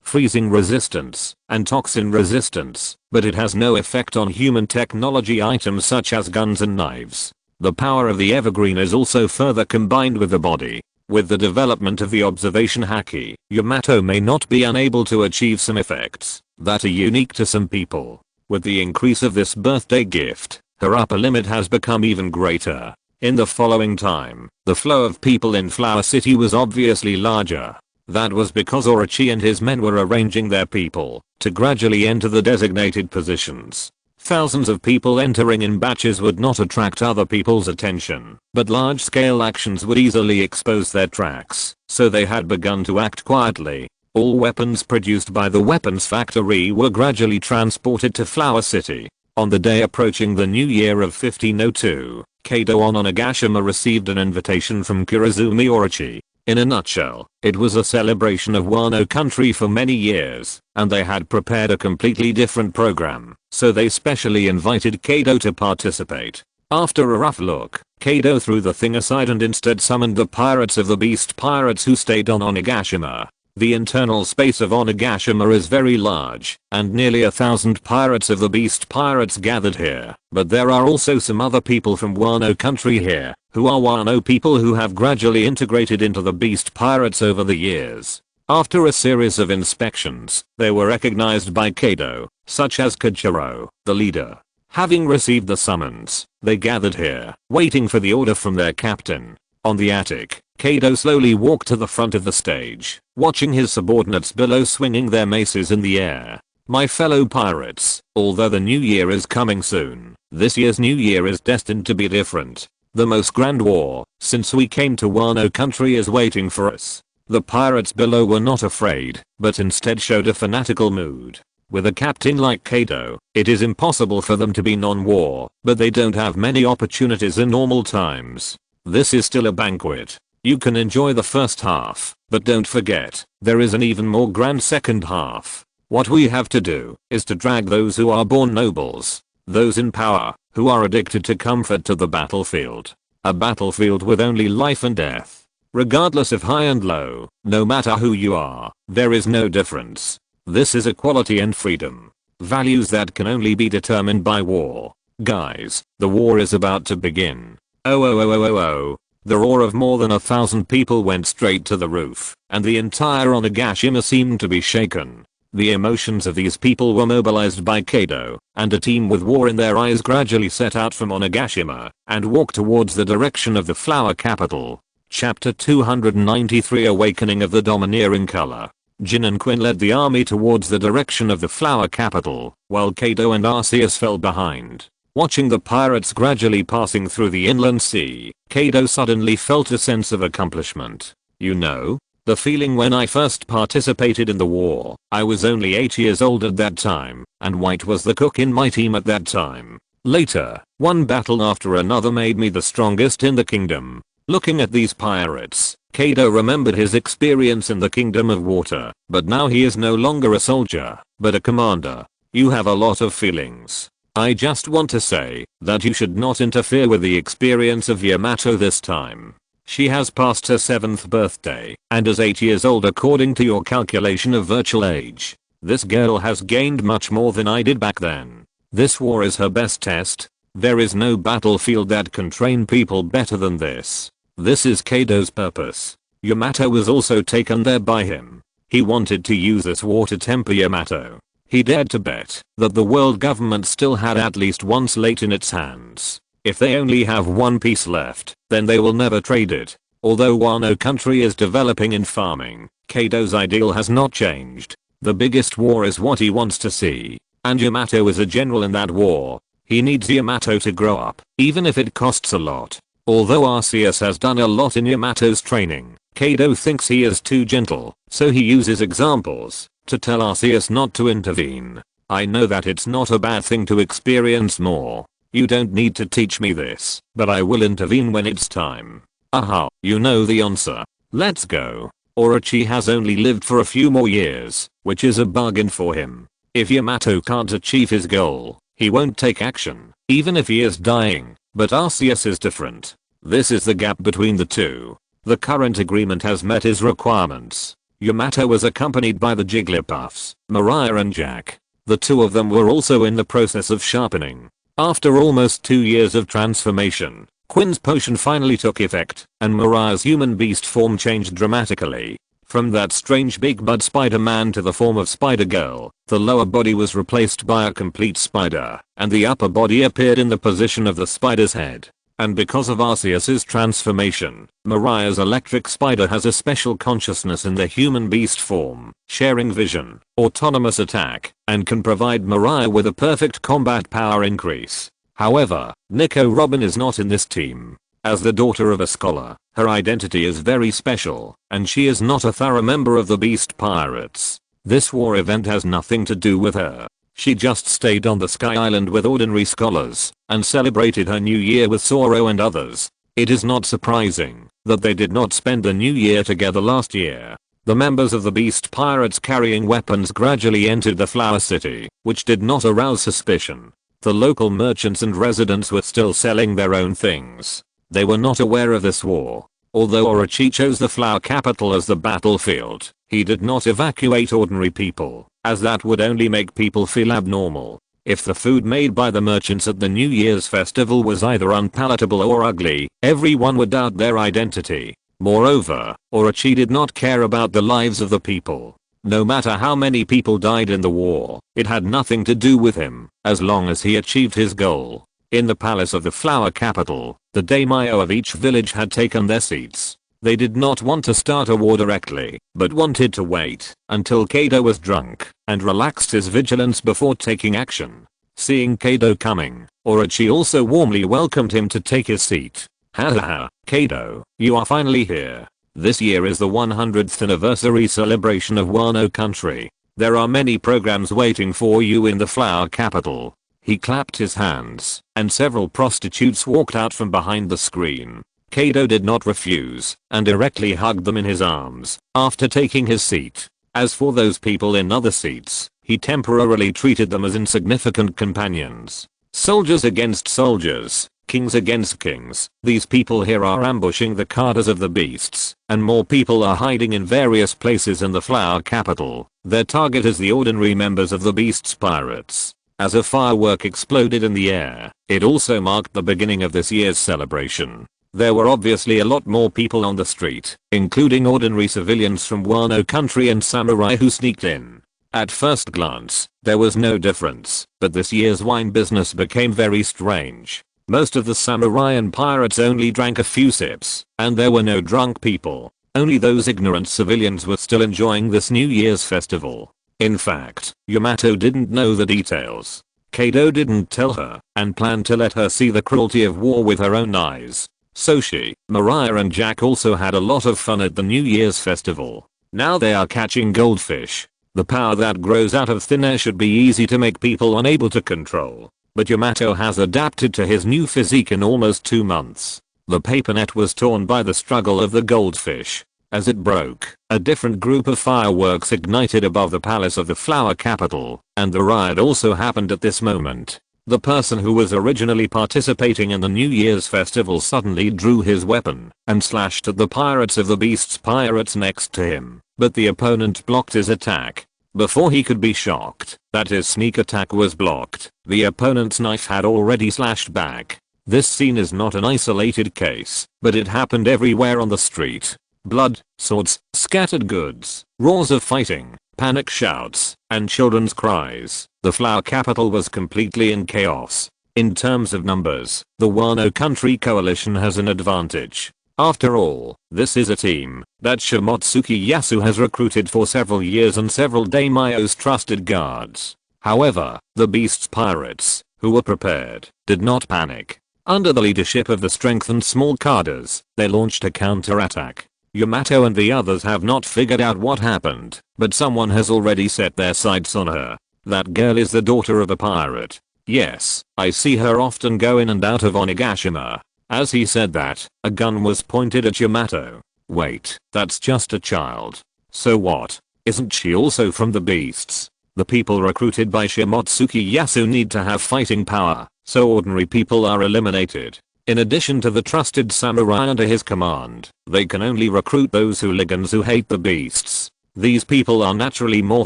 S1: freezing resistance, and toxin resistance, but it has no effect on human technology items such as guns and knives. The power of the evergreen is also further combined with the body. With the development of the observation haki, Yamato may not be unable to achieve some effects that are unique to some people. With the increase of this birthday gift, her upper limit has become even greater. In the following time, the flow of people in Flower City was obviously larger. That was because Orochi and his men were arranging their people to gradually enter the designated positions. Thousands of people entering in batches would not attract other people's attention, but large-scale actions would easily expose their tracks, so they had begun to act quietly. All weapons produced by the weapons factory were gradually transported to Flower City. On the day approaching the new year of 1502, Kaido on Onigashima received an invitation from Kurozumi Orochi. In a nutshell, it was a celebration of Wano country for many years, and they had prepared a completely different program, so they specially invited Kaido to participate. After a rough look, Kaido threw the thing aside and instead summoned the pirates of the Beast Pirates who stayed on Onigashima. The internal space of Onigashima is very large, and nearly 1,000 pirates of the Beast Pirates gathered here, but there are also some other people from Wano country here, who are Wano people who have gradually integrated into the Beast Pirates over the years. After a series of inspections, they were recognized by Kaido, such as Kajiro, the leader. Having received the summons, they gathered here, waiting for the order from their captain. On the attic, Kaido slowly walked to the front of the stage, watching his subordinates below swinging their maces in the air. My fellow pirates, although the new year is coming soon, this year's new year is destined to be different. The most grand war since we came to Wano country is waiting for us. The pirates below were not afraid, but instead showed a fanatical mood. With a captain like Kaido, it is impossible for them to be non-war, but they don't have many opportunities in normal times. This is still a banquet. You can enjoy the first half, but don't forget, there is an even more grand second half. What we have to do is to drag those who are born nobles, those in power, who are addicted to comfort to the battlefield. A battlefield with only life and death. Regardless of high and low, no matter who you are, there is no difference. This is equality and freedom. Values that can only be determined by war. Guys, the war is about to begin. Oh. The roar of more than 1,000 people went straight to the roof, and the entire Onigashima seemed to be shaken. The emotions of these people were mobilized by Kaido, and a team with war in their eyes gradually set out from Onigashima, and walked towards the direction of the flower capital. Chapter 293 Awakening of the Domineering Color. Jin and Quinn led the army towards the direction of the flower capital, while Kaido and Arceus fell behind. Watching the pirates gradually passing through the inland sea, Kaido suddenly felt a sense of accomplishment. You know, the feeling when I first participated in the war. I was only 8 years old at that time, and White was the cook in my team at that time. Later, one battle after another made me the strongest in the kingdom. Looking at these pirates, Kaido remembered his experience in the Kingdom of Water, but now he is no longer a soldier, but a commander. You have a lot of feelings. I just want to say that you should not interfere with the experience of Yamato this time. She has passed her 7th birthday and is 8 years old according to your calculation of virtual age. This girl has gained much more than I did back then. This war is her best test. There is no battlefield that can train people better than this. This is Kaido's purpose. Yamato was also taken there by him. He wanted to use this war to temper Yamato. He dared to bet that the world government still had at least one slate in its hands. If they only have one piece left, then they will never trade it. Although Wano country is developing in farming, Kaido's ideal has not changed. The biggest war is what he wants to see. And Yamato is a general in that war. He needs Yamato to grow up, even if it costs a lot. Although Arceus has done a lot in Yamato's training, Kaido thinks he is too gentle, so he uses examples to tell Arceus not to intervene. I know that it's not a bad thing to experience more. You don't need to teach me this, but I will intervene when it's time. Aha, you know the answer. Let's go. Orochi has only lived for a few more years, which is a bargain for him. If Yamato can't achieve his goal, he won't take action, even if he is dying. But Arceus is different. This is the gap between the two. The current agreement has met his requirements. Yamato was accompanied by the Jigglypuffs, Mariah and Jack. The two of them were also in the process of sharpening. After almost 2 years of transformation, Quinn's potion finally took effect, and Mariah's human beast form changed dramatically. From that strange big bud Spider-Man to the form of Spider-Girl, the lower body was replaced by a complete spider, and the upper body appeared in the position of the spider's head. And because of Arceus's transformation, Mariah's electric spider has a special consciousness in the human beast form, sharing vision, autonomous attack, and can provide Mariah with a perfect combat power increase. However, Nico Robin is not in this team. As the daughter of a scholar, her identity is very special, and she is not a thorough member of the Beast Pirates. This war event has nothing to do with her. She just stayed on the Sky Island with ordinary scholars, and celebrated her new year with Zoro and others. It is not surprising that they did not spend the new year together last year. The members of the Beast Pirates carrying weapons gradually entered the Flower City, which did not arouse suspicion. The local merchants and residents were still selling their own things. They were not aware of this war. Although Orochi chose the Flower Capital as the battlefield, he did not evacuate ordinary people, as that would only make people feel abnormal. If the food made by the merchants at the New Year's festival was either unpalatable or ugly, everyone would doubt their identity. Moreover, Orochi did not care about the lives of the people. No matter how many people died in the war, it had nothing to do with him, as long as he achieved his goal. In the palace of the Flower Capital, the daimyo of each village had taken their seats. They did not want to start a war directly, but wanted to wait until Kaido was drunk and relaxed his vigilance before taking action. Seeing Kaido coming, Orochi also warmly welcomed him to take his seat. Hahaha, Kaido, you are finally here. This year is the 100th anniversary celebration of Wano country. There are many programs waiting for you in the Flower Capital. He clapped his hands, and several prostitutes walked out from behind the screen. Kaido did not refuse, and directly hugged them in his arms, after taking his seat. As for those people in other seats, he temporarily treated them as insignificant companions. Soldiers against soldiers, kings against kings, these people here are ambushing the carters of the beasts, and more people are hiding in various places in the Flower Capital. Their target is the ordinary members of the Beasts Pirates. As a firework exploded in the air, it also marked the beginning of this year's celebration. There were obviously a lot more people on the street, including ordinary civilians from Wano country and samurai who sneaked in. At first glance, there was no difference, but this year's wine business became very strange. Most of the samurai and pirates only drank a few sips, and there were no drunk people. Only those ignorant civilians were still enjoying this New Year's festival. In fact, Yamato didn't know the details. Kaido didn't tell her, and planned to let her see the cruelty of war with her own eyes. So she, Mariah and Jack also had a lot of fun at the New Year's festival. Now they are catching goldfish. The power that grows out of thin air should be easy to make people unable to control. But Yamato has adapted to his new physique in almost 2 months. The paper net was torn by the struggle of the goldfish. As it broke, a different group of fireworks ignited above the palace of the Flower Capital, and the riot also happened at this moment. The person who was originally participating in the New Year's festival suddenly drew his weapon and slashed at the pirates of the Beasts Pirates next to him, but the opponent blocked his attack. Before he could be shocked that his sneak attack was blocked, the opponent's knife had already slashed back. This scene is not an isolated case, but it happened everywhere on the street. Blood, swords, scattered goods, roars of fighting, panic shouts, and children's cries. The flower capital was completely in chaos. In terms of numbers, the Wano Country Coalition has an advantage. After all, this is a team that Shimotsuki Yasu has recruited for several years and several daimyo's trusted guards. However, the Beast's pirates, who were prepared, did not panic. Under the leadership of the strengthened small cadres, they launched a counterattack. Yamato and the others have not figured out what happened, but someone has already set their sights on her. That girl is the daughter of a pirate. Yes, I see her often go in and out of Onigashima. As he said that, a gun was pointed at Yamato. Wait, that's just a child. So what? Isn't she also from the Beasts? The people recruited by Shimotsuki Yasu need to have fighting power, so ordinary people are eliminated. In addition to the trusted samurai under his command, they can only recruit those hooligans who hate the Beasts. These people are naturally more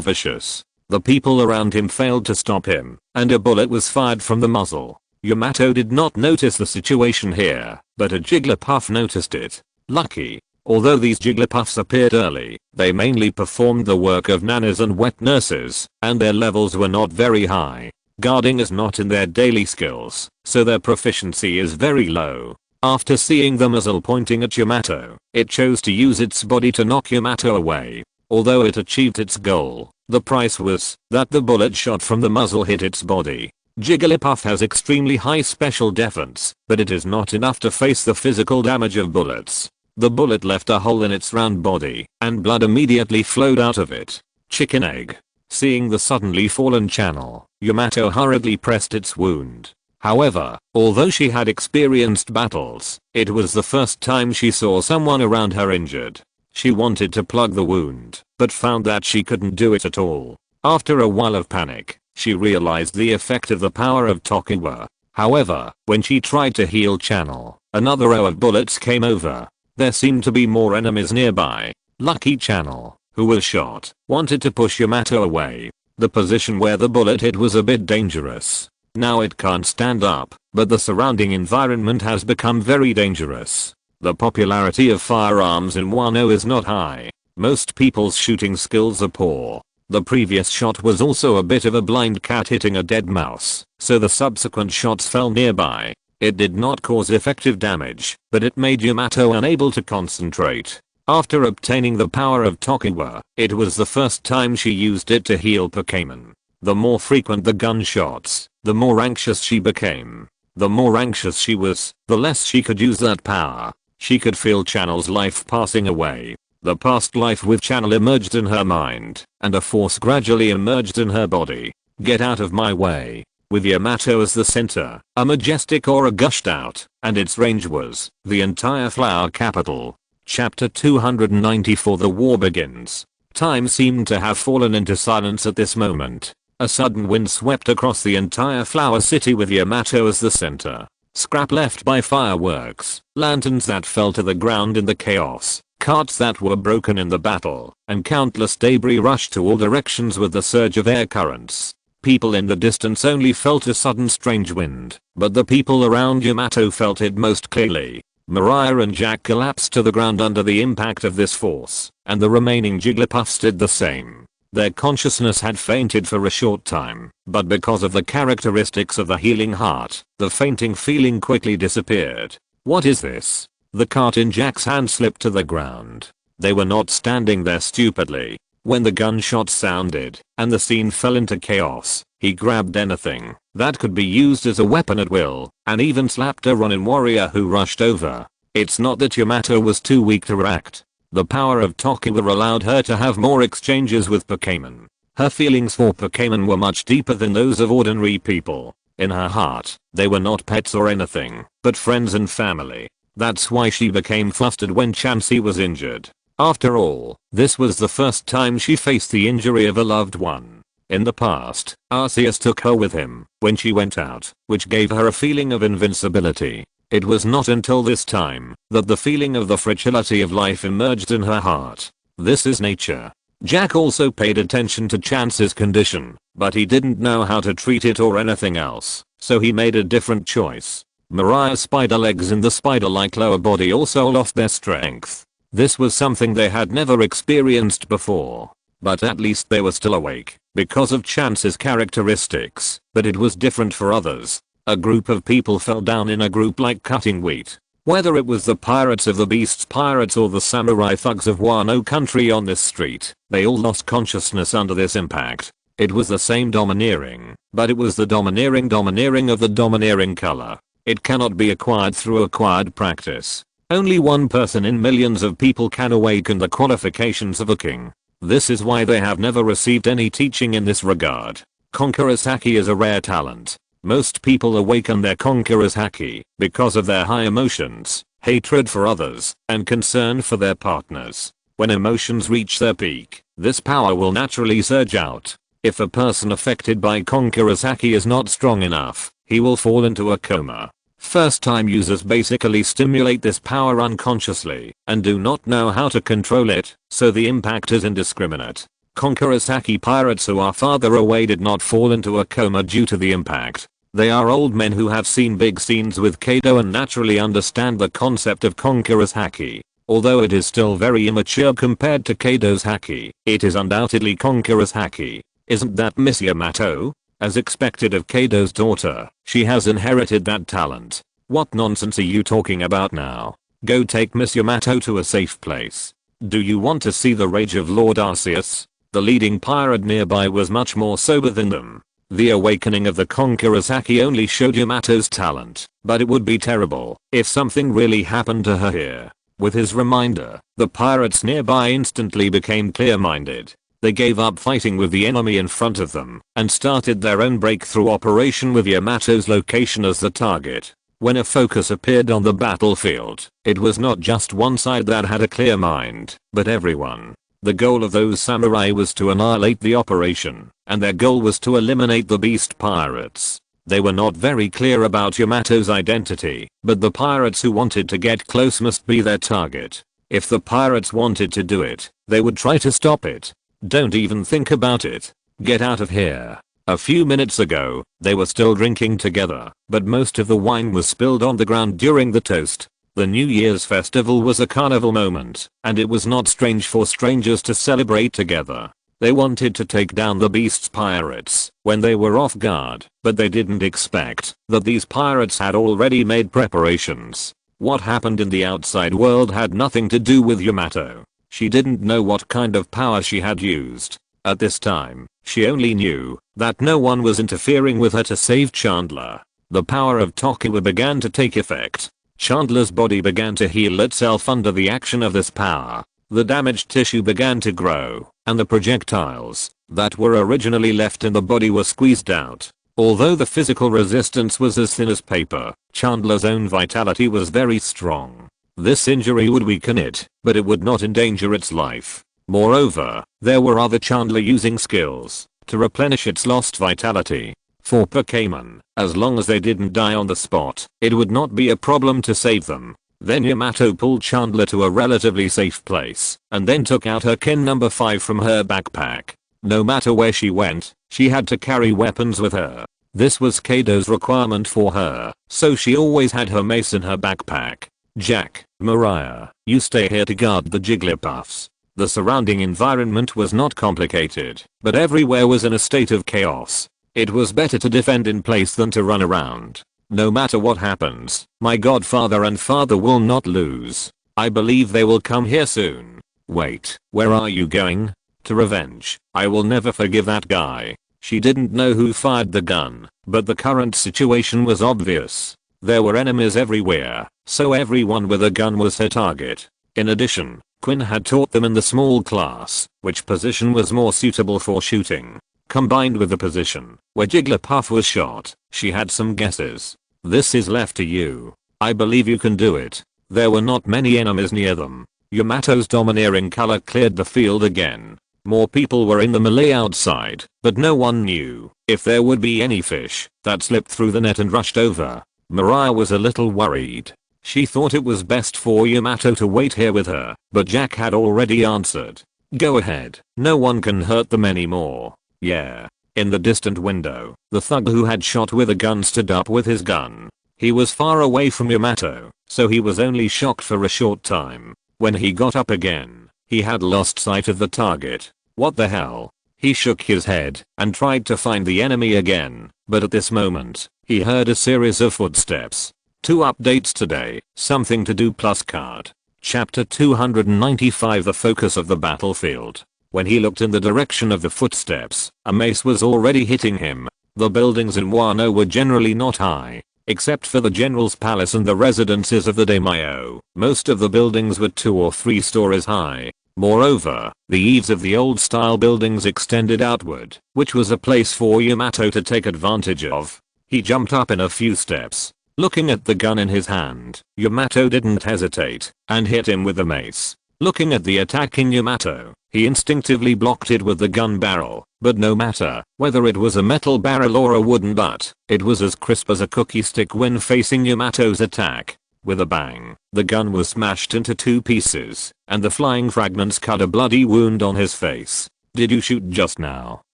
S1: vicious. The people around him failed to stop him, and a bullet was fired from the muzzle. Yamato did not notice the situation here, but a Jigglypuff noticed it. Lucky. Although these Jigglypuffs appeared early, they mainly performed the work of nannies and wet nurses, and their levels were not very high. Guarding is not in their daily skills, so their proficiency is very low. After seeing the muzzle pointing at Yamato, it chose to use its body to knock Yamato away. Although it achieved its goal, the price was that the bullet shot from the muzzle hit its body. Jigglypuff has extremely high special defense, but it is not enough to face the physical damage of bullets. The bullet left a hole in its round body, and blood immediately flowed out of it. Chicken egg. Seeing the suddenly fallen channel, Yamato hurriedly pressed its wound. However, although she had experienced battles, it was the first time she saw someone around her injured. She wanted to plug the wound, but found that she couldn't do it at all. After a while of panic, she realized the effect of the power of Tokiwa. However, when she tried to heal channel, another row of bullets came over. There seemed to be more enemies nearby. Lucky Channel, who was shot, wanted to push Yamato away. The position where the bullet hit was a bit dangerous. Now it can't stand up, but the surrounding environment has become very dangerous. The popularity of firearms in Wano is not high. Most people's shooting skills are poor. The previous shot was also a bit of a blind cat hitting a dead mouse, so the subsequent shots fell nearby. It did not cause effective damage, but it made Yamato unable to concentrate. After obtaining the power of Tokiwa, it was the first time she used it to heal Pokemon. The more frequent the gunshots, the more anxious she became. The more anxious she was, the less she could use that power. She could feel Channel's life passing away. The past life with Channel emerged in her mind, and a force gradually emerged in her body. Get out of my way. With Yamato as the center, a majestic aura gushed out, and its range was the entire flower capital. Chapter 294. The war begins. Time seemed to have fallen into silence at this moment. A sudden wind swept across the entire flower city with Yamato as the center. Scrap left by fireworks, lanterns that fell to the ground in the chaos, carts that were broken in the battle, and countless debris rushed to all directions with the surge of air currents. People in the distance only felt a sudden strange wind, but the people around Yamato felt it most clearly. Mariah and Jack collapsed to the ground under the impact of this force, and the remaining Jigglypuffs did the same. Their consciousness had fainted for a short time, but because of the characteristics of the healing heart, the fainting feeling quickly disappeared. What is this? The cart in Jack's hand slipped to the ground. They were not standing there stupidly. When the gunshot sounded, and the scene fell into chaos, he grabbed anything that could be used as a weapon at will, and even slapped a Ronin warrior who rushed over. It's not that Yamato was too weak to react. The power of Tokiwa allowed her to have more exchanges with Pokemon. Her feelings for Pokemon were much deeper than those of ordinary people. In her heart, they were not pets or anything, but friends and family. That's why she became flustered when Chansey was injured. After all, this was the first time she faced the injury of a loved one. In the past, Arceus took her with him when she went out, which gave her a feeling of invincibility. It was not until this time that the feeling of the fragility of life emerged in her heart. This is nature. Jack also paid attention to Chance's condition, but he didn't know how to treat it or anything else, so he made a different choice. Mariah's spider legs and the spider-like lower body also lost their strength. This was something they had never experienced before. But at least they were still awake, because of Chance's characteristics, but it was different for others. A group of people fell down in a group like cutting wheat. Whether it was the pirates of the Beast's pirates or the samurai thugs of Wano country on this street, they all lost consciousness under this impact. It was the same domineering, but it was the domineering of the domineering color. It cannot be acquired through acquired practice. Only one person in millions of people can awaken the qualifications of a king. This is why they have never received any teaching in this regard. Conqueror's Haki is a rare talent. Most people awaken their Conqueror's Haki because of their high emotions, hatred for others, and concern for their partners. When emotions reach their peak, this power will naturally surge out. If a person affected by Conqueror's Haki is not strong enough, he will fall into a coma. First-time users basically stimulate this power unconsciously and do not know how to control it, so the impact is indiscriminate. Conqueror's Haki pirates who are farther away did not fall into a coma due to the impact. They are old men who have seen big scenes with Kaido and naturally understand the concept of Conqueror's Haki. Although it is still very immature compared to Kaido's Haki, it is undoubtedly Conqueror's Haki. Isn't that Miss Yamato? As expected of Kaido's daughter, she has inherited that talent. What nonsense are you talking about now? Go take Miss Yamato to a safe place. Do you want to see the rage of Lord Arceus? The leading pirate nearby was much more sober than them. The awakening of the Conqueror's Haki only showed Yamato's talent, but it would be terrible if something really happened to her here. With his reminder, the pirates nearby instantly became clear-minded. They gave up fighting with the enemy in front of them and started their own breakthrough operation with Yamato's location as the target. When a focus appeared on the battlefield, it was not just one side that had a clear mind, but everyone. The goal of those samurai was to annihilate the operation, and their goal was to eliminate the beast pirates. They were not very clear about Yamato's identity, but the pirates who wanted to get close must be their target. If the pirates wanted to do it, they would try to stop it. Don't even think about it. Get out of here. A few minutes ago, they were still drinking together, but most of the wine was spilled on the ground during the toast. The New Year's festival was a carnival moment, and it was not strange for strangers to celebrate together. They wanted to take down the beast's pirates when they were off guard, but they didn't expect that these pirates had already made preparations. What happened in the outside world had nothing to do with Yamato. She didn't know what kind of power she had used. At this time, she only knew that no one was interfering with her to save Chandler. The power of Tokiwa began to take effect. Chandler's body began to heal itself under the action of this power. The damaged tissue began to grow, and the projectiles that were originally left in the body were squeezed out. Although the physical resistance was as thin as paper, Chandler's own vitality was very strong. This injury would weaken it, but it would not endanger its life. Moreover, there were other Chandler using skills to replenish its lost vitality. For Pokemon, as long as they didn't die on the spot, it would not be a problem to save them. Then Yamato pulled Chandler to a relatively safe place, and then took out her Ken number 5 from her backpack. No matter where she went, she had to carry weapons with her. This was Kaido's requirement for her, so she always had her mace in her backpack. Jack, Mariah, you stay here to guard the Jigglypuffs. The surrounding environment was not complicated, but everywhere was in a state of chaos. It was better to defend in place than to run around. No matter what happens, my godfather and father will not lose. I believe they will come here soon. Wait, where are you going? To revenge. I will never forgive that guy. She didn't know who fired the gun, but the current situation was obvious. There were enemies everywhere, so everyone with a gun was her target. In addition, Quinn had taught them in the small class which position was more suitable for shooting. Combined with the position where Jigglypuff was shot, she had some guesses. This is left to you. I believe you can do it. There were not many enemies near them. Yamato's domineering color cleared the field again. More people were in the melee outside, but no one knew if there would be any fish that slipped through the net and rushed over. Mariah was a little worried. She thought it was best for Yamato to wait here with her, but Jack had already answered. Go ahead, no one can hurt them anymore. Yeah. In the distant window, the thug who had shot with a gun stood up with his gun. He was far away from Yamato, so he was only shocked for a short time. When he got up again, he had lost sight of the target. What the hell? He shook his head and tried to find the enemy again, but at this moment, he heard a series of footsteps. 2 updates today, something to do plus card. Chapter 295 The focus of the battlefield. When he looked in the direction of the footsteps, a mace was already hitting him. The buildings in Wano were generally not high, except for the general's palace and the residences of the daimyo. Most of the buildings were 2 or 3 stories high. Moreover, the eaves of the old-style buildings extended outward, which was a place for Yamato to take advantage of. He jumped up in a few steps. Looking at the gun in his hand, Yamato didn't hesitate, and hit him with the mace. Looking at the attacking Yamato, he instinctively blocked it with the gun barrel, but no matter whether it was a metal barrel or a wooden butt, it was as crisp as a cookie stick when facing Yamato's attack. With a bang, the gun was smashed into 2 pieces, and the flying fragments cut a bloody wound on his face. Did you shoot just now?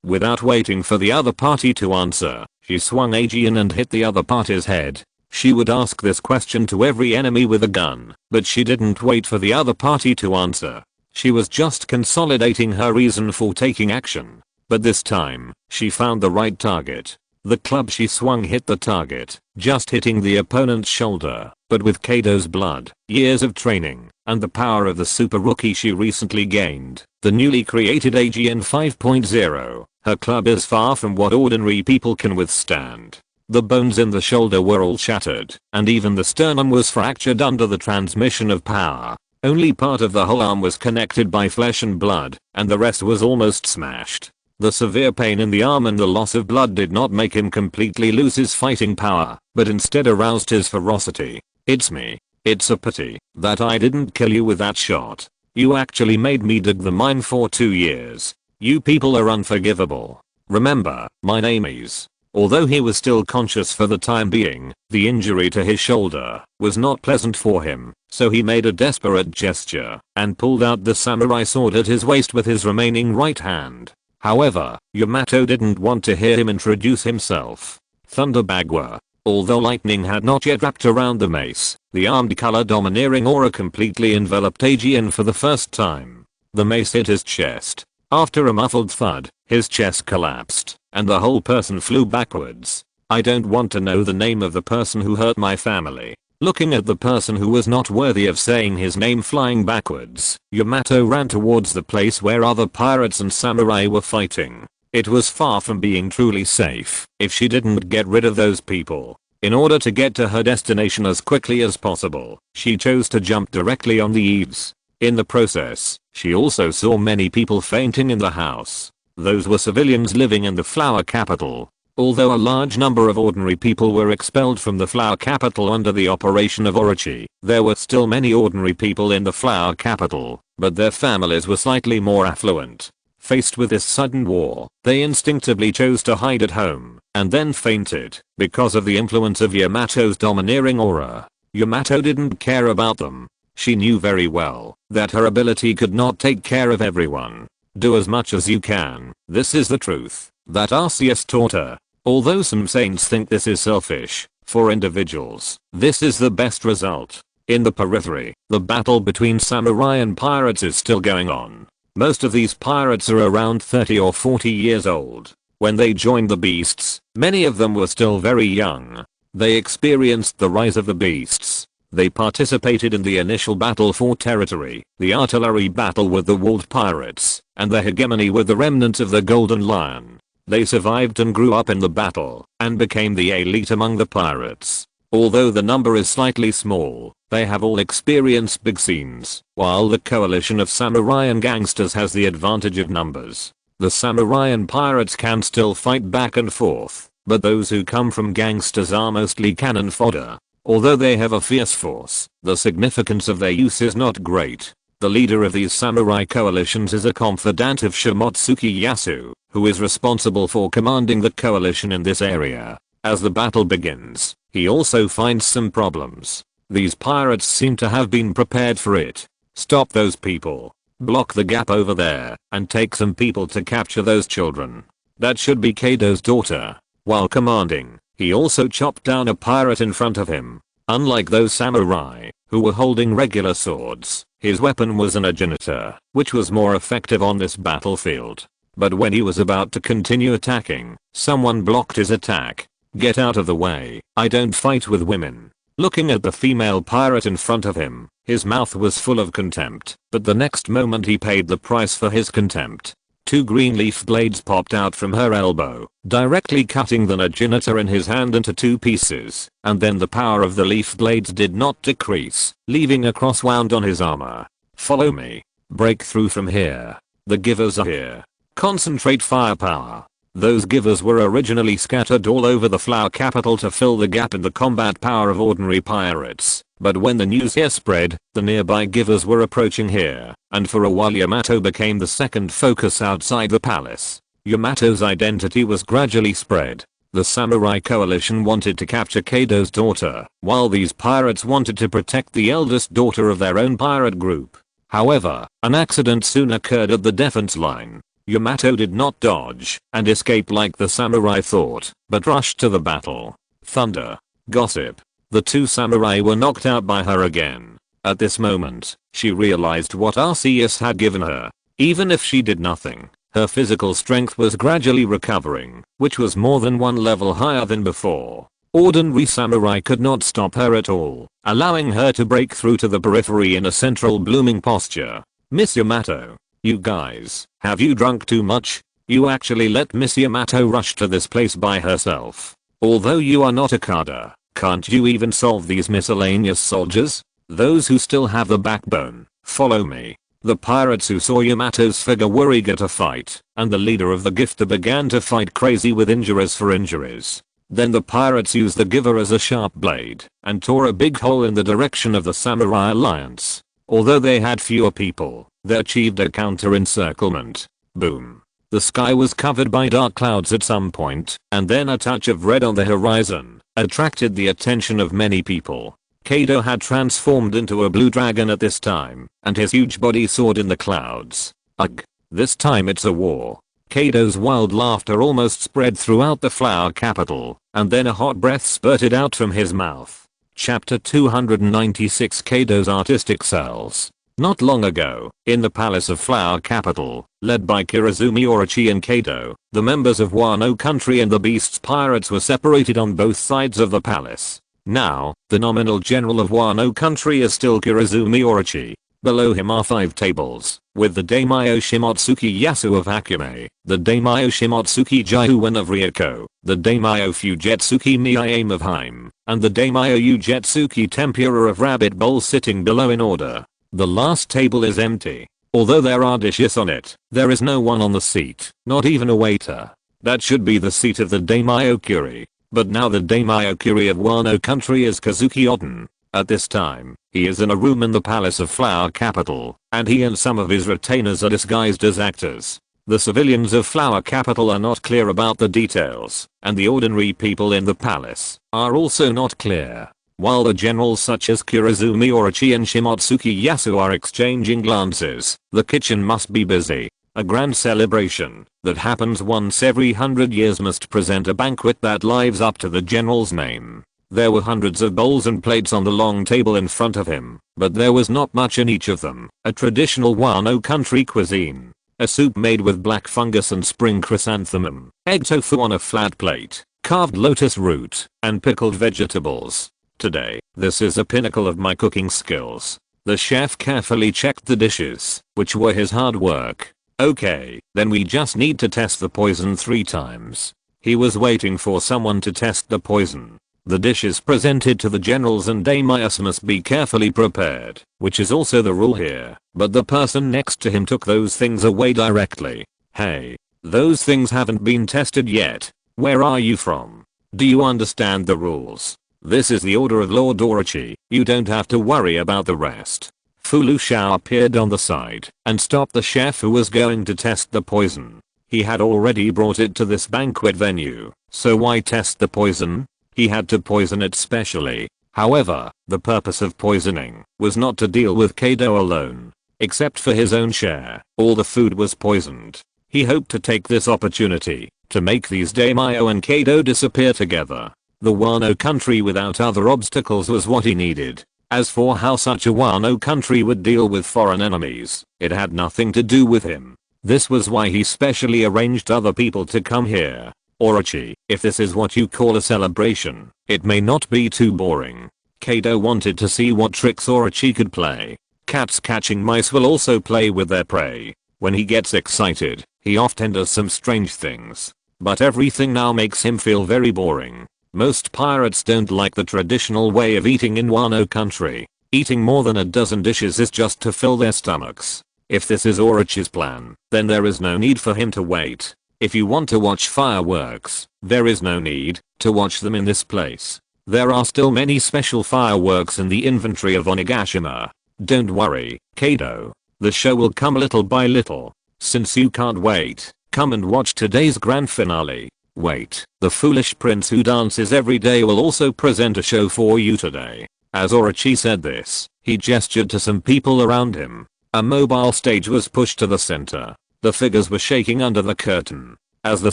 S1: Without waiting for the other party to answer, she swung a Gion and hit the other party's head. She would ask this question to every enemy with a gun, but she didn't wait for the other party to answer. She was just consolidating her reason for taking action. But this time, she found the right target. The club she swung hit the target, just hitting the opponent's shoulder, but with Kaido's blood, years of training, and the power of the super rookie she recently gained, the newly created AGN 5.0, her club is far from what ordinary people can withstand. The bones in the shoulder were all shattered, and even the sternum was fractured under the transmission of power. Only part of the whole arm was connected by flesh and blood, and the rest was almost smashed. The severe pain in the arm and the loss of blood did not make him completely lose his fighting power, but instead aroused his ferocity. It's me. It's a pity that I didn't kill you with that shot. You actually made me dig the mine for 2 years. You people are unforgivable. Remember, my name is. Although he was still conscious for the time being, the injury to his shoulder was not pleasant for him, so he made a desperate gesture and pulled out the samurai sword at his waist with his remaining right hand. However, Yamato didn't want to hear him introduce himself. Thunder Bagua. Although lightning had not yet wrapped around the mace, the armed color domineering aura completely enveloped Aegean for the first time. The mace hit his chest. After a muffled thud, his chest collapsed, and the whole person flew backwards. I don't want to know the name of the person who hurt my family. Looking at the person who was not worthy of saying his name flying backwards, Yamato ran towards the place where other pirates and samurai were fighting. It was far from being truly safe if she didn't get rid of those people. In order to get to her destination as quickly as possible, she chose to jump directly on the eaves. In the process, she also saw many people fainting in the house. Those were civilians living in the flower capital. Although a large number of ordinary people were expelled from the flower capital under the operation of Orochi, there were still many ordinary people in the flower capital, but their families were slightly more affluent. Faced with this sudden war, they instinctively chose to hide at home, and then fainted, because of the influence of Yamato's domineering aura. Yamato didn't care about them. She knew very well that her ability could not take care of everyone. Do as much as you can. This is the truth that Arceus taught her. Although some saints think this is selfish, for individuals, this is the best result. In the periphery, the battle between samurai and pirates is still going on. Most of these pirates are around 30 or 40 years old. When they joined the beasts, many of them were still very young. They experienced the rise of the beasts. They participated in the initial battle for territory, the artillery battle with the walled pirates, and the hegemony with the remnants of the Golden Lion. They survived and grew up in the battle, and became the elite among the pirates. Although the number is slightly small, they have all experienced big scenes, while the coalition of samurai and gangsters has the advantage of numbers. The samurai and pirates can still fight back and forth, but those who come from gangsters are mostly cannon fodder. Although they have a fierce force, the significance of their use is not great. The leader of these samurai coalitions is a confidant of Shimotsuki Yasu, who is responsible for commanding the coalition in this area. As the battle begins, he also finds some problems. These pirates seem to have been prepared for it. Stop those people. block the gap over there, and take some people to capture those children. That should be Kaido's daughter. While commanding, he also chopped down a pirate in front of him. Unlike those samurai, who were holding regular swords, his weapon was an agitator, which was more effective on this battlefield. But when he was about to continue attacking, someone blocked his attack. Get out of the way, I don't fight with women. Looking at the female pirate in front of him, his mouth was full of contempt, but the next moment he paid the price for his contempt. Two green leaf blades popped out from her elbow, directly cutting the agitator in his hand into two pieces, and then the power of the leaf blades did not decrease, leaving a cross wound on his armor. Follow me. Break through from here. The givers are here. Concentrate firepower. Those givers were originally scattered all over the flower capital to fill the gap in the combat power of ordinary pirates, but when the news here spread, the nearby givers were approaching here, and for a while Yamato became the second focus outside the palace. Yamato's identity was gradually spread. The samurai coalition wanted to capture Kaido's daughter, while these pirates wanted to protect the eldest daughter of their own pirate group. However, an accident soon occurred at the defense line. Yamato did not dodge and escape like the samurai thought, but rushed to the battle. Thunder. Gossip. The two samurai were knocked out by her again. At this moment, she realized what Arceus had given her. Even if she did nothing, her physical strength was gradually recovering, which was more than one level higher than before. Ordinary samurai could not stop her at all, allowing her to break through to the periphery in a central blooming posture. Miss Yamato. You guys, have you drunk too much? You actually let Miss Yamato rush to this place by herself. Although you are not a Kada, can't you even solve these miscellaneous soldiers? Those who still have the backbone, follow me. The pirates who saw Yamato's figure were eager to fight, and the leader of the gifter began to fight crazy with injuries for injuries. Then the pirates used the giver as a sharp blade, and tore a big hole in the direction of the Samurai Alliance. Although they had fewer people, they achieved a counter-encirclement. Boom. The sky was covered by dark clouds at some point, and then a touch of red on the horizon attracted the attention of many people. Kaido had transformed into a blue dragon at this time, and his huge body soared in the clouds. Ugh. This time it's a war. Kaido's wild laughter almost spread throughout the flower capital, and then a hot breath spurted out from his mouth. Chapter 296 Kaido's Artistic Cells. Not long ago, in the palace of Flower Capital, led by Kirizumi Orochi and Kaido, the members of Wano Country and the Beast's pirates were separated on both sides of the palace. Now, the nominal general of Wano Country is still Kirizumi Orochi. Below him are 5 tables, with the Daimyo Shimotsuki Yasu of Hakume, the Daimyo Shimotsuki Jaiuwen of Ryoko, the Daimyo Fujetsuki Miayame of Haim, and the Daimyo Ujetsuki Tempura of Rabbit Bowl sitting below in order. The last table is empty. Although there are dishes on it, there is no one on the seat, not even a waiter. That should be the seat of the Daimyo Kuri. But now the Daimyo Kuri of Wano Country is Kazuki Oden. At this time, he is in a room in the palace of Flower Capital, and he and some of his retainers are disguised as actors. The civilians of Flower Capital are not clear about the details, and the ordinary people in the palace are also not clear. While the generals such as Kirizumi Orochi and Shimotsuki Yasu are exchanging glances, the kitchen must be busy. A grand celebration that happens once every 100 years must present a banquet that lives up to the general's name. There were hundreds of bowls and plates on the long table in front of him, but there was not much in each of them. A traditional Wano Country cuisine. A soup made with black fungus and spring chrysanthemum, egg tofu on a flat plate, carved lotus root, and pickled vegetables. Today, this is a pinnacle of my cooking skills. The chef carefully checked the dishes, which were his hard work. Okay, then we just need to test the poison 3 times. He was waiting for someone to test the poison. The dishes presented to the generals and daimyos must be carefully prepared, which is also the rule here, but the person next to him took those things away directly. Hey, those things haven't been tested yet. Where are you from? Do you understand the rules? This is the order of Lord Orochi, you don't have to worry about the rest. Fulu Shao appeared on the side and stopped the chef who was going to test the poison. He had already brought it to this banquet venue, so why test the poison? He had to poison it specially. However, the purpose of poisoning was not to deal with Kaido alone. except for his own share. All the food was poisoned. He hoped to take this opportunity to make these daimyo and Kaido disappear together. The Wano country without other obstacles was what he needed. As for how such a Wano country would deal with foreign enemies, it had nothing to do with him. This was why he specially arranged other people to come here. Orochi, if this is what you call a celebration, it may not be too boring. Kaido wanted to see what tricks Orochi could play. Cats catching mice will also play with their prey. When he gets excited, he often does some strange things. But everything now makes him feel very boring. Most pirates don't like the traditional way of eating in Wano country. Eating more than a dozen dishes is just to fill their stomachs. If this is Orochi's plan, then there is no need for him to wait. If you want to watch fireworks, there is no need to watch them in this place. There are still many special fireworks in the inventory of Onigashima. Don't worry, Kaido. The show will come little by little. Since you can't wait, come and watch today's grand finale. Wait, the foolish prince who dances every day will also present a show for you today. As Orochi said this, he gestured to some people around him. A mobile stage was pushed to the center. The figures were shaking under the curtain. As the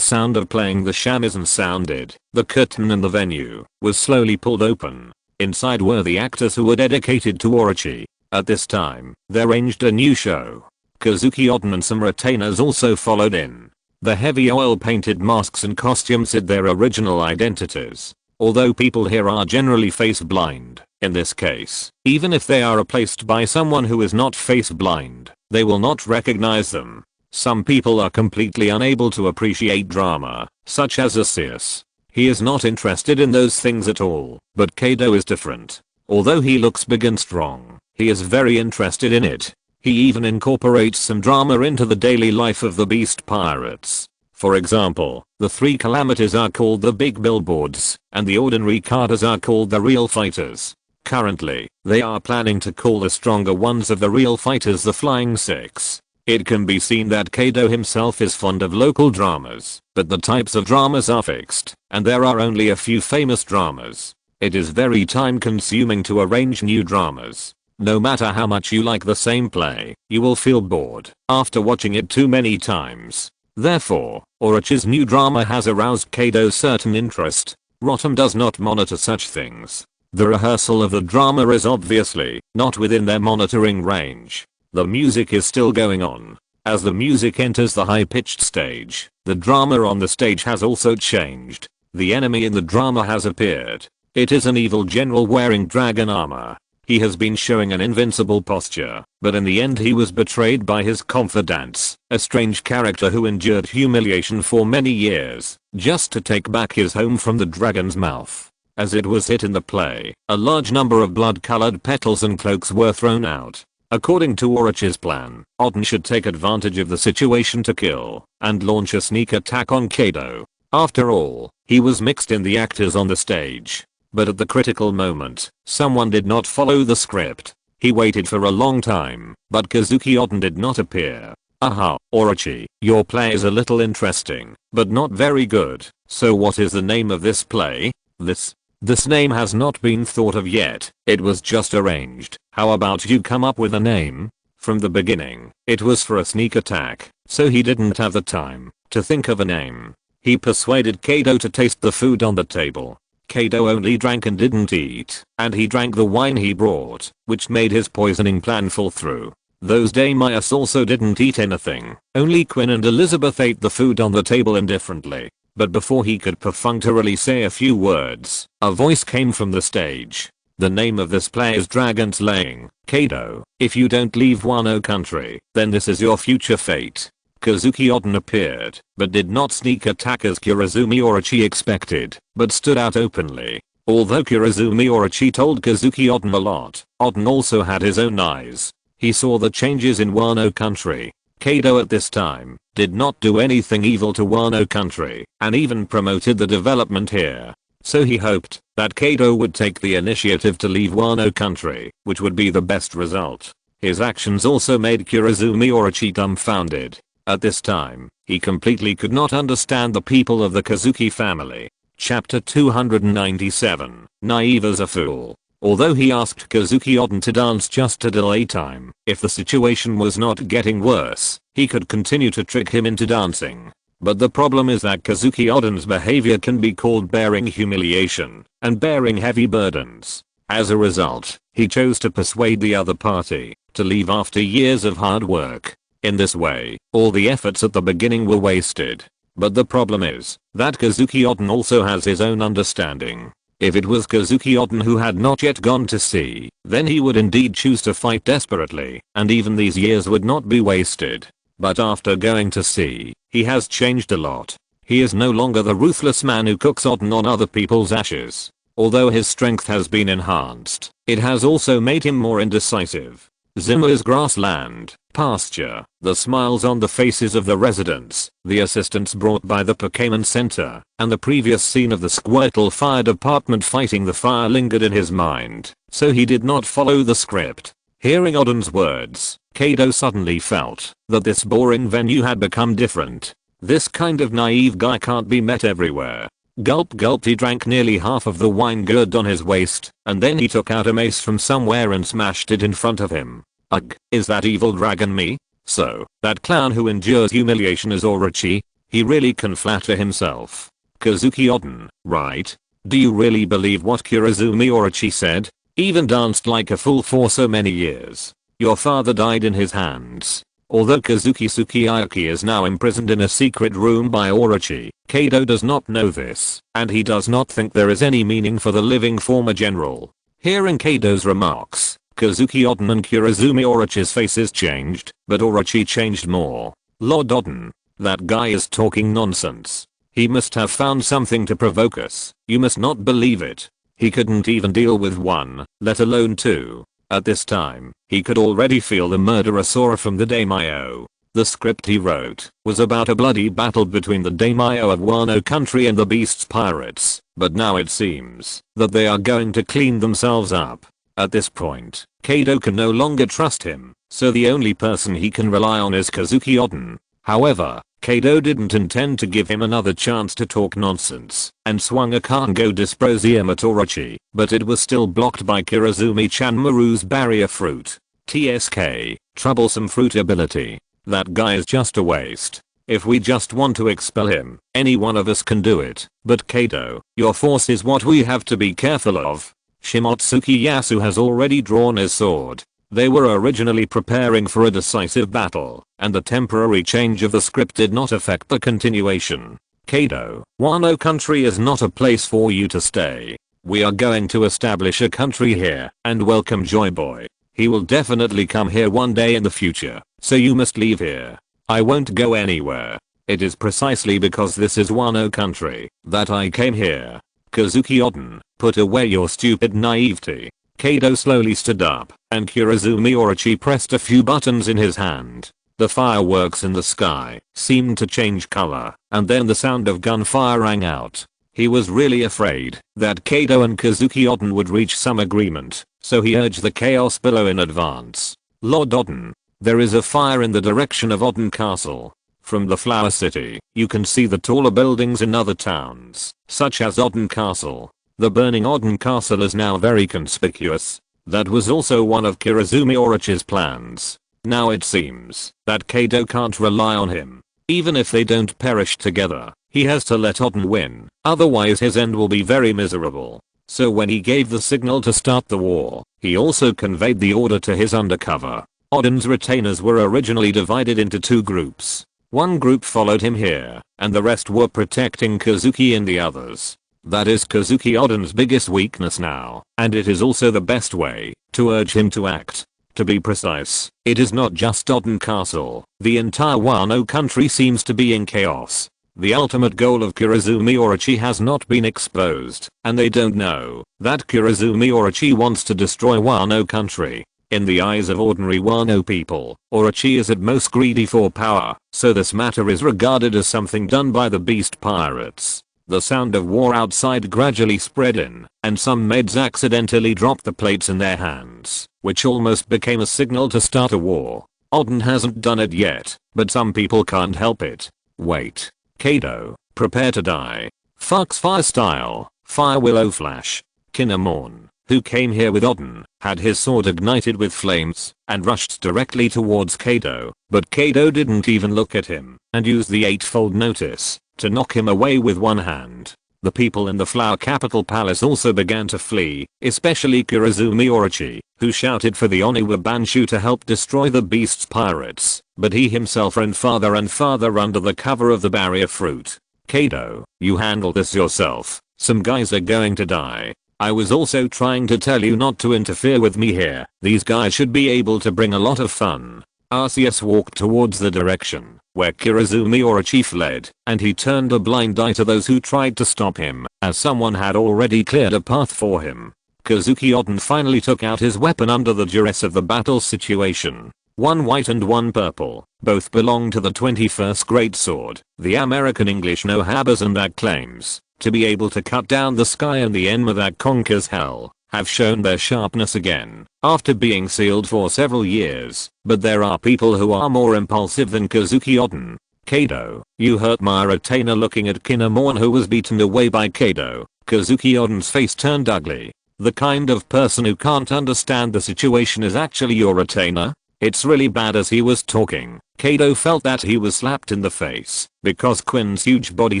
S1: sound of playing the shamisen sounded, the curtain in the venue was slowly pulled open. Inside were the actors who were dedicated to Orochi. At this time, they arranged a new show. Kazuki Oden and some retainers also followed in. The heavy oil-painted masks and costumes hid their original identities. Although people here are generally face blind, in this case, even if they are replaced by someone who is not face blind, they will not recognize them. Some people are completely unable to appreciate drama, such as Arceus. He is not interested in those things at all, but Kaido is different. Although he looks big and strong, he is very interested in it. He even incorporates some drama into the daily life of the beast pirates. For example, the three calamities are called the big billboards, and the ordinary carters are called the real fighters. Currently, they are planning to call the stronger ones of the real fighters the Flying Six. It can be seen that Kaido himself is fond of local dramas, but the types of dramas are fixed, and there are only a few famous dramas. It is very time consuming to arrange new dramas. No matter how much you like the same play, you will feel bored after watching it too many times. Therefore, Orochi's new drama has aroused Kaido's certain interest. Rotom does not monitor such things. The rehearsal of the drama is obviously not within their monitoring range. The music is still going on. As the music enters the high-pitched stage, the drama on the stage has also changed. The enemy in the drama has appeared. It is an evil general wearing dragon armor. He has been showing an invincible posture, but in the end he was betrayed by his confidants, a strange character who endured humiliation for many years, just to take back his home from the dragon's mouth. As it was hit in the play, a large number of blood-colored petals and cloaks were thrown out. According to Orochi's plan, Oden should take advantage of the situation to kill, and launch a sneak attack on Kaido. After all, he was mixed in the actors on the stage. But at the critical moment, someone did not follow the script. He waited for a long time, but Kazuki Oden did not appear. Aha, Orochi, your play is a little interesting, but not very good. So what is the name of this play? This name has not been thought of yet. It was just arranged. How about you come up with a name? From the beginning, it was for a sneak attack, so he didn't have the time to think of a name. He persuaded Kaido to taste the food on the table. Kaido only drank and didn't eat, and he drank the wine he brought, which made his poisoning plan fall through. Those daimyos also didn't eat anything. Only Quinn and Elizabeth ate the food on the table indifferently. But before he could perfunctorily say a few words, a voice came from the stage. The name of this play is Dragon Slaying. Kaido, if you don't leave Wano country, then this is your future fate. Kazuki Oden appeared, but did not sneak attack as Kurazumi Orochi expected, but stood out openly. Although Kurazumi Orochi told Kazuki Oden a lot, Oden also had his own eyes. He saw the changes in Wano country. Kaido at this time did not do anything evil to Wano country, and even promoted the development here. So he hoped that Kaido would take the initiative to leave Wano country, which would be the best result. His actions also made Kurazumi Orochi dumbfounded. At this time, he completely could not understand the people of the Kazuki family. Chapter 297, Naive as a Fool. Although he asked Kazuki Oden to dance just to delay time, if the situation was not getting worse, he could continue to trick him into dancing. But the problem is that Kazuki Oden's behavior can be called bearing humiliation and bearing heavy burdens. As a result, he chose to persuade the other party to leave after years of hard work. In this way, all the efforts at the beginning were wasted. But the problem is that Kazuki Oden also has his own understanding. If it was Kazuki Oden who had not yet gone to sea, then he would indeed choose to fight desperately, and even these years would not be wasted. But after going to sea, he has changed a lot. He is no longer the ruthless man who cooks Oden on other people's ashes. Although his strength has been enhanced, it has also made him more indecisive. Zima's grassland, pasture, the smiles on the faces of the residents, the assistance brought by the Pokemon Center, and the previous scene of the Squirtle Fire Department fighting the fire lingered in his mind, so he did not follow the script. Hearing Oden's words, Kaido suddenly felt that this boring venue had become different. This kind of naive guy can't be met everywhere. Gulp gulp, he drank nearly half of the wine gourd on his waist, and then he took out a mace from somewhere and smashed it in front of him. Ugh, is that evil dragon me? So, that clown who endures humiliation is Orochi? He really can flatter himself. Kazuki Oden, right? Do you really believe what Kurozumi Orochi said? Even danced like a fool for so many years. Your father died in his hands. Although Kazuki Sukiyaki is now imprisoned in a secret room by Orochi, Kaido does not know this, and he does not think there is any meaning for the living former general. Hearing Kaido's remarks, Kazuki Oden and Kurozumi Orochi's faces changed, but Orochi changed more. Lord Oden, that guy is talking nonsense. He must have found something to provoke us. You must not believe it. He couldn't even deal with one, let alone two. At this time, he could already feel the murderous aura from the daimyo. The script he wrote was about a bloody battle between the daimyo of Wano country and the beast's pirates, but now it seems that they are going to clean themselves up. At this point, Kaido can no longer trust him, so the only person he can rely on is Kazuki Oden. However, Kaido didn't intend to give him another chance to talk nonsense, and swung a Kango Dysprosium at Orochi, but it was still blocked by Kurozumi-chan Maru's barrier fruit. TSK, troublesome fruit ability. That guy is just a waste. If we just want to expel him, any one of us can do it, but Kaido, your force is what we have to be careful of. Shimotsuki Yasu has already drawn his sword. They were originally preparing for a decisive battle, and the temporary change of the script did not affect the continuation. Kaido, Wano country is not a place for you to stay. We are going to establish a country here and welcome Joy Boy. He will definitely come here one day in the future, so you must leave here. I won't go anywhere. It is precisely because this is Wano country that I came here. Kazuki Oden, put away your stupid naivety. Kaido slowly stood up, and Kurozumi Orochi pressed a few buttons in his hand. The fireworks in the sky seemed to change color, and then the sound of gunfire rang out. He was really afraid that Kaido and Kazuki Oden would reach some agreement, so he urged the chaos below in advance. Lord Oden, there is a fire in the direction of Oden Castle. From the Flower City, you can see the taller buildings in other towns, such as Oden Castle. The burning Oden Castle is now very conspicuous. That was also one of Kurozumi Orochi's plans. Now it seems that Kaido can't rely on him. Even if they don't perish together, he has to let Oden win, otherwise his end will be very miserable. So when he gave the signal to start the war, he also conveyed the order to his undercover. Oden's retainers were originally divided into two groups. One group followed him here, and the rest were protecting Kazuki and the others. That is Kazuki Oden's biggest weakness now, and it is also the best way to urge him to act. To be precise, it is not just Oden Castle. The entire Wano country seems to be in chaos. The ultimate goal of Kurozumi Orochi has not been exposed, and they don't know that Kurozumi Orochi wants to destroy Wano country. In the eyes of ordinary Wano people, Orochi is at most greedy for power, so this matter is regarded as something done by the beast pirates. The sound of war outside gradually spread in, and some maids accidentally dropped the plates in their hands, which almost became a signal to start a war. Oden hasn't done it yet, but some people can't help it. Wait. Kaido, prepare to die. Fox Fire Style, Fire Willow Flash. Kinemon. who came here with Odin, had his sword ignited with flames and rushed directly towards Kaido, but Kaido didn't even look at him and used the eightfold notice to knock him away with one hand. The people in the Flower Capital Palace also began to flee, especially Kurozumi Orochi, who shouted for the Oniwa Banshu to help destroy the beast's pirates, but he himself ran farther and farther under the cover of the barrier fruit. Kaido, you handle this yourself. Some guys are going to die. I was also trying to tell you not to interfere with me here. These guys should be able to bring a lot of fun. Arceus walked towards the direction where Kurozumi Orochi fled, and he turned a blind eye to those who tried to stop him, as someone had already cleared a path for him. Kazuki Odin finally took out his weapon under the duress of the battle situation. One white and one purple, both belong to the 21st Great Sword. The American English know habers and that claims to be able to cut down the sky and the enma that conquers hell have shown their sharpness again after being sealed for several years, but there are people who are more impulsive than Kazuki Odin. Kaido, you hurt my retainer. Looking at Kinemon, who was beaten away by Kaido, Kazuki Odin's face turned ugly. The kind of person who can't understand the situation is actually your retainer? It's really bad. As he was talking, Kaido felt that he was slapped in the face because Quinn's huge body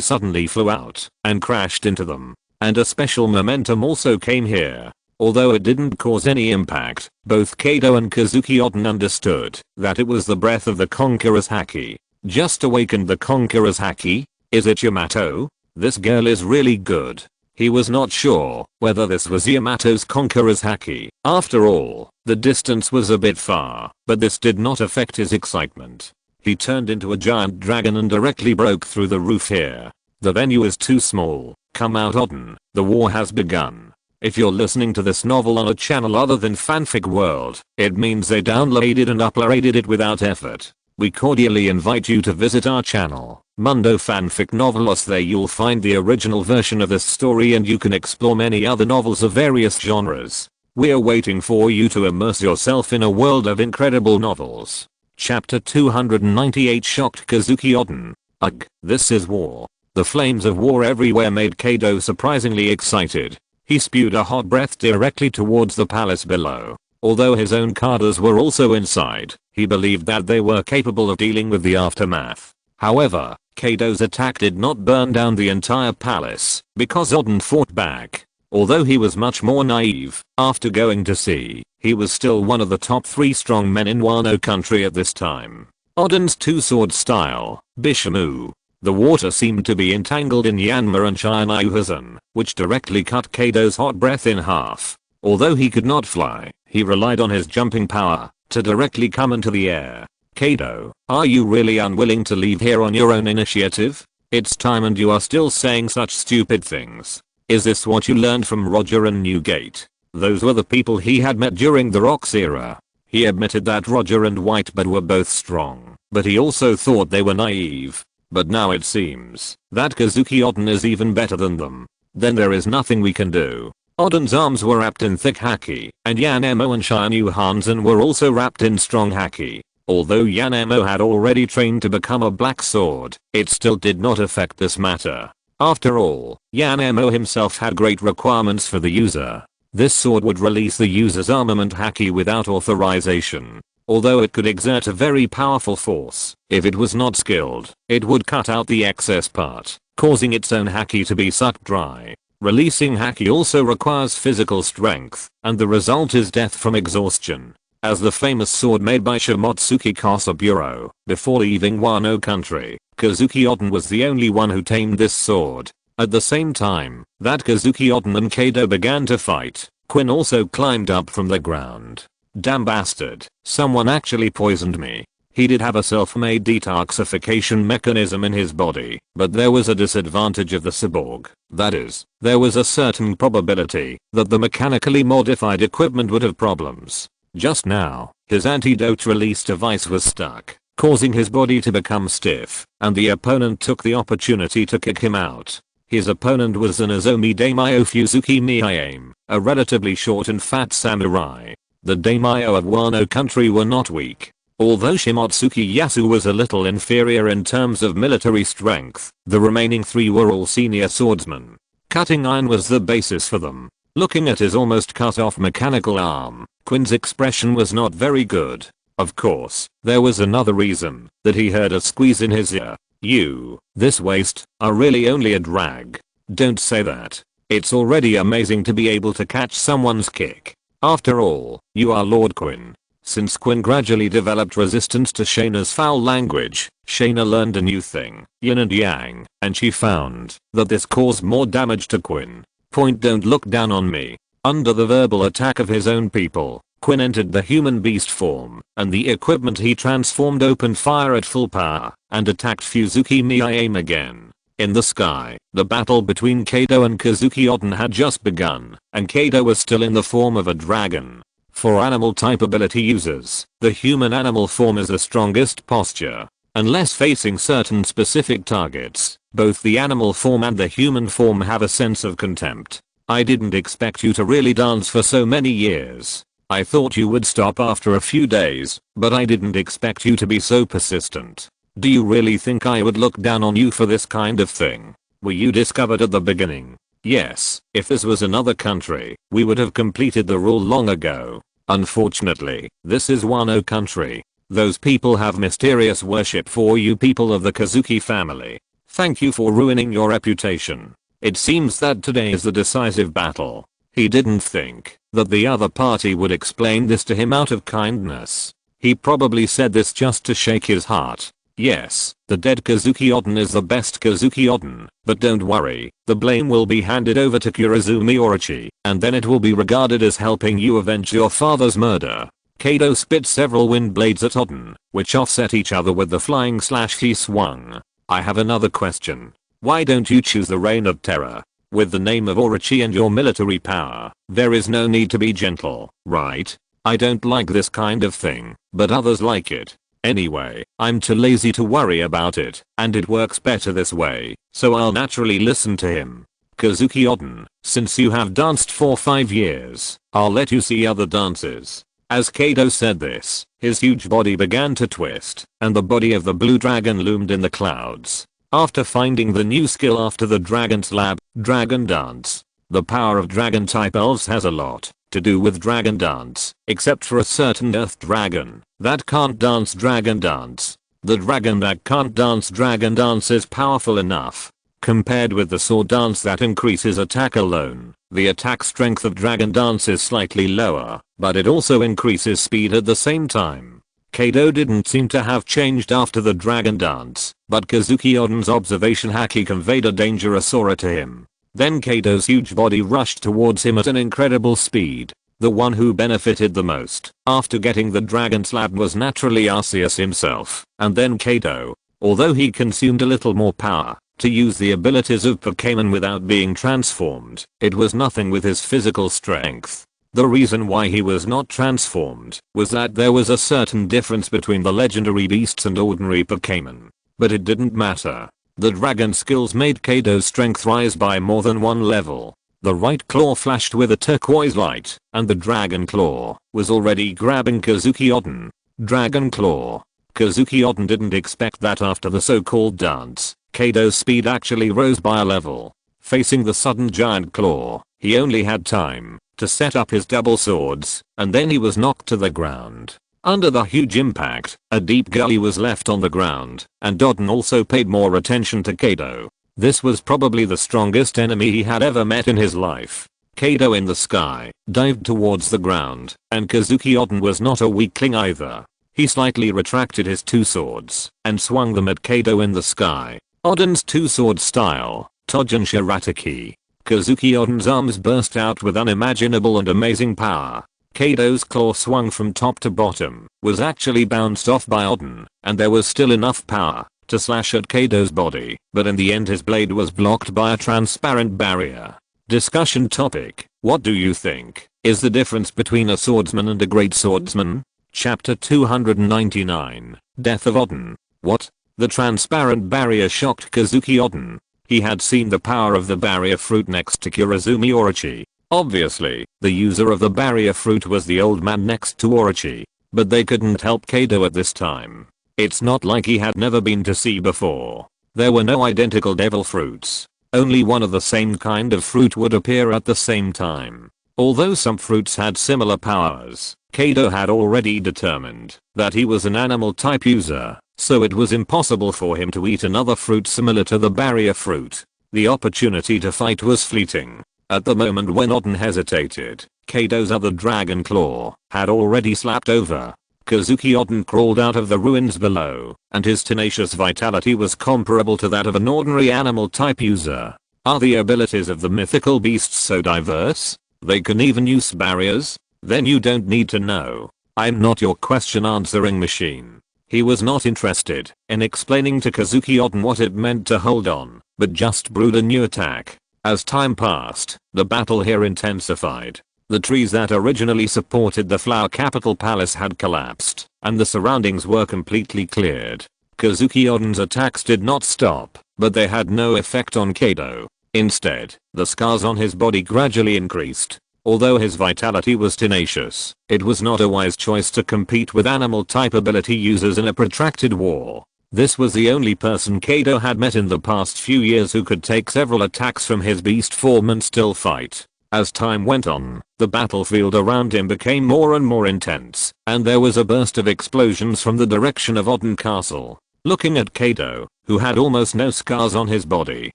S1: suddenly flew out and crashed into them. And a special momentum also came here. Although it didn't cause any impact, both Kaido and Kazuki Odin understood that it was the breath of the Conqueror's Haki. Just awakened the Conqueror's Haki? Is it Yamato? This girl is really good. He was not sure whether this was Yamato's Conqueror's Haki. After all, the distance was a bit far, but this did not affect his excitement. He turned into a giant dragon and directly broke through the roof here. The venue is too small. Come out, Odin. The war has begun. If you're listening to this novel on a channel other than Fanfic World, it means they downloaded and uploaded it without effort. We cordially invite you to visit our channel, Mundo Fanfic Novelos. There you'll find the original version of this story and you can explore many other novels of various genres. We're waiting for you to immerse yourself in a world of incredible novels. Chapter 298 Shocked Kazuki Odin. Ugh, this is war. The flames of war everywhere made Kaido surprisingly excited. He spewed a hot breath directly towards the palace below. Although his own Kadas were also inside, he believed that they were capable of dealing with the aftermath. However, Kaido's attack did not burn down the entire palace, because Odin fought back. Although he was much more naive, after going to sea, he was still one of the top 3 strong men in Wano country at this time. Odin's two-sword style, Bishamu. The water seemed to be entangled in Yanma and Shaina, which directly cut Kaido's hot breath in half. Although he could not fly, he relied on his jumping power to directly come into the air. Kaido, are you really unwilling to leave here on your own initiative? It's time and you are still saying such stupid things. Is this what you learned from Roger and Newgate? Those were the people he had met during the Rocks era. He admitted that Roger and Whitebird were both strong, but he also thought they were naive. But now it seems that Kazuki Odin is even better than them. Then there is nothing we can do. Odin's arms were wrapped in thick haki, and Yanemo and Shinu Hansen were also wrapped in strong haki. Although Yanemo had already trained to become a black sword, it still did not affect this matter. After all, Yanemo himself had great requirements for the user. This sword would release the user's armament haki without authorization. Although it could exert a very powerful force, if it was not skilled, it would cut out the excess part, causing its own haki to be sucked dry. Releasing haki also requires physical strength, and the result is death from exhaustion. As the famous sword made by Shimotsuki Kasaburo, before leaving Wano country, Kazuki Odin was the only one who tamed this sword. At the same time that Kazuki Odin and Kaido began to fight, Quinn also climbed up from the ground. Damn bastard, someone actually poisoned me. He did have a self-made detoxification mechanism in his body, but there was a disadvantage of the cyborg. That is, there was a certain probability that the mechanically modified equipment would have problems. Just now, his antidote release device was stuck, causing his body to become stiff, and the opponent took the opportunity to kick him out. His opponent was the Nozomi Daimyo Fuzuki Miyame, a relatively short and fat samurai. The daimyo of Wano country were not weak. Although Shimotsuki Yasu was a little inferior in terms of military strength, the remaining 3 were all senior swordsmen. Cutting iron was the basis for them. Looking at his almost cut off mechanical arm, Quinn's expression was not very good. Of course, there was another reason, that he heard a squeeze in his ear. "You, this waste, are really only a drag. Don't say that. It's already amazing to be able to catch someone's kick. After all, you are Lord Quinn." Since Quinn gradually developed resistance to Shaina's foul language, Shaina learned a new thing, yin and yang, and she found that this caused more damage to Quinn. Point don't look down on me. Under the verbal attack of his own people, Quinn entered the human beast form, and the equipment he transformed opened fire at full power, and attacked Fuzuki Miyaime again. In the sky, the battle between Kaido and Kazuki Oden had just begun, and Kaido was still in the form of a dragon. For animal type ability users, the human animal form is the strongest posture. Unless facing certain specific targets, both the animal form and the human form have a sense of contempt. I didn't expect you to really dance for so many years. I thought you would stop after a few days, but I didn't expect you to be so persistent. Do you really think I would look down on you for this kind of thing? Were you discovered at the beginning? Yes, if this was another country, we would have completed the rule long ago. Unfortunately, this is Wano country. Those people have mysterious worship for you people of the Kazuki family. Thank you for ruining your reputation. It seems that today is the decisive battle. He didn't think that the other party would explain this to him out of kindness. He probably said this just to shake his heart. Yes, the dead Kazuki Oden is the best Kazuki Oden, but don't worry, the blame will be handed over to Kurozumi Orochi, and then it will be regarded as helping you avenge your father's murder. Kaido spit several wind blades at Oden, which offset each other with the flying slash he swung. I have another question. Why don't you choose the Reign of Terror? With the name of Orochi and your military power, there is no need to be gentle, right? I don't like this kind of thing, but others like it. Anyway, I'm too lazy to worry about it, and it works better this way, so I'll naturally listen to him. Kazuki Oden, since you have danced for 5 years, I'll let you see other dances. As Kaido said this, his huge body began to twist, and the body of the blue dragon loomed in the clouds. After finding the new skill after the dragon slab, dragon dance. The power of dragon type elves has a lot to do with dragon dance, except for a certain earth dragon that can't dance dragon dance. The dragon that can't dance dragon dance is powerful enough. Compared with the sword dance that increases attack alone, the attack strength of dragon dance is slightly lower, but it also increases speed at the same time. Kaido didn't seem to have changed after the dragon dance, but Kazuki Oden's observation haki conveyed a dangerous aura to him. Then Kaido's huge body rushed towards him at an incredible speed. The one who benefited the most after getting the dragon slab was naturally Arceus himself, and then Kaido. Although he consumed a little more power to use the abilities of Pokemon without being transformed, it was nothing with his physical strength. The reason why he was not transformed was that there was a certain difference between the legendary beasts and ordinary Pokemon. But it didn't matter. The dragon skills made Kaido's strength rise by more than one level. The right claw flashed with a turquoise light, and the dragon claw was already grabbing Kazuki Oden. Dragon claw. Kazuki Oden didn't expect that after the so-called dance, Kaido's speed actually rose by a level. Facing the sudden giant claw, he only had time to set up his double swords, and then he was knocked to the ground. Under the huge impact, a deep gully was left on the ground, and Oden also paid more attention to Kaido. This was probably the strongest enemy he had ever met in his life. Kaido in the sky dived towards the ground, and Kazuki Oden was not a weakling either. He slightly retracted his two swords and swung them at Kaido in the sky. Oden's two-sword style, Tojin Shirataki. Kazuki Oden's arms burst out with unimaginable and amazing power. Kaido's claw swung from top to bottom, was actually bounced off by Oden, and there was still enough power to slash at Kaido's body, but in the end his blade was blocked by a transparent barrier. Discussion topic: what do you think is the difference between a swordsman and a great swordsman? Chapter 299, Death of Oden. What? The transparent barrier shocked Kazuki Oden. He had seen the power of the barrier fruit next to Kurozumi Orochi. Obviously, the user of the barrier fruit was the old man next to Orochi, but they couldn't help Kaido at this time. It's not like he had never been to sea before. There were no identical devil fruits. Only one of the same kind of fruit would appear at the same time. Although some fruits had similar powers, Kaido had already determined that he was an animal type user, so it was impossible for him to eat another fruit similar to the barrier fruit. The opportunity to fight was fleeting. At the moment when Oden hesitated, Kaido's other dragon claw had already slapped over. Kazuki Oden crawled out of the ruins below, and his tenacious vitality was comparable to that of an ordinary animal type user. Are the abilities of the mythical beasts so diverse? They can even use barriers? Then you don't need to know. I'm not your question answering machine. He was not interested in explaining to Kazuki Oden what it meant to hold on, but just brewed a new attack. As time passed, the battle here intensified. The trees that originally supported the flower capital palace had collapsed, and the surroundings were completely cleared. Kazuki Oden's attacks did not stop, but they had no effect on Kaido. Instead, the scars on his body gradually increased. Although his vitality was tenacious, it was not a wise choice to compete with animal type ability users in a protracted war. This was the only person Kaido had met in the past few years who could take several attacks from his beast form and still fight. As time went on, the battlefield around him became more and more intense, and there was a burst of explosions from the direction of Oden Castle. Looking at Kaido, who had almost no scars on his body,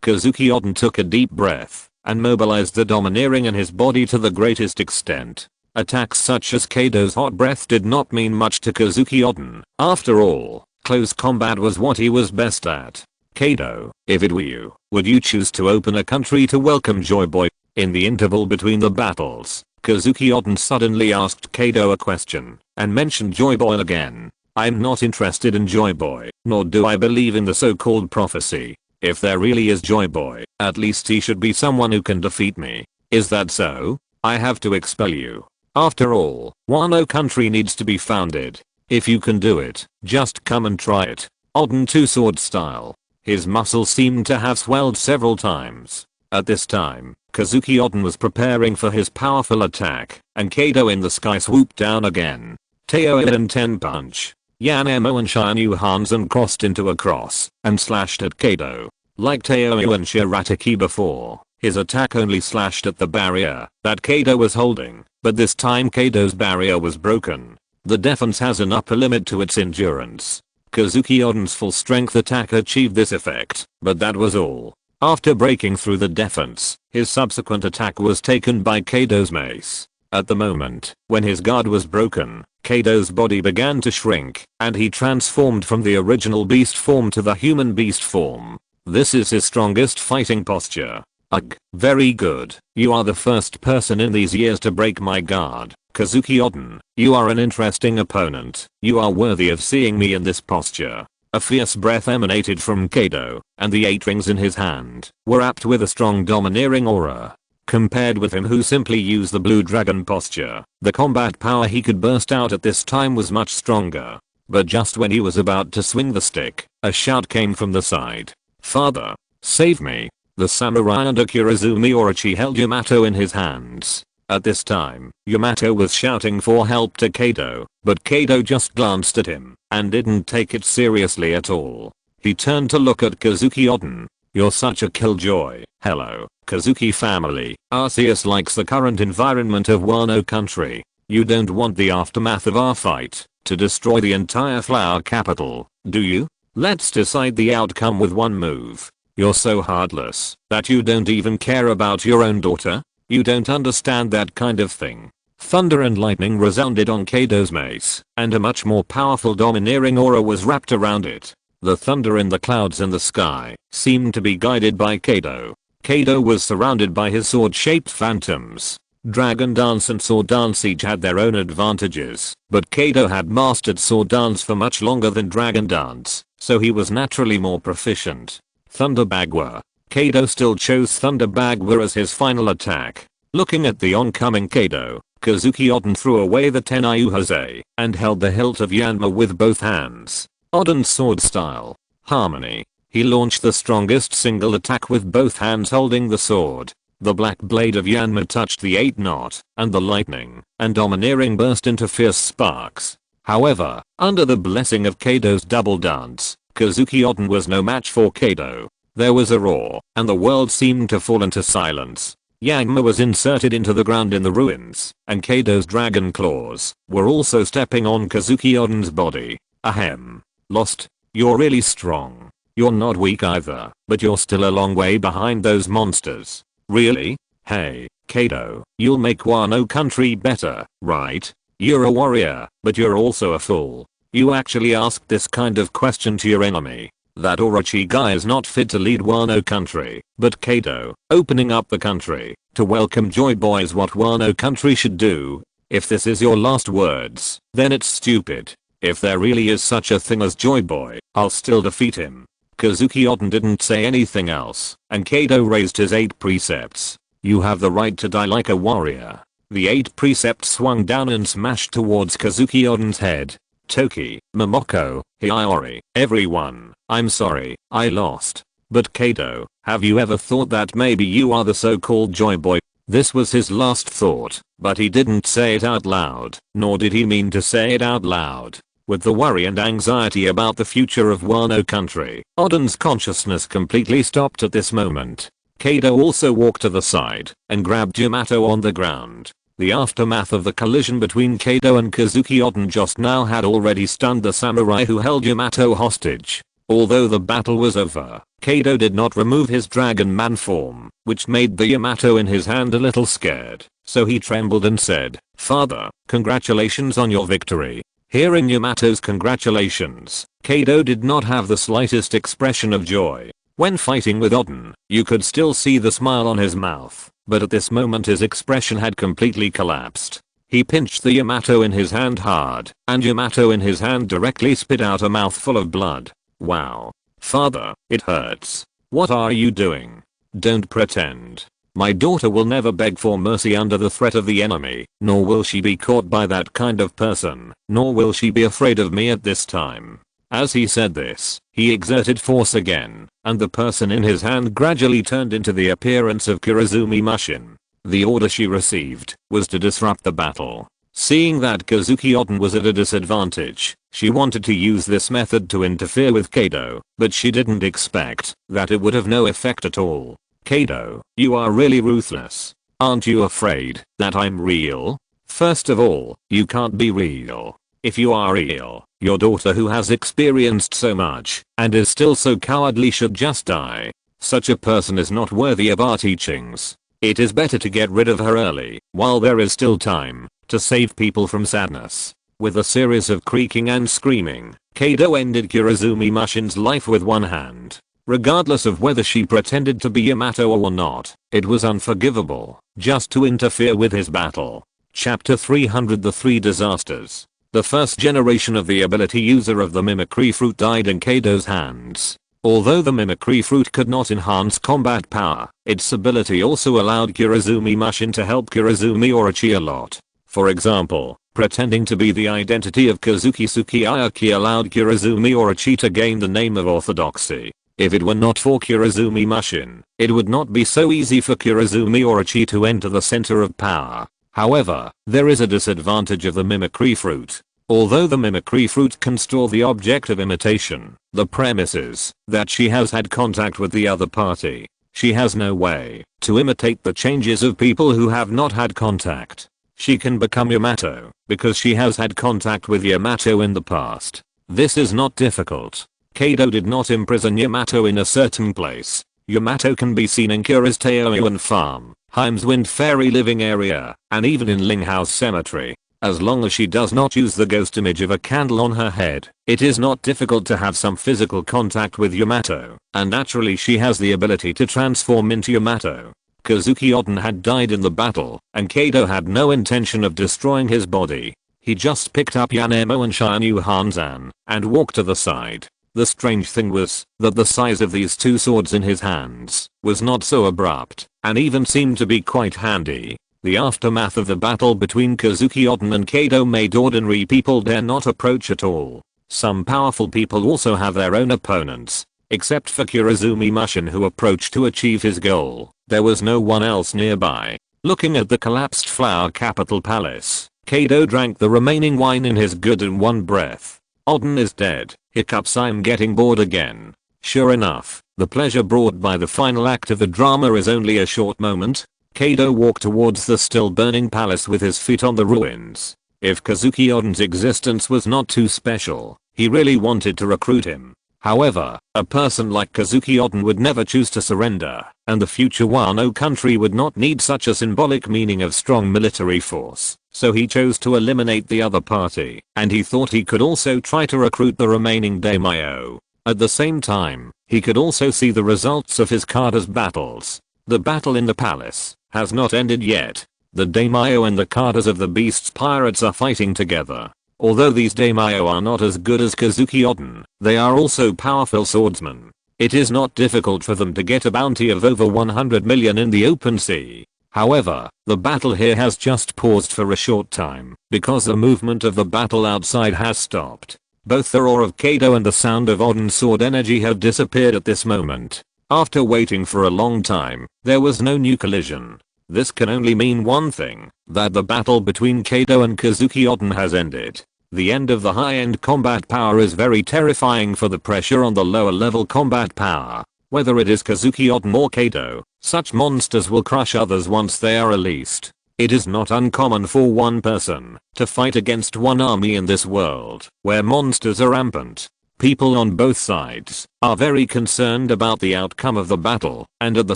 S1: Kazuki Oden took a deep breath and mobilized the domineering in his body to the greatest extent. Attacks such as Kaido's hot breath did not mean much to Kazuki Oden. After all, close combat was what he was best at. Kaido, if it were you, would you choose to open a country to welcome Joy Boy? In the interval between the battles, Kazuki Oden suddenly asked Kaido a question and mentioned Joy Boy again. I'm not interested in Joy Boy, nor do I believe in the so-called prophecy. If there really is Joy Boy, at least he should be someone who can defeat me. Is that so? I have to expel you. After all, Wano country needs to be founded. If you can do it, just come and try it. Oden two-sword style. His muscles seemed to have swelled several times. At this time, Kazuki Oden was preparing for his powerful attack, and Kaido in the sky swooped down again. Teo and 10 punch. Yanemo and Shinu Hansen crossed into a cross and slashed at Kaido. Like Teo and Shirataki before, his attack only slashed at the barrier that Kaido was holding, but this time Kaido's barrier was broken. The defense has an upper limit to its endurance. Kazuki Oden's full strength attack achieved this effect, but that was all. After breaking through the defense, his subsequent attack was taken by Kaido's mace. At the moment, when his guard was broken, Kaido's body began to shrink, and he transformed from the original beast form to the human beast form. This is his strongest fighting posture. Ugh, very good. You are the first person in these years to break my guard. Kazuki Oden, you are an interesting opponent. You are worthy of seeing me in this posture. A fierce breath emanated from Kaido, and the 8 rings in his hand were apt with a strong domineering aura. Compared with him who simply used the blue dragon posture, the combat power he could burst out at this time was much stronger. But just when he was about to swing the stick, a shout came from the side. Father, save me. The samurai under Kurizumi Orochi held Yamato in his hands. At this time, Yamato was shouting for help to Kaido, but Kaido just glanced at him and didn't take it seriously at all. He turned to look at Kazuki Oden. You're such a killjoy. Hello, Kazuki family. Arceus likes the current environment of Wano country. You don't want the aftermath of our fight to destroy the entire flower capital, do you? Let's decide the outcome with one move. You're so heartless that you don't even care about your own daughter? You don't understand that kind of thing. Thunder and lightning resounded on Kaido's mace, and a much more powerful domineering aura was wrapped around it. The thunder in the clouds in the sky seemed to be guided by Kaido. Kaido was surrounded by his sword-shaped phantoms. Dragon Dance and Sword Dance each had their own advantages, but Kaido had mastered Sword Dance for much longer than Dragon Dance, so he was naturally more proficient. Thunder Bagua. Kaido still chose Thunder Bagua as his final attack. Looking at the oncoming Kaido, Kazuki Oden threw away the Tenryuhazei and held the hilt of Yanma with both hands. Oden's sword style. Harmony. He launched the strongest single attack with both hands holding the sword. The black blade of Yanma touched the 8-knot, and the lightning and domineering burst into fierce sparks. However, under the blessing of Kaido's double dance, Kazuki Oden was no match for Kaido. There was a roar, and the world seemed to fall into silence. Yagma was inserted into the ground in the ruins, and Kaido's dragon claws were also stepping on Kazuki Oden's body. Ahem. Lost? You're really strong. You're not weak either, but you're still a long way behind those monsters. Really? Hey, Kaido, you'll make Wano country better, right? You're a warrior, but you're also a fool. You actually asked this kind of question to your enemy. That Orochi guy is not fit to lead Wano country, but Kaido, opening up the country to welcome Joy Boy is what Wano country should do. If this is your last words, then it's stupid. If there really is such a thing as Joy Boy, I'll still defeat him. Kazuki Oden didn't say anything else, and Kaido raised his 8 precepts. You have the right to die like a warrior. The 8 precepts swung down and smashed towards Kazuki Oden's head. Toki, Momoko, Hiyori, everyone, I'm sorry, I lost. But Kaido, have you ever thought that maybe you are the so-called Joy Boy? This was his last thought, but he didn't say it out loud, nor did he mean to say it out loud. With the worry and anxiety about the future of Wano country, Oden's consciousness completely stopped at this moment. Kaido also walked to the side and grabbed Yamato on the ground. The aftermath of the collision between Kaido and Kazuki Oden just now had already stunned the samurai who held Yamato hostage. Although the battle was over, Kaido did not remove his Dragon Man form, which made the Yamato in his hand a little scared, so he trembled and said, "Father, congratulations on your victory." Hearing Yamato's congratulations, Kaido did not have the slightest expression of joy. When fighting with Oden, you could still see the smile on his mouth, but at this moment his expression had completely collapsed. He pinched the Yamato in his hand hard, and Yamato in his hand directly spit out a mouthful of blood. Wow. Father, it hurts. What are you doing? Don't pretend. My daughter will never beg for mercy under the threat of the enemy, nor will she be caught by that kind of person, nor will she be afraid of me at this time. As he said this, he exerted force again, and the person in his hand gradually turned into the appearance of Kurozumi Mushin. The order she received was to disrupt the battle. Seeing that Kazuki Oden was at a disadvantage, she wanted to use this method to interfere with Kaido, but she didn't expect that it would have no effect at all. Kaido, you are really ruthless. Aren't you afraid that I'm real? First of all, you can't be real. If you are real, your daughter who has experienced so much and is still so cowardly should just die. Such a person is not worthy of our teachings. It is better to get rid of her early, while there is still time, to save people from sadness. With a series of creaking and screaming, Kaido ended Kurozumi Mushin's life with one hand. Regardless of whether she pretended to be Yamato or not, it was unforgivable just to interfere with his battle. Chapter 300 The Three Disasters. The first generation of the ability user of the mimicry fruit died in Kaido's hands. Although the mimicry fruit could not enhance combat power, its ability also allowed Kurozumi Mushin to help Kurozumi Orochi a lot. For example, pretending to be the identity of Kazuki Sukiyaki allowed Kurozumi Orochi to gain the name of orthodoxy. If it were not for Kurozumi Mushin, it would not be so easy for Kurozumi Orochi to enter the center of power. However, there is a disadvantage of the mimicry fruit. Although the mimicry fruit can store the object of imitation, the premise is that she has had contact with the other party. She has no way to imitate the changes of people who have not had contact. She can become Yamato because she has had contact with Yamato in the past. This is not difficult. Kaido did not imprison Yamato in a certain place. Yamato can be seen in Kura's Taoyuan farm, Heim's Wind Fairy living area, and even in Linghouse Cemetery. As long as she does not use the ghost image of a candle on her head, it is not difficult to have some physical contact with Yamato, and naturally she has the ability to transform into Yamato. Kazuki Oden had died in the battle, and Kaido had no intention of destroying his body. He just picked up Yanemo and Shinu Hanzan, and walked to the side. The strange thing was that the size of these two swords in his hands was not so abrupt, and even seemed to be quite handy. The aftermath of the battle between Kazuki Oden and Kaido made ordinary people dare not approach at all. Some powerful people also have their own opponents. Except for Kurozumi Mushin who approached to achieve his goal, there was no one else nearby. Looking at the collapsed flower capital palace, Kaido drank the remaining wine in his good in one breath. Oden is dead. Hiccups. I'm getting bored again. Sure enough, the pleasure brought by the final act of the drama is only a short moment. Kaido walked towards the still burning palace with his feet on the ruins. If Kazuki Oden's existence was not too special, he really wanted to recruit him. However, a person like Kazuki Oden would never choose to surrender, and the future Wano country would not need such a symbolic meaning of strong military force, so he chose to eliminate the other party, and he thought he could also try to recruit the remaining daimyo. At the same time, he could also see the results of his Kada's battles. The battle in the palace has not ended yet. The daimyo and the Kadas of the Beast's pirates are fighting together. Although these daimyo are not as good as Kazuki Oden, they are also powerful swordsmen. It is not difficult for them to get a bounty of over 100 million in the open sea. However, the battle here has just paused for a short time, because the movement of the battle outside has stopped. Both the roar of Kaido and the sound of Oden's sword energy have disappeared at this moment. After waiting for a long time, there was no new collision. This can only mean one thing, that the battle between Kaido and Kazuki Oden has ended. The end of the high-end combat power is very terrifying for the pressure on the lower level combat power. Whether it is Kazuki Oden or Kaido, such monsters will crush others once they are released. It is not uncommon for one person to fight against one army in this world, where monsters are rampant. People on both sides are very concerned about the outcome of the battle, and at the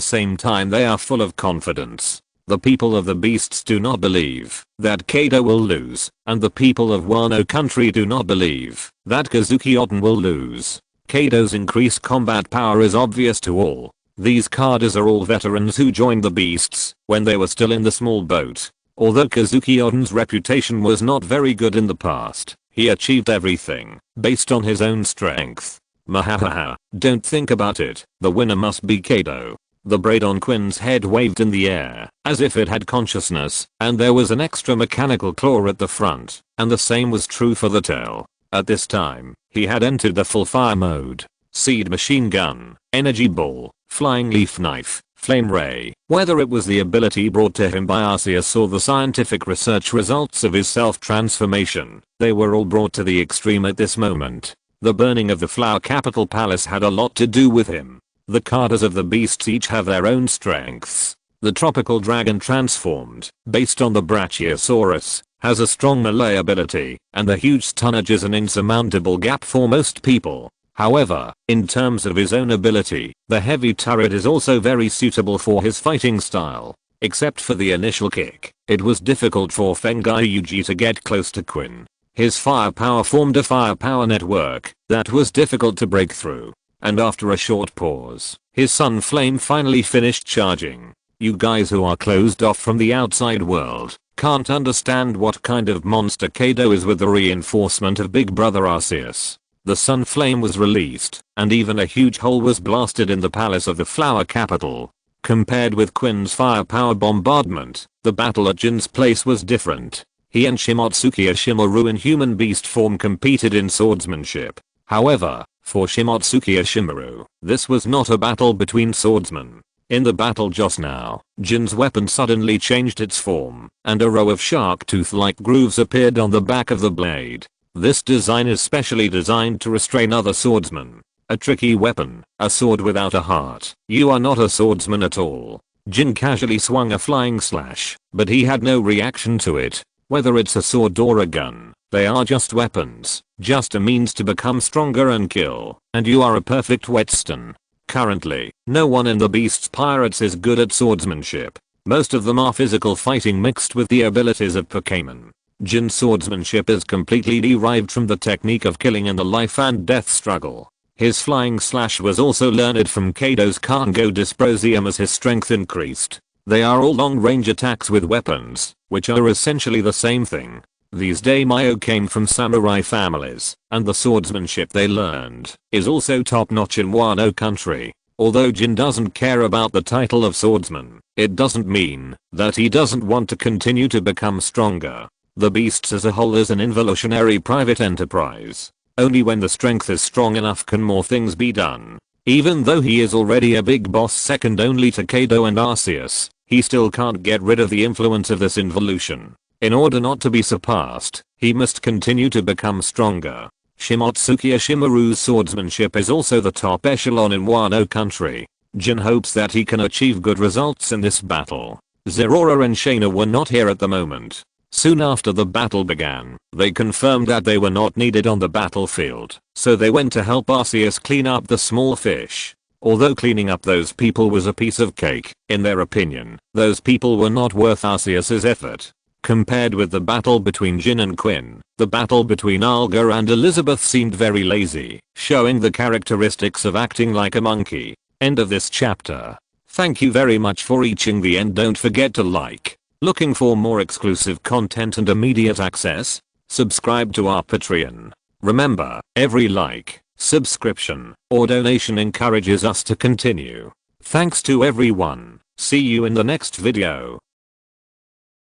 S1: same time they are full of confidence. The people of the beasts do not believe that Kaido will lose, and the people of Wano country do not believe that Kazuki Oden will lose. Kaido's increased combat power is obvious to all. These Kadas are all veterans who joined the beasts when they were still in the small boat. Although Kazuki Oden's reputation was not very good in the past, he achieved everything based on his own strength. Mahahaha, don't think about it, the winner must be Kaido. The braid on Quinn's head waved in the air, as if it had consciousness, and there was an extra mechanical claw at the front, and the same was true for the tail. At this time, he had entered the full fire mode. Seed machine gun, energy ball, flying leaf knife, flame ray. Whether it was the ability brought to him by Arceus or the scientific research results of his self-transformation, they were all brought to the extreme at this moment. The burning of the Flower Capital Palace had a lot to do with him. The Kadas of the beasts each have their own strengths. The tropical dragon transformed, based on the Brachiosaurus, has a strong melee ability, and the huge tonnage is an insurmountable gap for most people. However, in terms of his own ability, the heavy turret is also very suitable for his fighting style. Except for the initial kick, it was difficult for Fengayuji to get close to Quinn. His firepower formed a firepower network that was difficult to break through. And after a short pause, his sun flame finally finished charging. You guys who are closed off from the outside world can't understand what kind of monster Kaido is with the reinforcement of Big Brother Arceus. The sun flame was released, and even a huge hole was blasted in the palace of the Flower Capital. Compared with Quinn's firepower bombardment, the battle at Jin's place was different. He and Shimotsuki Ashimaru in human beast form competed in swordsmanship. However, for Shimotsuki Ashimaru, this was not a battle between swordsmen. In the battle just now, Jin's weapon suddenly changed its form, and a row of shark tooth-like grooves appeared on the back of the blade. This design is specially designed to restrain other swordsmen. A tricky weapon, a sword without a heart. You are not a swordsman at all. Jin casually swung a flying slash, but he had no reaction to it. Whether it's a sword or a gun, they are just weapons, just a means to become stronger and kill, and you are a perfect whetstone. Currently, no one in the Beast's pirates is good at swordsmanship. Most of them are physical fighting mixed with the abilities of Pokemon. Jin's swordsmanship is completely derived from the technique of killing in the life and death struggle. His flying slash was also learned from Kaido's Kango Dysprosium as his strength increased. They are all long-range attacks with weapons, which are essentially the same thing. These daimyo came from samurai families, and the swordsmanship they learned is also top-notch in Wano country. Although Jin doesn't care about the title of swordsman, it doesn't mean that he doesn't want to continue to become stronger. The Beasts as a whole is an involutionary private enterprise. Only when the strength is strong enough can more things be done. Even though he is already a big boss second only to Kaido and Arceus, he still can't get rid of the influence of this involution. In order not to be surpassed, he must continue to become stronger. Shimotsuki Ashimaru's swordsmanship is also the top echelon in Wano country. Jin hopes that he can achieve good results in this battle. Zerora and Shaina were not here at the moment. Soon after the battle began, they confirmed that they were not needed on the battlefield, so they went to help Arceus clean up the small fish. Although cleaning up those people was a piece of cake, in their opinion, those people were not worth Arceus's effort. Compared with the battle between Jin and Quinn, the battle between Alga and Elizabeth seemed very lazy, showing the characteristics of acting like a monkey. End of this chapter. Thank you very much for reaching the end. Don't forget to like. Looking for more exclusive content and immediate access? Subscribe to our Patreon. Remember, every like, subscription, or donation encourages us to continue. Thanks to everyone. See you in the next video.